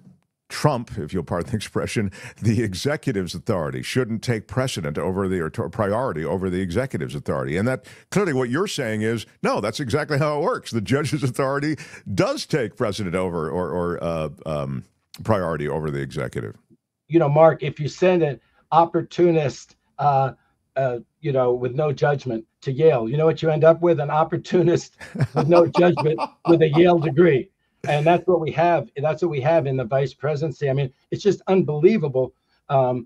Speaker 2: trump, if you'll pardon the expression, the executive's authority, shouldn't take precedent over or priority over the executive's authority. And that clearly what you're saying is, no, that's exactly how it works. The judge's authority does take precedent over or priority over the executive.
Speaker 15: Mark, if you send an opportunist, with no judgment to Yale, you know what you end up with? An opportunist with no judgment with a Yale degree. And that's what we have. That's what we have in the vice presidency. I mean, it's just unbelievable. All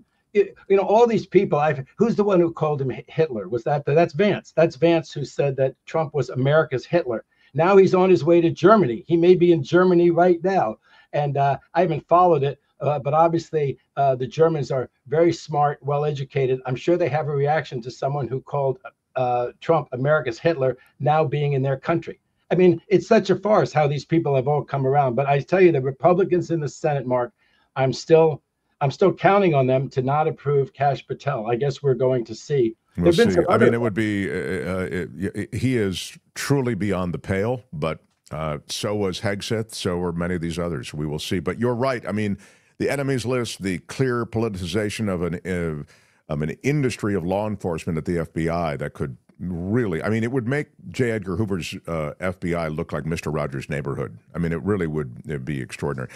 Speaker 15: these people. Who's the one who called him Hitler? That's Vance? That's Vance who said that Trump was America's Hitler. Now he's on his way to Germany. He may be in Germany right now. And I haven't followed it, but obviously the Germans are very smart, well-educated. I'm sure they have a reaction to someone who called Trump America's Hitler now being in their country. I mean, it's such a farce how these people have all come around. But I tell you, the Republicans in the Senate, Mark, I'm still counting on them to not approve Kash Patel. I guess we're going to see.
Speaker 2: We'll see. I mean, it would be he is truly beyond the pale, but so was Hegseth, so were many of these others. We will see. But you're right. I mean, the enemies list, the clear politicization of an industry of law enforcement at the FBI that could really, I mean, it would make J. Edgar Hoover's FBI look like Mr. Rogers' Neighborhood. I mean, it really would be extraordinary.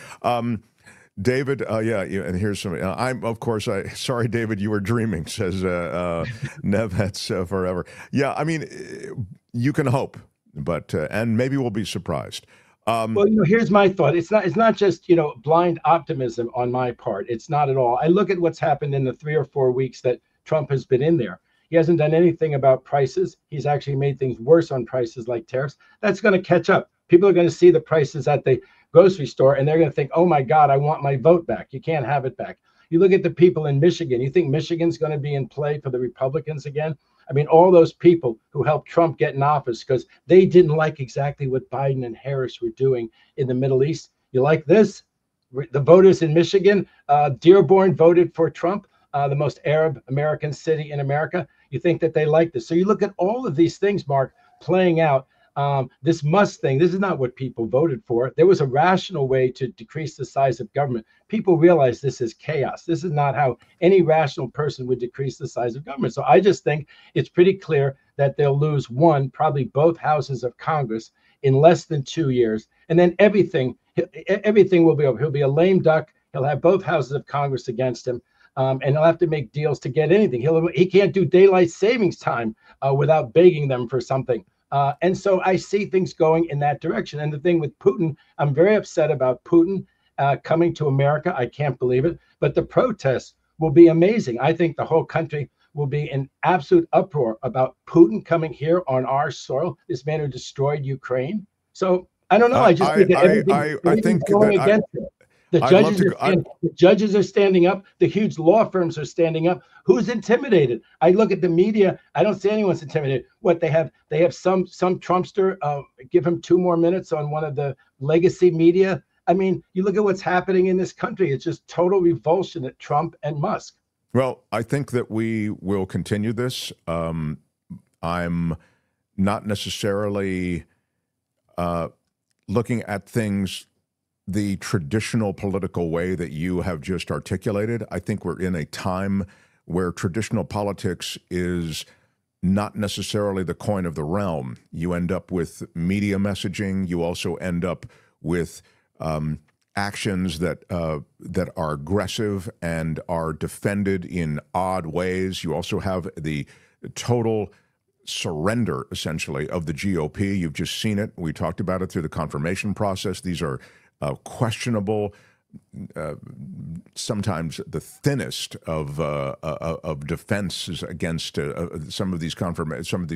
Speaker 2: David, and here's some. Of course, sorry, David, you were dreaming, says Nevets forever. Yeah, I mean, you can hope, but and maybe we'll be surprised.
Speaker 15: Well, here's my thought. It's not just blind optimism on my part. It's not at all. I look at what's happened in the 3 or 4 weeks that Trump has been in there. He hasn't done anything about prices. He's actually made things worse on prices like tariffs. That's going to catch up. People are going to see the prices at the grocery store, and they're going to think, oh, my God, I want my vote back. You can't have it back. You look at the people in Michigan. You think Michigan's going to be in play for the Republicans again? I mean, all those people who helped Trump get in office because they didn't like exactly what Biden and Harris were doing in the Middle East. You like this? The voters in Michigan, Dearborn voted for Trump, the most Arab American city in America. You think that they like this. So you look at all of these things, Mark, playing out. This Musk thing, this is not what people voted for. There was a rational way to decrease the size of government. People realize this is chaos. This is not how any rational person would decrease the size of government. So I just think it's pretty clear that they'll lose one, probably both houses of Congress in less than 2 years. And then everything will be over. He'll be a lame duck. He'll have both houses of Congress against him. And he'll have to make deals to get anything. He can't do daylight savings time without begging them for something. And so I see things going in that direction. And the thing with Putin, I'm very upset about Putin coming to America. I can't believe it. But the protests will be amazing. I think the whole country will be in absolute uproar about Putin coming here on our soil, this man who destroyed Ukraine. So I don't know. I just think that everything's going against it. The judges are standing up. The huge law firms are standing up. Who's intimidated? I look at the media. I don't see anyone's intimidated. What they have some Trumpster give him 2 more minutes on one of the legacy media. I mean, you look at what's happening in this country. It's just total revulsion at Trump and Musk.
Speaker 2: Well, I think that we will continue this. I'm not necessarily looking at things the traditional political way that you have just articulated. I think we're in a time where traditional politics is not necessarily the coin of the realm. You end up with media messaging. You also end up with actions that are aggressive and are defended in odd ways. You also have the total surrender, essentially, of the GOP. You've just seen it. We talked about it through the confirmation process. These are questionable, sometimes the thinnest of defenses against some of these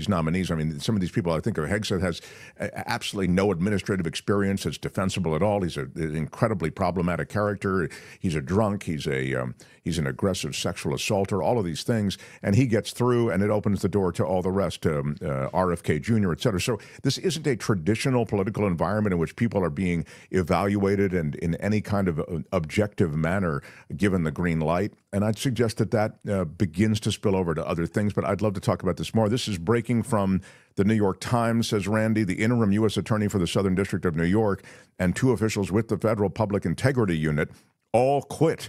Speaker 2: nominees. I mean, some of these people, I think Hegseth has absolutely no administrative experience as defensible at all. He's an incredibly problematic character. He's a drunk. He's an aggressive sexual assaulter. All of these things, and he gets through, and it opens the door to all the rest. RFK Jr., et cetera. So this isn't a traditional political environment in which people are being evaluated and in any kind of objective manner given the green light. And I'd suggest that begins to spill over to other things, but I'd love to talk about this more. This is breaking from the New York Times, says Randy. The interim U.S. attorney for the Southern District of New York and 2 officials with the Federal Public Integrity Unit all quit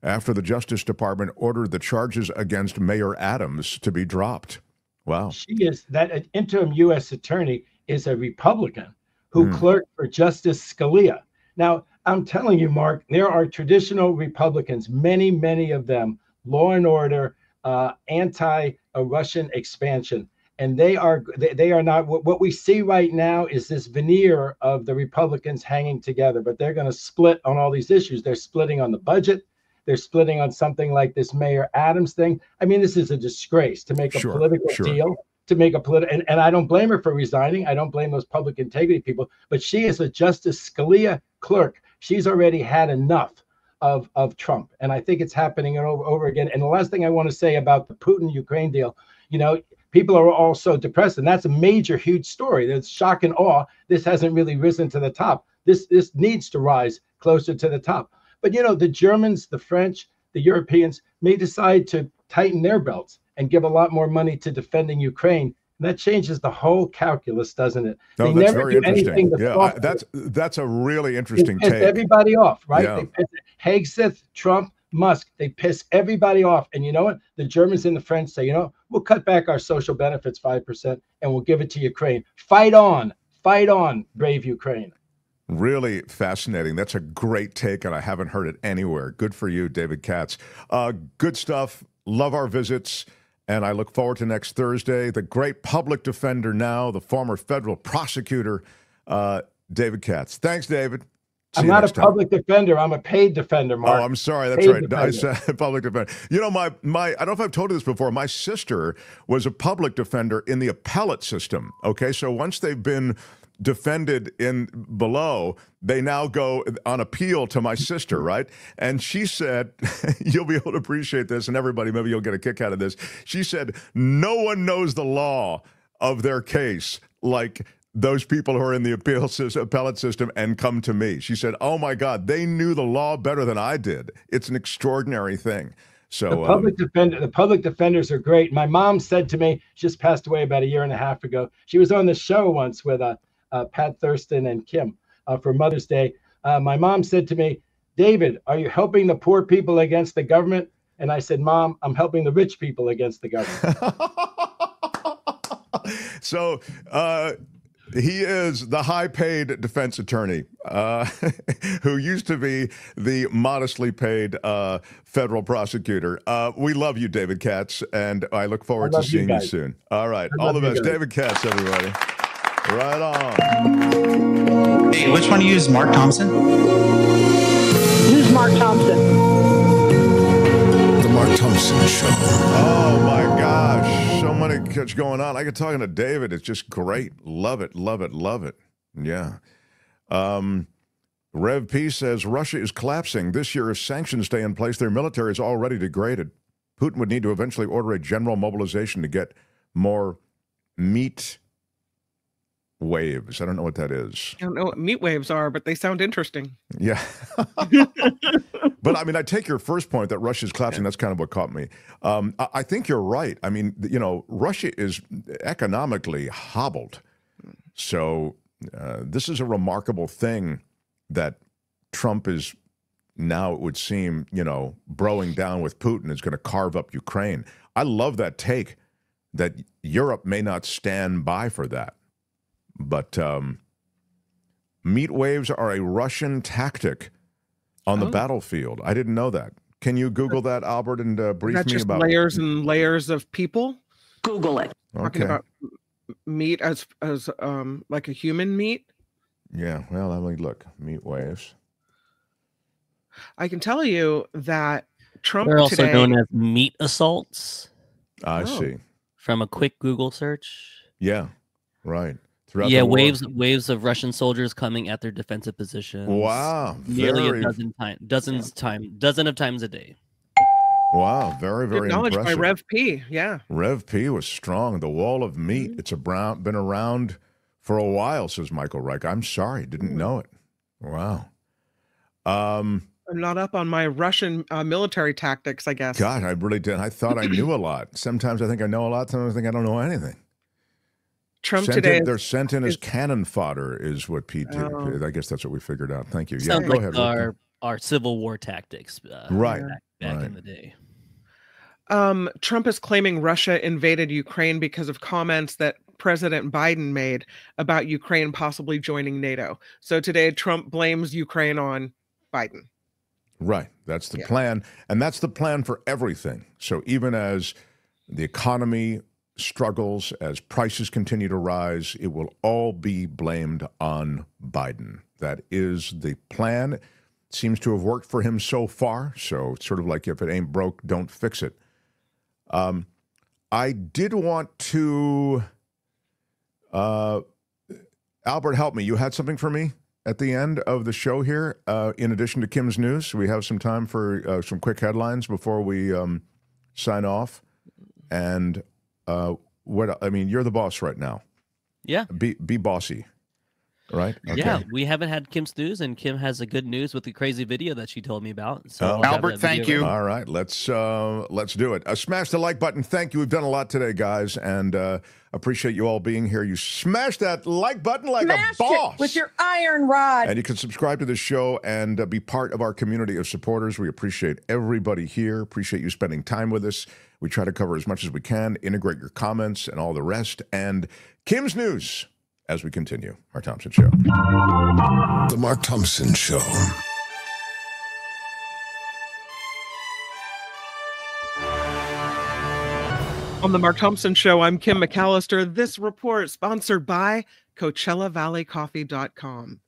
Speaker 2: after the Justice Department ordered the charges against Mayor Adams to be dropped. Wow.
Speaker 15: That interim U.S. attorney is a Republican who clerked for Justice Scalia. Now, I'm telling you, Mark, there are traditional Republicans, many, many of them, law and order, anti-Russian expansion. And they are not, what we see right now is this veneer of the Republicans hanging together, but they're going to split on all these issues. They're splitting on the budget. They're splitting on something like this Mayor Adams thing. I mean, this is a disgrace to make a political deal. And I don't blame her for resigning. I don't blame those public integrity people, but she is a Justice Scalia clerk. She's already had enough of Trump. And I think it's happening over again. And the last thing I want to say about the Putin-Ukraine deal, people are all so depressed, and that's a major, huge story. There's shock and awe. This hasn't really risen to the top. This needs to rise closer to the top. But, the Germans, the French, the Europeans may decide to tighten their belts and give a lot more money to defending Ukraine. And that changes the whole calculus, doesn't it?
Speaker 2: No,
Speaker 15: they
Speaker 2: that's
Speaker 15: never
Speaker 2: very
Speaker 15: do
Speaker 2: interesting.
Speaker 15: anything to
Speaker 2: Yeah, that's a really interesting
Speaker 15: piss
Speaker 2: take.
Speaker 15: Everybody off, right?
Speaker 2: Yeah.
Speaker 15: They piss Hegseth, Trump, Musk. They piss everybody off. And you know what? The Germans and the French say, we'll cut back our social benefits 5% and we'll give it to Ukraine. Fight on, brave Ukraine.
Speaker 2: Really fascinating. That's a great take, and I haven't heard it anywhere. Good for you, David Katz. Good stuff. Love our visits, and I look forward to next Thursday. The great public defender now, the former federal prosecutor, David Katz. Thanks, David.
Speaker 15: I'm not a public defender. I'm a paid defender, Mark.
Speaker 2: Oh, I'm sorry. That's right. I said public defender. My I don't know if I've told you this before. My sister was a public defender in the appellate system. Okay, so once they've been defended in below, they now go on appeal to my sister, right? And she said, you'll be able to appreciate this, and everybody, maybe you'll get a kick out of this. She said, no one knows the law of their case like those people who are in the appellate system and come to me. She said, oh my God, they knew the law better than I did. It's an extraordinary thing. So
Speaker 15: the public defenders are great. My mom said to me, she just passed away about 1.5 years ago. She was on the show once with Pat Thurston and Kim for Mother's Day. My mom said to me, David, are you helping the poor people against the government? And I said, Mom, I'm helping the rich people against the government.
Speaker 2: So he is the high-paid defense attorney who used to be the modestly paid federal prosecutor. We love you, David Katz, and I look forward to seeing you soon. All right. All the best. David Katz, everybody. Right on.
Speaker 16: Hey, which one do you use, Mark Thompson?
Speaker 12: Use Mark Thompson.
Speaker 11: The Mark Thompson Show.
Speaker 2: Oh, my gosh. So much going on. I get talking to David. It's just great. Love it, love it, love it. Yeah. Rev P says, Russia is collapsing. This year, if sanctions stay in place, their military is already degraded. Putin would need to eventually order a general mobilization to get more meat waves. I don't know what that is.
Speaker 6: I don't know what meat waves are, but they sound interesting.
Speaker 2: Yeah. But I mean, I take your first point that Russia's collapsing. That's kind of what caught me. I think you're right. I mean, Russia is economically hobbled. So this is a remarkable thing that Trump is now, it would seem, broing down with Putin is going to carve up Ukraine. I love that take. that Europe may not stand by for that. But meat waves are a Russian tactic on the battlefield. I didn't know that. Can you Google that, Albert, and brief me
Speaker 6: just
Speaker 2: about
Speaker 6: layers and layers of people?
Speaker 12: Google it.
Speaker 6: Talking about meat as like a human meat.
Speaker 2: Yeah, well, let me look. Meat waves.
Speaker 6: I can tell you that Trump
Speaker 4: They're also
Speaker 6: today,
Speaker 4: known as meat assaults.
Speaker 2: I see.
Speaker 4: From a quick Google search.
Speaker 2: Yeah, right. Throughout
Speaker 4: Yeah,
Speaker 2: the war.
Speaker 4: waves of Russian soldiers coming at their defensive positions.
Speaker 2: Wow,
Speaker 4: nearly
Speaker 2: very-
Speaker 4: a dozen of times a day.
Speaker 2: Wow, very, very
Speaker 6: acknowledged by
Speaker 2: impressive.
Speaker 6: Rev P. Yeah.
Speaker 2: Rev P was strong. The wall of meat. It's been around for a while, says Michael Reich. I'm sorry, didn't know it. Wow.
Speaker 6: I'm not up on my Russian military tactics, I guess.
Speaker 2: God, I really did. I thought I knew a lot. Sometimes I think I know a lot. Sometimes I think I don't know anything.
Speaker 6: Trump today.
Speaker 2: They're sent in as cannon fodder, is what Pete did.
Speaker 6: Oh.
Speaker 2: I guess that's what we figured out. Thank you. Yeah,
Speaker 4: Sounds
Speaker 2: go
Speaker 4: like
Speaker 2: ahead. Ricky.
Speaker 4: our Civil War tactics.
Speaker 2: Right.
Speaker 4: Back in the day.
Speaker 6: Trump is claiming Russia invaded Ukraine because of comments that President Biden made about Ukraine possibly joining NATO. So today, Trump blames Ukraine on Biden.
Speaker 2: Right. That's the plan. And that's the plan for everything. So even as the economy struggles, as prices continue to rise, it will all be blamed on Biden. That is the plan. It seems to have worked for him so far. So it's sort of like if it ain't broke, don't fix it. I did want to, Albert, help me. You had something for me at the end of the show here. In addition to Kim's news, we have some time for some quick headlines before we sign off. And you're the boss right now.
Speaker 4: Yeah.
Speaker 2: Be bossy. Right? Okay.
Speaker 4: Yeah, we haven't had Kim's news, and Kim has a good news with the crazy video that she told me about. So
Speaker 2: Oh.
Speaker 16: Albert, thank you.
Speaker 2: All right, let's do it. Smash the like button. Thank you. We've done a lot today, guys, and appreciate you all being here. You smash that like button like
Speaker 12: Smash
Speaker 2: a boss
Speaker 12: it with your iron rod.
Speaker 2: And you can subscribe to the show and be part of our community of supporters. We appreciate everybody here. Appreciate you spending time with us. We try to cover as much as we can, integrate your comments and all the rest. And Kim's news as we continue. Mark Thompson Show.
Speaker 11: The Mark Thompson Show.
Speaker 6: On the Mark Thompson Show, I'm Kim McAllister. This report sponsored by CoachellaValleyCoffee.com.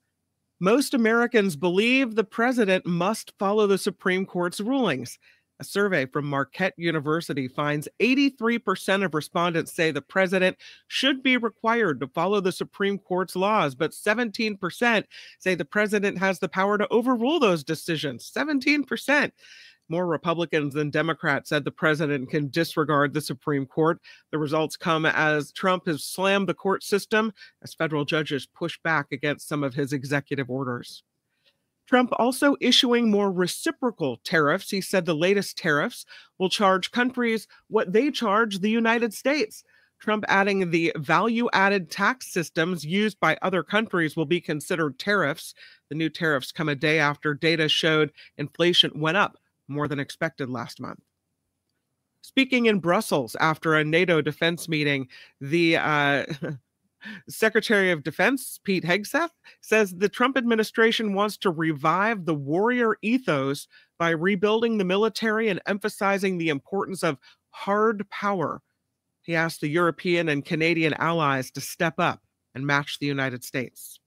Speaker 6: Most Americans believe the president must follow the Supreme Court's rulings. A survey from Marquette University finds 83% of respondents say the president should be required to follow the Supreme Court's laws, but 17% say the president has the power to overrule those decisions. 17%. More Republicans than Democrats said the president can disregard the Supreme Court. The results come as Trump has slammed the court system as federal judges push back against some of his executive orders. Trump also issuing more reciprocal tariffs. He said the latest tariffs will charge countries what they charge the United States. Trump adding the value-added tax systems used by other countries will be considered tariffs. The new tariffs come a day after data showed inflation went up more than expected last month. Speaking in Brussels after a NATO defense meeting, the Secretary of Defense, Pete Hegseth, says the Trump administration wants to revive the warrior ethos by rebuilding the military and emphasizing the importance of hard power. He asked the European and Canadian allies to step up and match the United States.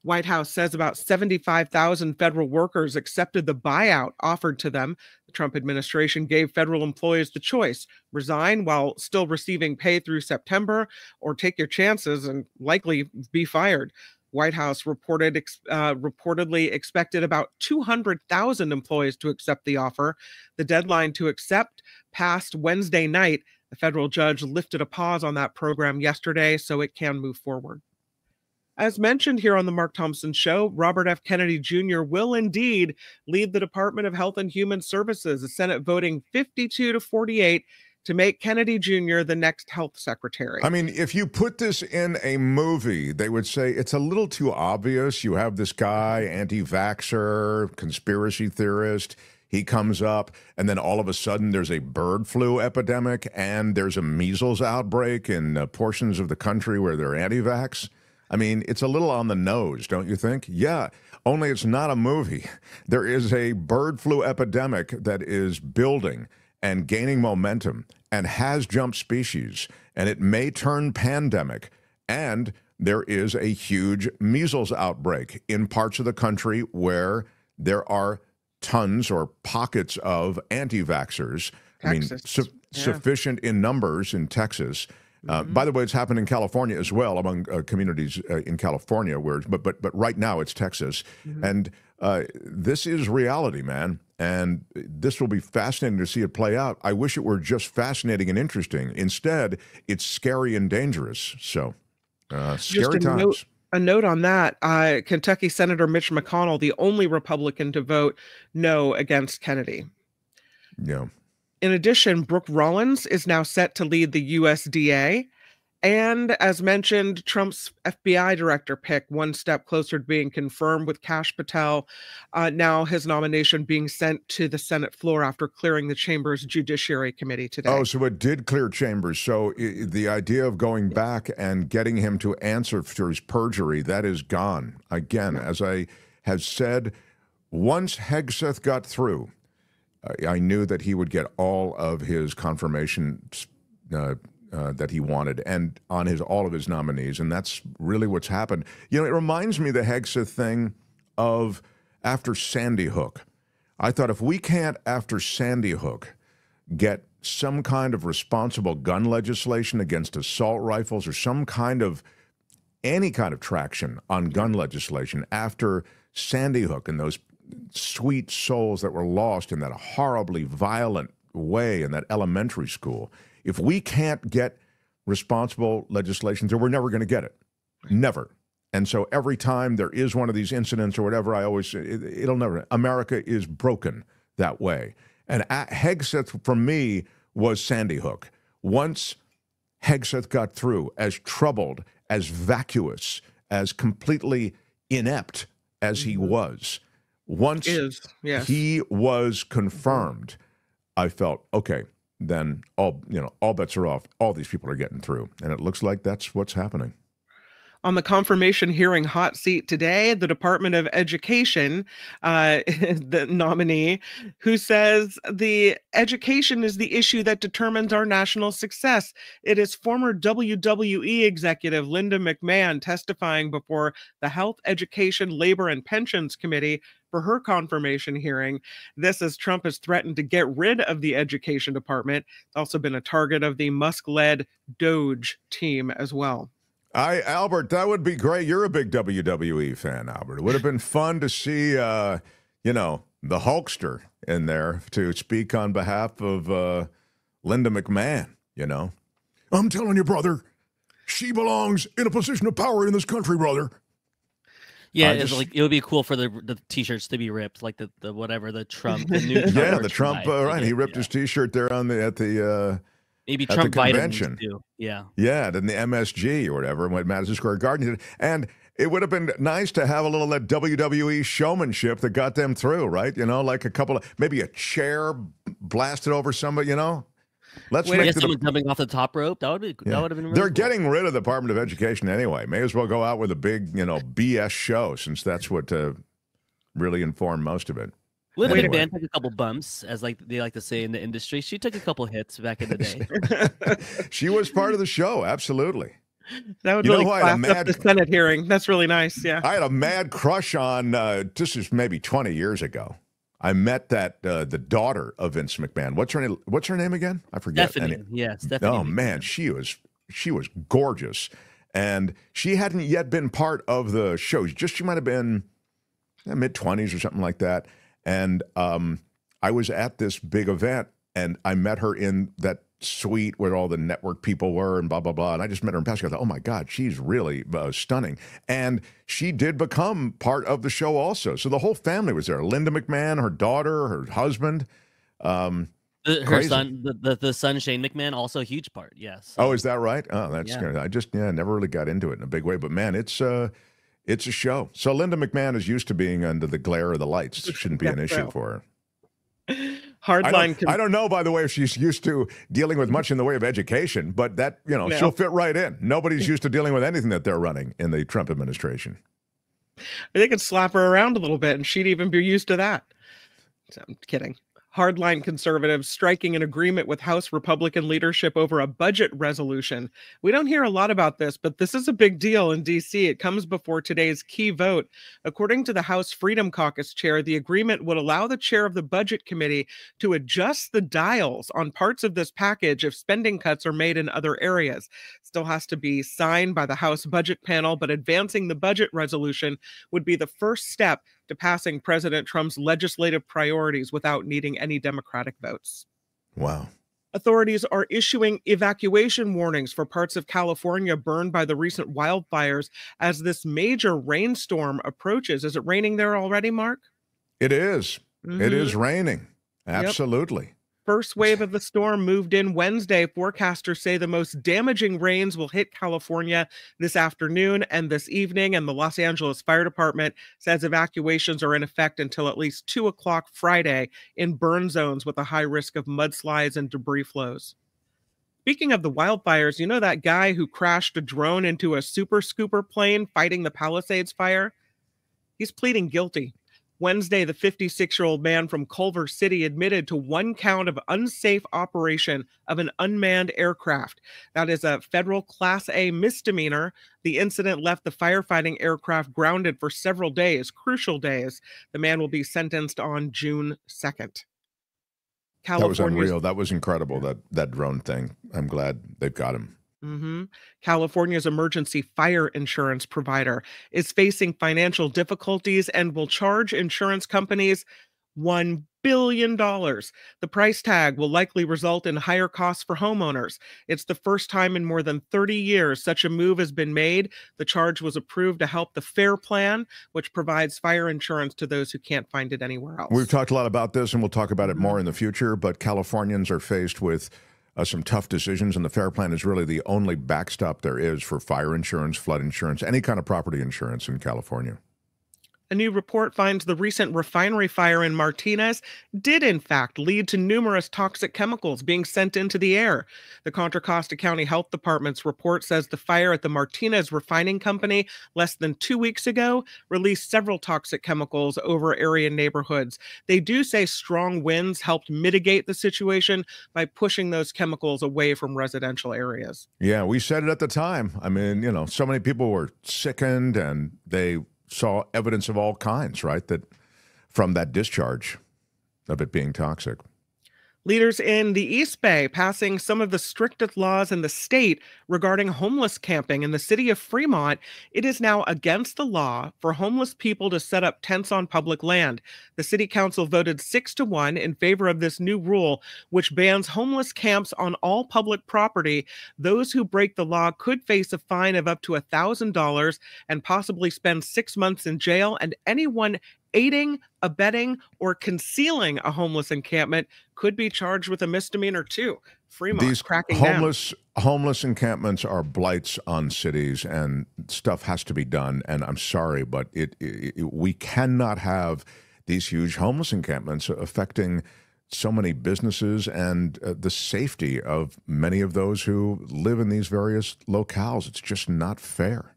Speaker 6: White House says about 75,000 federal workers accepted the buyout offered to them. The Trump administration gave federal employees the choice: resign while still receiving pay through September, or take your chances and likely be fired. White House reportedly expected about 200,000 employees to accept the offer. The deadline to accept passed Wednesday night. The federal judge lifted a pause on that program yesterday so it can move forward. As mentioned here on the Mark Thompson Show, Robert F. Kennedy Jr. will indeed lead the Department of Health and Human Services, the Senate voting 52-48 to make Kennedy Jr. the next health secretary.
Speaker 2: I mean, if you put this in a movie, they would say it's a little too obvious. You have this guy, anti-vaxxer, conspiracy theorist. He comes up, and then all of a sudden there's a bird flu epidemic, and there's a measles outbreak in portions of the country where they're anti-vax. I mean, it's a little on the nose, don't you think? Yeah, only it's not a movie. There is a bird flu epidemic that is building and gaining momentum and has jumped species, and it may turn pandemic. And there is a huge measles outbreak in parts of the country where there are tons or pockets of anti-vaxxers. I mean, sufficient in numbers in Texas. By the way, it's happened in California as well, among communities in California, but right now it's Texas. And this is reality, man. And this will be fascinating to see it play out. I wish it were just fascinating and interesting. Instead, it's scary and dangerous. So, scary times.
Speaker 6: A note on that, Kentucky Senator Mitch McConnell, the only Republican to vote no against Kennedy.
Speaker 2: Yeah.
Speaker 6: In addition, Brooke Rollins is now set to lead the USDA. And as mentioned, Trump's FBI director pick, one step closer to being confirmed with Kash Patel. Now his nomination being sent to the Senate floor after clearing the chamber's Judiciary Committee today.
Speaker 2: Oh, so it did clear chambers. So the idea of going back and getting him to answer for his perjury, that is gone. Again, as I have said, once Hegseth got through, I knew that he would get all of his confirmation that he wanted, and on all of his nominees, and that's really what's happened. You know, it reminds me, the Hegseth thing, of after Sandy Hook. I thought, if we can't, after Sandy Hook, get some kind of responsible gun legislation against assault rifles, or any kind of traction on gun legislation after Sandy Hook and those sweet souls that were lost in that horribly violent way in that elementary school. If we can't get responsible legislation, then we're never going to get it. Never. And so every time there is one of these incidents or whatever, I always say, it'll never. America is broken that way. And Hegseth, for me, was Sandy Hook. Once Hegseth got through, as troubled, as vacuous, as completely inept as he was, once he was confirmed, I felt, okay, then all bets are off. All these people are getting through. And it looks like that's what's happening.
Speaker 6: On the confirmation hearing hot seat today, the Department of Education, the nominee, who says the education is the issue that determines our national success. It is former WWE executive Linda McMahon testifying before the Health, Education, Labor, and Pensions Committee for her confirmation hearing. This as Trump has threatened to get rid of the Education Department. It's also been a target of the Musk-led Doge team as well.
Speaker 2: Albert, that would be great. You're a big WWE fan, Albert. It would have been fun to see, the Hulkster in there to speak on behalf of Linda McMahon,
Speaker 11: I'm telling you, brother, she belongs in a position of power in this country, brother.
Speaker 4: Yeah, it would be cool for the T-shirts to be ripped, like the Trump, the new Trump.
Speaker 2: Yeah, the Trump, right. He ripped his T-shirt there at the
Speaker 4: maybe
Speaker 2: at
Speaker 4: Trump
Speaker 2: the convention.
Speaker 4: Too. Yeah.
Speaker 2: Yeah, then the MSG or whatever, and what Madison Square Garden did. And it would have been nice to have a little of that WWE showmanship that got them through, right? Like maybe a chair blasted over somebody, Let's make
Speaker 4: someone jumping off the top rope. That would have been really
Speaker 2: They're
Speaker 4: cool.
Speaker 2: getting rid of the Department of Education anyway. May as well go out with a big, BS show, since that's what really informed most of it.
Speaker 4: Linda McMahon took a couple bumps, as they like to say in the industry. She took a couple hits back in the day.
Speaker 2: She was part of the show, absolutely.
Speaker 6: That would really class up the Senate hearing. That's really nice, yeah.
Speaker 2: I had a mad crush on, this is maybe 20 years ago. I met the daughter of Vince McMahon. What's her name again? I forget.
Speaker 4: Stephanie. Yeah, Stephanie.
Speaker 2: Oh, man, she was gorgeous. And she hadn't yet been part of the show. She might have been mid-20s or something like that. And I was at this big event, and I met her in that suite where all the network people were and blah, blah, blah. And I just met her in passing. I thought, oh, my God, she's really stunning. And she did become part of the show also. So the whole family was there. Linda McMahon, her daughter, her husband.
Speaker 4: Her
Speaker 2: Crazy.
Speaker 4: son, the son Shane McMahon, also a huge part. Yes.
Speaker 2: Oh, is that right? Oh, that's
Speaker 4: Yeah.
Speaker 2: good. I just never really got into it in a big way, but man, it's a show. So Linda McMahon is used to being under the glare of the lights. It shouldn't be an issue for her.
Speaker 6: Hardline.
Speaker 2: I don't know, by the way, if she's used to dealing with much in the way of education, but that, she'll fit right in. Nobody's used to dealing with anything that they're running in the Trump administration.
Speaker 6: They could slap her around a little bit and she'd even be used to that. So, I'm kidding. Hardline conservatives striking an agreement with House Republican leadership over a budget resolution. We don't hear a lot about this, but this is a big deal in D.C. It comes before today's key vote. According to the House Freedom Caucus chair, the agreement would allow the chair of the Budget Committee to adjust the dials on parts of this package if spending cuts are made in other areas. Still has to be signed by the House Budget Panel, but advancing the budget resolution would be the first step to passing President Trump's legislative priorities without needing any Democratic votes.
Speaker 2: Wow.
Speaker 6: Authorities are issuing evacuation warnings for parts of California burned by the recent wildfires as this major rainstorm approaches. Is it raining there already, Mark?
Speaker 2: It is. It is raining. Absolutely.
Speaker 6: Yep. First wave of the storm moved in Wednesday. Forecasters say the most damaging rains will hit California this afternoon and this evening, and the Los Angeles Fire Department says evacuations are in effect until at least 2 o'clock Friday in burn zones with a high risk of mudslides and debris flows. Speaking of the wildfires, you know that guy who crashed a drone into a super scooper plane fighting the Palisades fire? He's pleading guilty. Wednesday, the 56-year-old man from Culver City admitted to 1 count of unsafe operation of an unmanned aircraft. That is a federal Class A misdemeanor. The incident left the firefighting aircraft grounded for several days, crucial days. The man will be sentenced on June 2nd.
Speaker 2: That was unreal. That was incredible, that drone thing. I'm glad they've got him.
Speaker 6: California's emergency fire insurance provider is facing financial difficulties and will charge insurance companies $1 billion. The price tag will likely result in higher costs for homeowners. It's the first time in more than 30 years such a move has been made. The charge was approved to help the FAIR Plan, which provides fire insurance to those who can't find it anywhere else.
Speaker 2: We've talked a lot about this, and we'll talk about it more in the future, but Californians are faced with some tough decisions, and the FAIR Plan is really the only backstop there is for fire insurance, flood insurance, any kind of property insurance in California.
Speaker 6: A new report finds the recent refinery fire in Martinez did, in fact, lead to numerous toxic chemicals being sent into the air. The Contra Costa County Health Department's report says the fire at the Martinez Refining Company less than 2 weeks ago released several toxic chemicals over area neighborhoods. They do say strong winds helped mitigate the situation by pushing those chemicals away from residential areas.
Speaker 2: Yeah, we said it at the time. I mean, so many people were sickened, and they saw evidence of all kinds, right, that from that discharge of it being toxic.
Speaker 6: Leaders in the East Bay passing some of the strictest laws in the state regarding homeless camping. In the city of Fremont, it is now against the law for homeless people to set up tents on public land. The city council voted 6-1 in favor of this new rule, which bans homeless camps on all public property. Those who break the law could face a fine of up to $1,000 and possibly spend 6 months in jail, and anyone aiding, abetting, or concealing a homeless encampment could be charged with a misdemeanor too. Fremont
Speaker 2: These
Speaker 6: cracking
Speaker 2: homeless encampments are blights on cities, and stuff has to be done. And I'm sorry, but we cannot have these huge homeless encampments affecting so many businesses and the safety of many of those who live in these various locales. It's just not fair.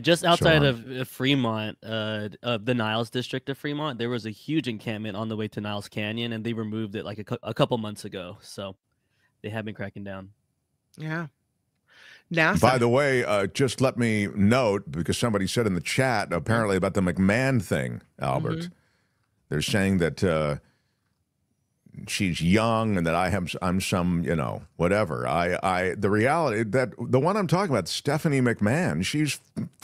Speaker 4: Just outside of Fremont, the Niles district of Fremont, there was a huge encampment on the way to Niles Canyon, and they removed it like a couple months ago. So they have been cracking down.
Speaker 6: Yeah. NASA.
Speaker 2: By the way, just let me note, because somebody said in the chat, apparently about the McMahon thing, Albert, they're saying that she's young and that I'm some, whatever. The reality that the one I'm talking about, Stephanie McMahon, she's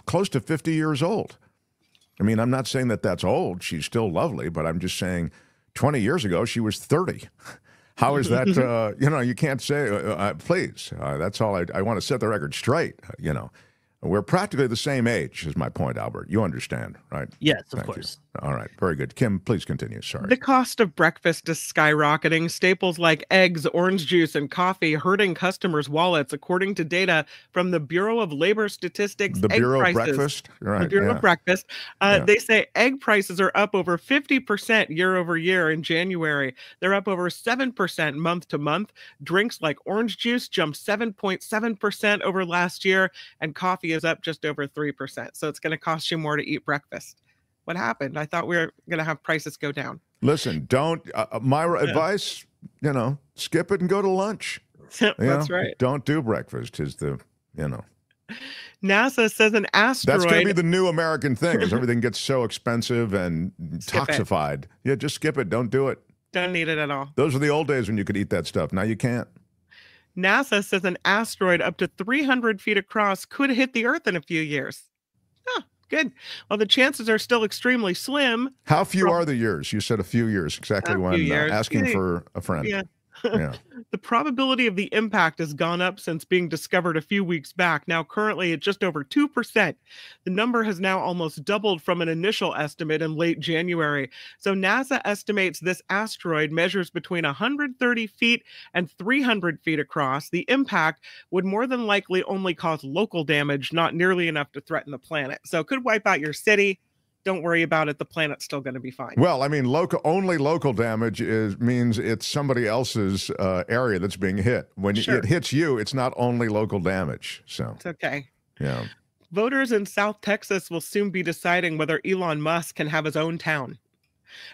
Speaker 2: close to 50 years old. I mean, I'm not saying that that's old. She's still lovely, but I'm just saying 20 years ago, she was 30. How is that? You can't say, please. That's all I want to set the record straight, We're practically the same age, is my point, Albert. You understand, right?
Speaker 4: Yes, of
Speaker 2: Thank
Speaker 4: course.
Speaker 2: you. All right, very good. Kim, please continue. Sorry.
Speaker 6: The cost of breakfast is skyrocketing. Staples like eggs, orange juice, and coffee hurting customers' wallets, according to data from the Bureau of Labor Statistics.
Speaker 2: The Bureau of Breakfast? Right,
Speaker 6: the Bureau
Speaker 2: yeah.
Speaker 6: of Breakfast.
Speaker 2: Yeah.
Speaker 6: They say egg prices are up over 50% year over year in January. They're up over 7% month to month. Drinks like orange juice jumped 7.7% over last year, and coffee is up just over 3%. So it's going to cost you more to eat breakfast. What happened? I thought we were going to have prices go down.
Speaker 2: Listen, don't, my advice, skip it and go to lunch.
Speaker 6: That's right.
Speaker 2: Don't do breakfast is the,
Speaker 6: NASA says an asteroid.
Speaker 2: That's going to be the new American thing is everything gets so expensive and toxified. Yeah, just skip it. Don't do it.
Speaker 6: Don't need it at all.
Speaker 2: Those are the old days when you could eat that stuff. Now you can't.
Speaker 6: NASA says an asteroid up to 300 feet across could hit the Earth in a few years. Good. Well, the chances are still extremely slim.
Speaker 2: How few are the years? You said a few years. Exactly when asking for a friend.
Speaker 6: Yeah.
Speaker 2: Yeah.
Speaker 6: The probability of the impact has gone up since being discovered a few weeks back. Now, currently at just over 2%. The number has now almost doubled from an initial estimate in late January. So NASA estimates this asteroid measures between 130 feet and 300 feet across. The impact would more than likely only cause local damage, not nearly enough to threaten the planet. So it could wipe out your city. Don't worry about it. The planet's still going to be fine.
Speaker 2: Well, I mean, only local damage means it's somebody else's area that's being hit. When it hits you, it's not only local damage. So
Speaker 6: it's okay.
Speaker 2: Yeah.
Speaker 6: Voters in South Texas will soon be deciding whether Elon Musk can have his own town.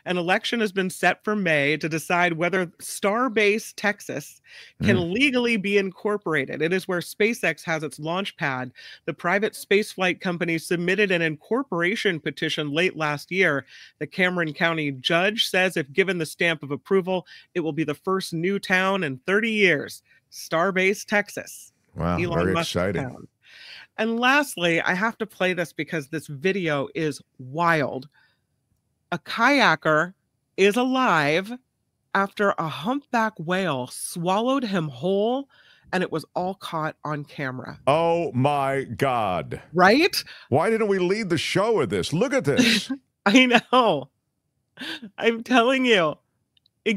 Speaker 6: An election has been set for May to decide whether Starbase, Texas, can legally be incorporated. It is where SpaceX has its launch pad. The private spaceflight company submitted an incorporation petition late last year. The Cameron County judge says if given the stamp of approval, it will be the first new town in 30 years. Starbase, Texas.
Speaker 2: Wow,
Speaker 6: Elon
Speaker 2: very
Speaker 6: Musk's
Speaker 2: exciting.
Speaker 6: town. And lastly, I have to play this because this video is wild. A kayaker is alive after a humpback whale swallowed him whole, and it was all caught on camera.
Speaker 2: Oh, my God.
Speaker 6: Right?
Speaker 2: Why didn't we lead the show with this? Look at this.
Speaker 6: I know. I'm telling you.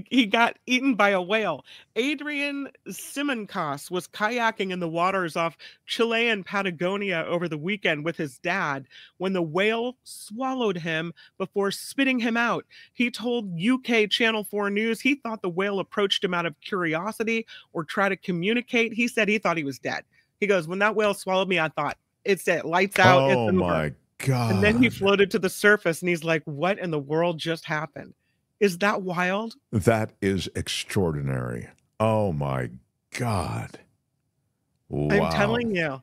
Speaker 6: He got eaten by a whale. Adrian Simoncos was kayaking in the waters off Chilean Patagonia over the weekend with his dad when the whale swallowed him before spitting him out. He told UK Channel 4 News he thought the whale approached him out of curiosity or tried to communicate. He said he thought he was dead. He goes, when that whale swallowed me, I thought, it's it. Lights out.
Speaker 2: Oh, my God.
Speaker 6: And then he floated to the surface and he's like, what in the world just happened? Is that wild?
Speaker 2: That is extraordinary. Oh, my God. Wow.
Speaker 6: I'm telling you,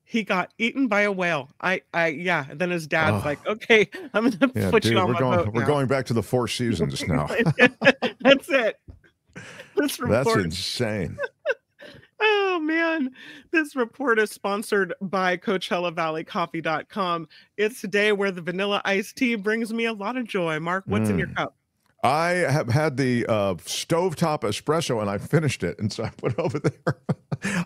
Speaker 6: he got eaten by a whale. Yeah. And then his dad's like, okay, I'm going to put you on my boat
Speaker 2: We're
Speaker 6: now.
Speaker 2: going back to the Four Seasons now.
Speaker 6: That's it. That's
Speaker 2: insane.
Speaker 6: Oh, man. This report is sponsored by CoachellaValleyCoffee.com. It's a day where the vanilla iced tea brings me a lot of joy. Mark, what's in your cup?
Speaker 2: I have had the stovetop espresso, and I finished it, and so I put it over there.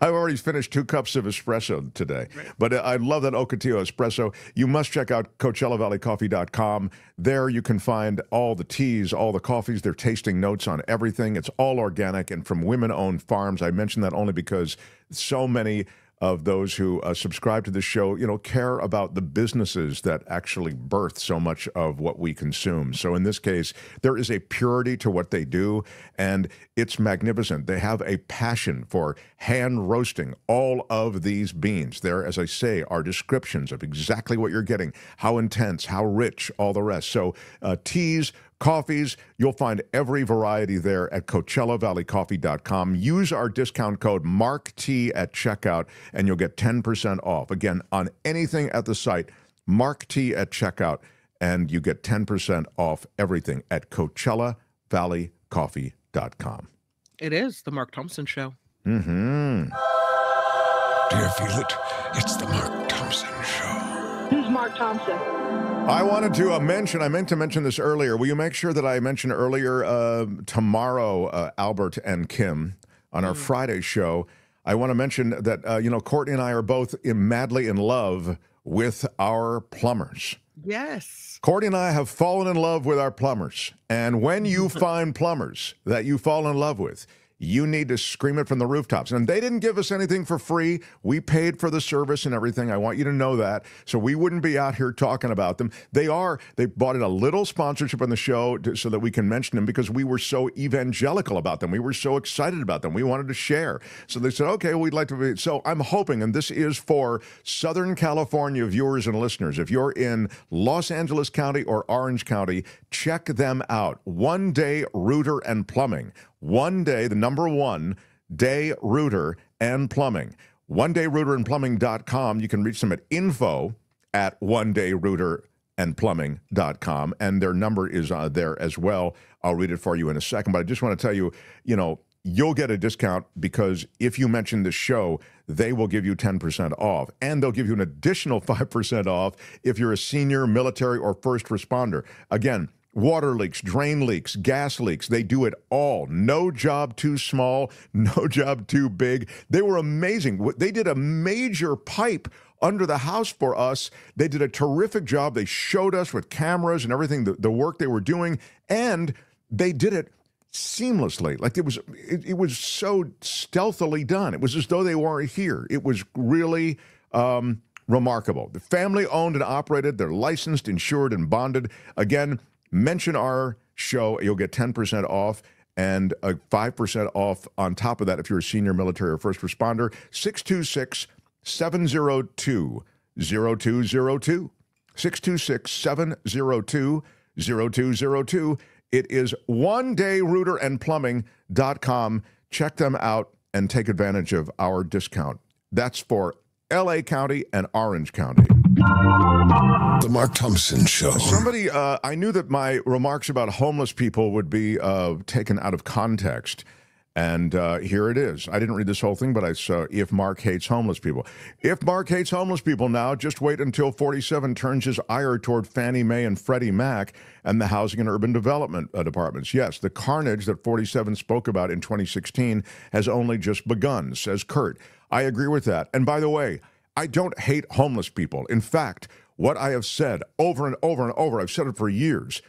Speaker 2: I've already finished 2 cups of espresso today, but I love that Ocotillo espresso. You must check out CoachellaValleyCoffee.com. There you can find all the teas, all the coffees, their tasting notes on everything. It's all organic and from women-owned farms. I mention that only because so many of those who subscribe to the show, care about the businesses that actually birth so much of what we consume. So in this case, there is a purity to what they do, and it's magnificent. They have a passion for hand roasting all of these beans. There, as I say, are descriptions of exactly what you're getting, how intense, how rich, all the rest. So teas, coffees, you'll find every variety there at CoachellaValleyCoffee.com. Use our discount code MARKT at checkout, and you'll get 10% off. Again, on anything at the site, MARKT at checkout, and you get 10% off everything at CoachellaValleyCoffee.com.
Speaker 6: It is the Mark Thompson Show.
Speaker 2: Mm-hmm.
Speaker 11: Do you feel it? It's the Mark Thompson Show.
Speaker 12: Who's Mark Thompson?
Speaker 2: I wanted to mention, I meant to mention this earlier. Will you make sure that I mention earlier tomorrow, Albert and Kim, on our Friday show, I want to mention that, Courtney and I are both madly in love with our plumbers.
Speaker 6: Yes.
Speaker 2: Courtney and I have fallen in love with our plumbers. And when you find plumbers that you fall in love with, you need to scream it from the rooftops. And they didn't give us anything for free. We paid for the service and everything. I want you to know that. So we wouldn't be out here talking about them. They bought in a little sponsorship on the show so that we can mention them because we were so evangelical about them. We were so excited about them. We wanted to share. So they said, okay, we'd like to be. So I'm hoping, and this is for Southern California viewers and listeners, if you're in Los Angeles County or Orange County, check them out. One Day Rooter and Plumbing. One Day, the number one, Day Rooter and Plumbing. OneDayRooterandPlumbing.com. You can reach them at info@OneDayRooterandPlumbing.com. And their number is there as well. I'll read it for you in a second. But I just want to tell you, you'll get a discount because if you mention the show, they will give you 10% off. And they'll give you an additional 5% off if you're a senior, military, or first responder. Again, water leaks, drain leaks, gas leaks, they do it all. No job too small, no job too big. They were amazing. They did a major pipe under the house for us. They did a terrific job. They showed us with cameras and everything, the work they were doing, and they did it seamlessly. Like it was so stealthily done. It was as though they weren't here. It was really remarkable. The family owned and operated. They're licensed, insured, and bonded. Again, mention our show, you'll get 10% off and 5% off on top of that if you're a senior military or first responder. 626-702-0202. 626-702-0202. It is OneDayRooterandPlumbing.com. Check them out and take advantage of our discount. That's for LA County and Orange County.
Speaker 11: The Mark Thompson Show.
Speaker 2: Somebody, I knew that my remarks about homeless people would be taken out of context. And here it is. I didn't read this whole thing, but I saw if Mark hates homeless people. If Mark hates homeless people now, just wait until 47 turns his ire toward Fannie Mae and Freddie Mac and the Housing and Urban Development departments. Yes, the carnage that 47 spoke about in 2016 has only just begun, says Kurt. I agree with that. And by the way, I don't hate homeless people. In fact, what I have said over and over and over, I've said it for years,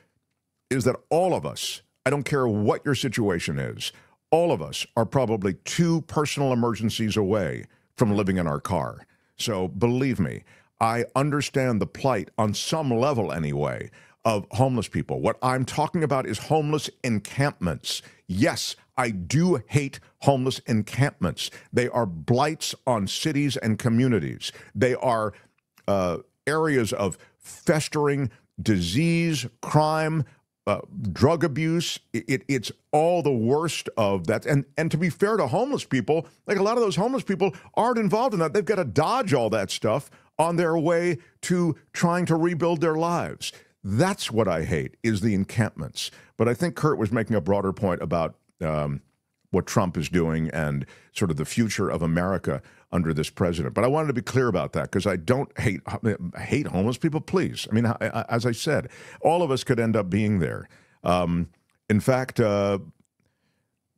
Speaker 2: is that all of us, I don't care what your situation is, all of us are probably 2 personal emergencies away from living in our car. So believe me, I understand the plight on some level anyway of homeless people. What I'm talking about is homeless encampments. Yes, I do hate homeless encampments. They are blights on cities and communities. They are areas of festering disease, crime, drug abuse. It's all the worst of that. And to be fair to homeless people, like a lot of those homeless people aren't involved in that. They've got to dodge all that stuff on their way to trying to rebuild their lives. That's what I hate, is the encampments. But I think Kurt was making a broader point about what Trump is doing and sort of the future of America under this president. But I wanted to be clear about that because I don't hate homeless people, please. I mean, as I said, all of us could end up being there. In fact,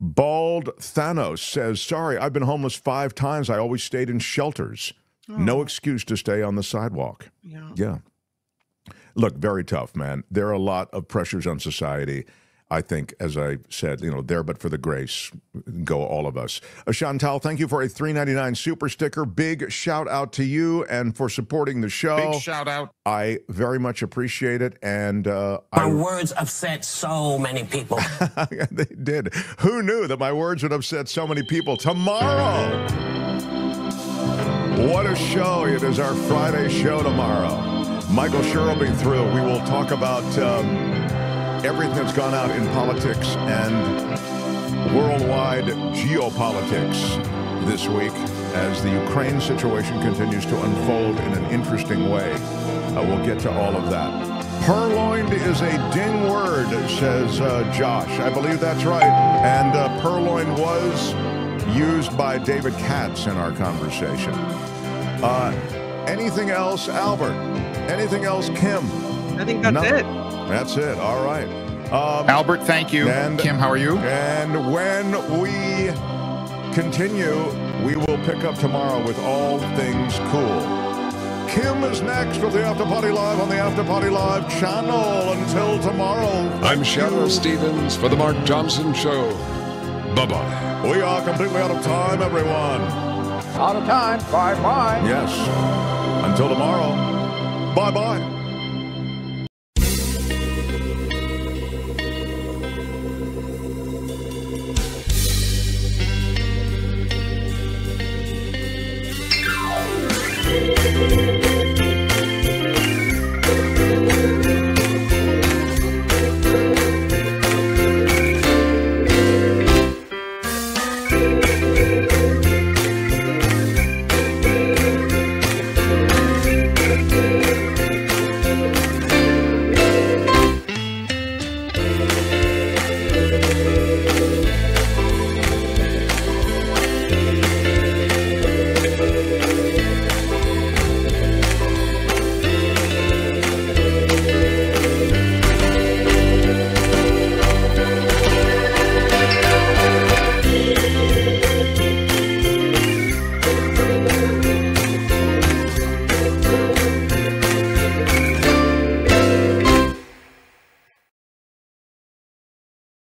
Speaker 2: Bald Thanos says, sorry, I've been homeless 5 times. I always stayed in shelters. Oh. No excuse to stay on the sidewalk. Yeah. Look, very tough, man. There are a lot of pressures on society. I think, as I said, there but for the grace, go all of us. Chantal, thank you for a $3.99 super sticker. Big shout out to you and for supporting the show.
Speaker 16: Big shout out.
Speaker 2: I very much appreciate it. And
Speaker 17: my words upset so many people.
Speaker 2: They did. Who knew that my words would upset so many people? Tomorrow. What a show. It is our Friday show tomorrow. Michael Schur will be through. We will talk about everything that's gone out in politics and worldwide geopolitics this week as the Ukraine situation continues to unfold in an interesting way. We'll get to all of that. Purloined is a ding word, says Josh. I believe that's right. And purloined was used by David Katz in our conversation. Anything else, Albert? Anything else, Kim?
Speaker 6: I think that's it.
Speaker 2: That's it. All right.
Speaker 16: Albert, thank you. And Kim, how are you?
Speaker 2: And when we continue We will pick up tomorrow with all things cool. Kim is next with the After Party Live on the After Party Live channel. Until tomorrow.
Speaker 16: I'm Shadow Stevens for the Mark Johnson Show. Bye-bye.
Speaker 2: We are completely out of time, everyone.
Speaker 18: Out of time. Bye-bye.
Speaker 2: Yes. Until tomorrow. Bye-bye.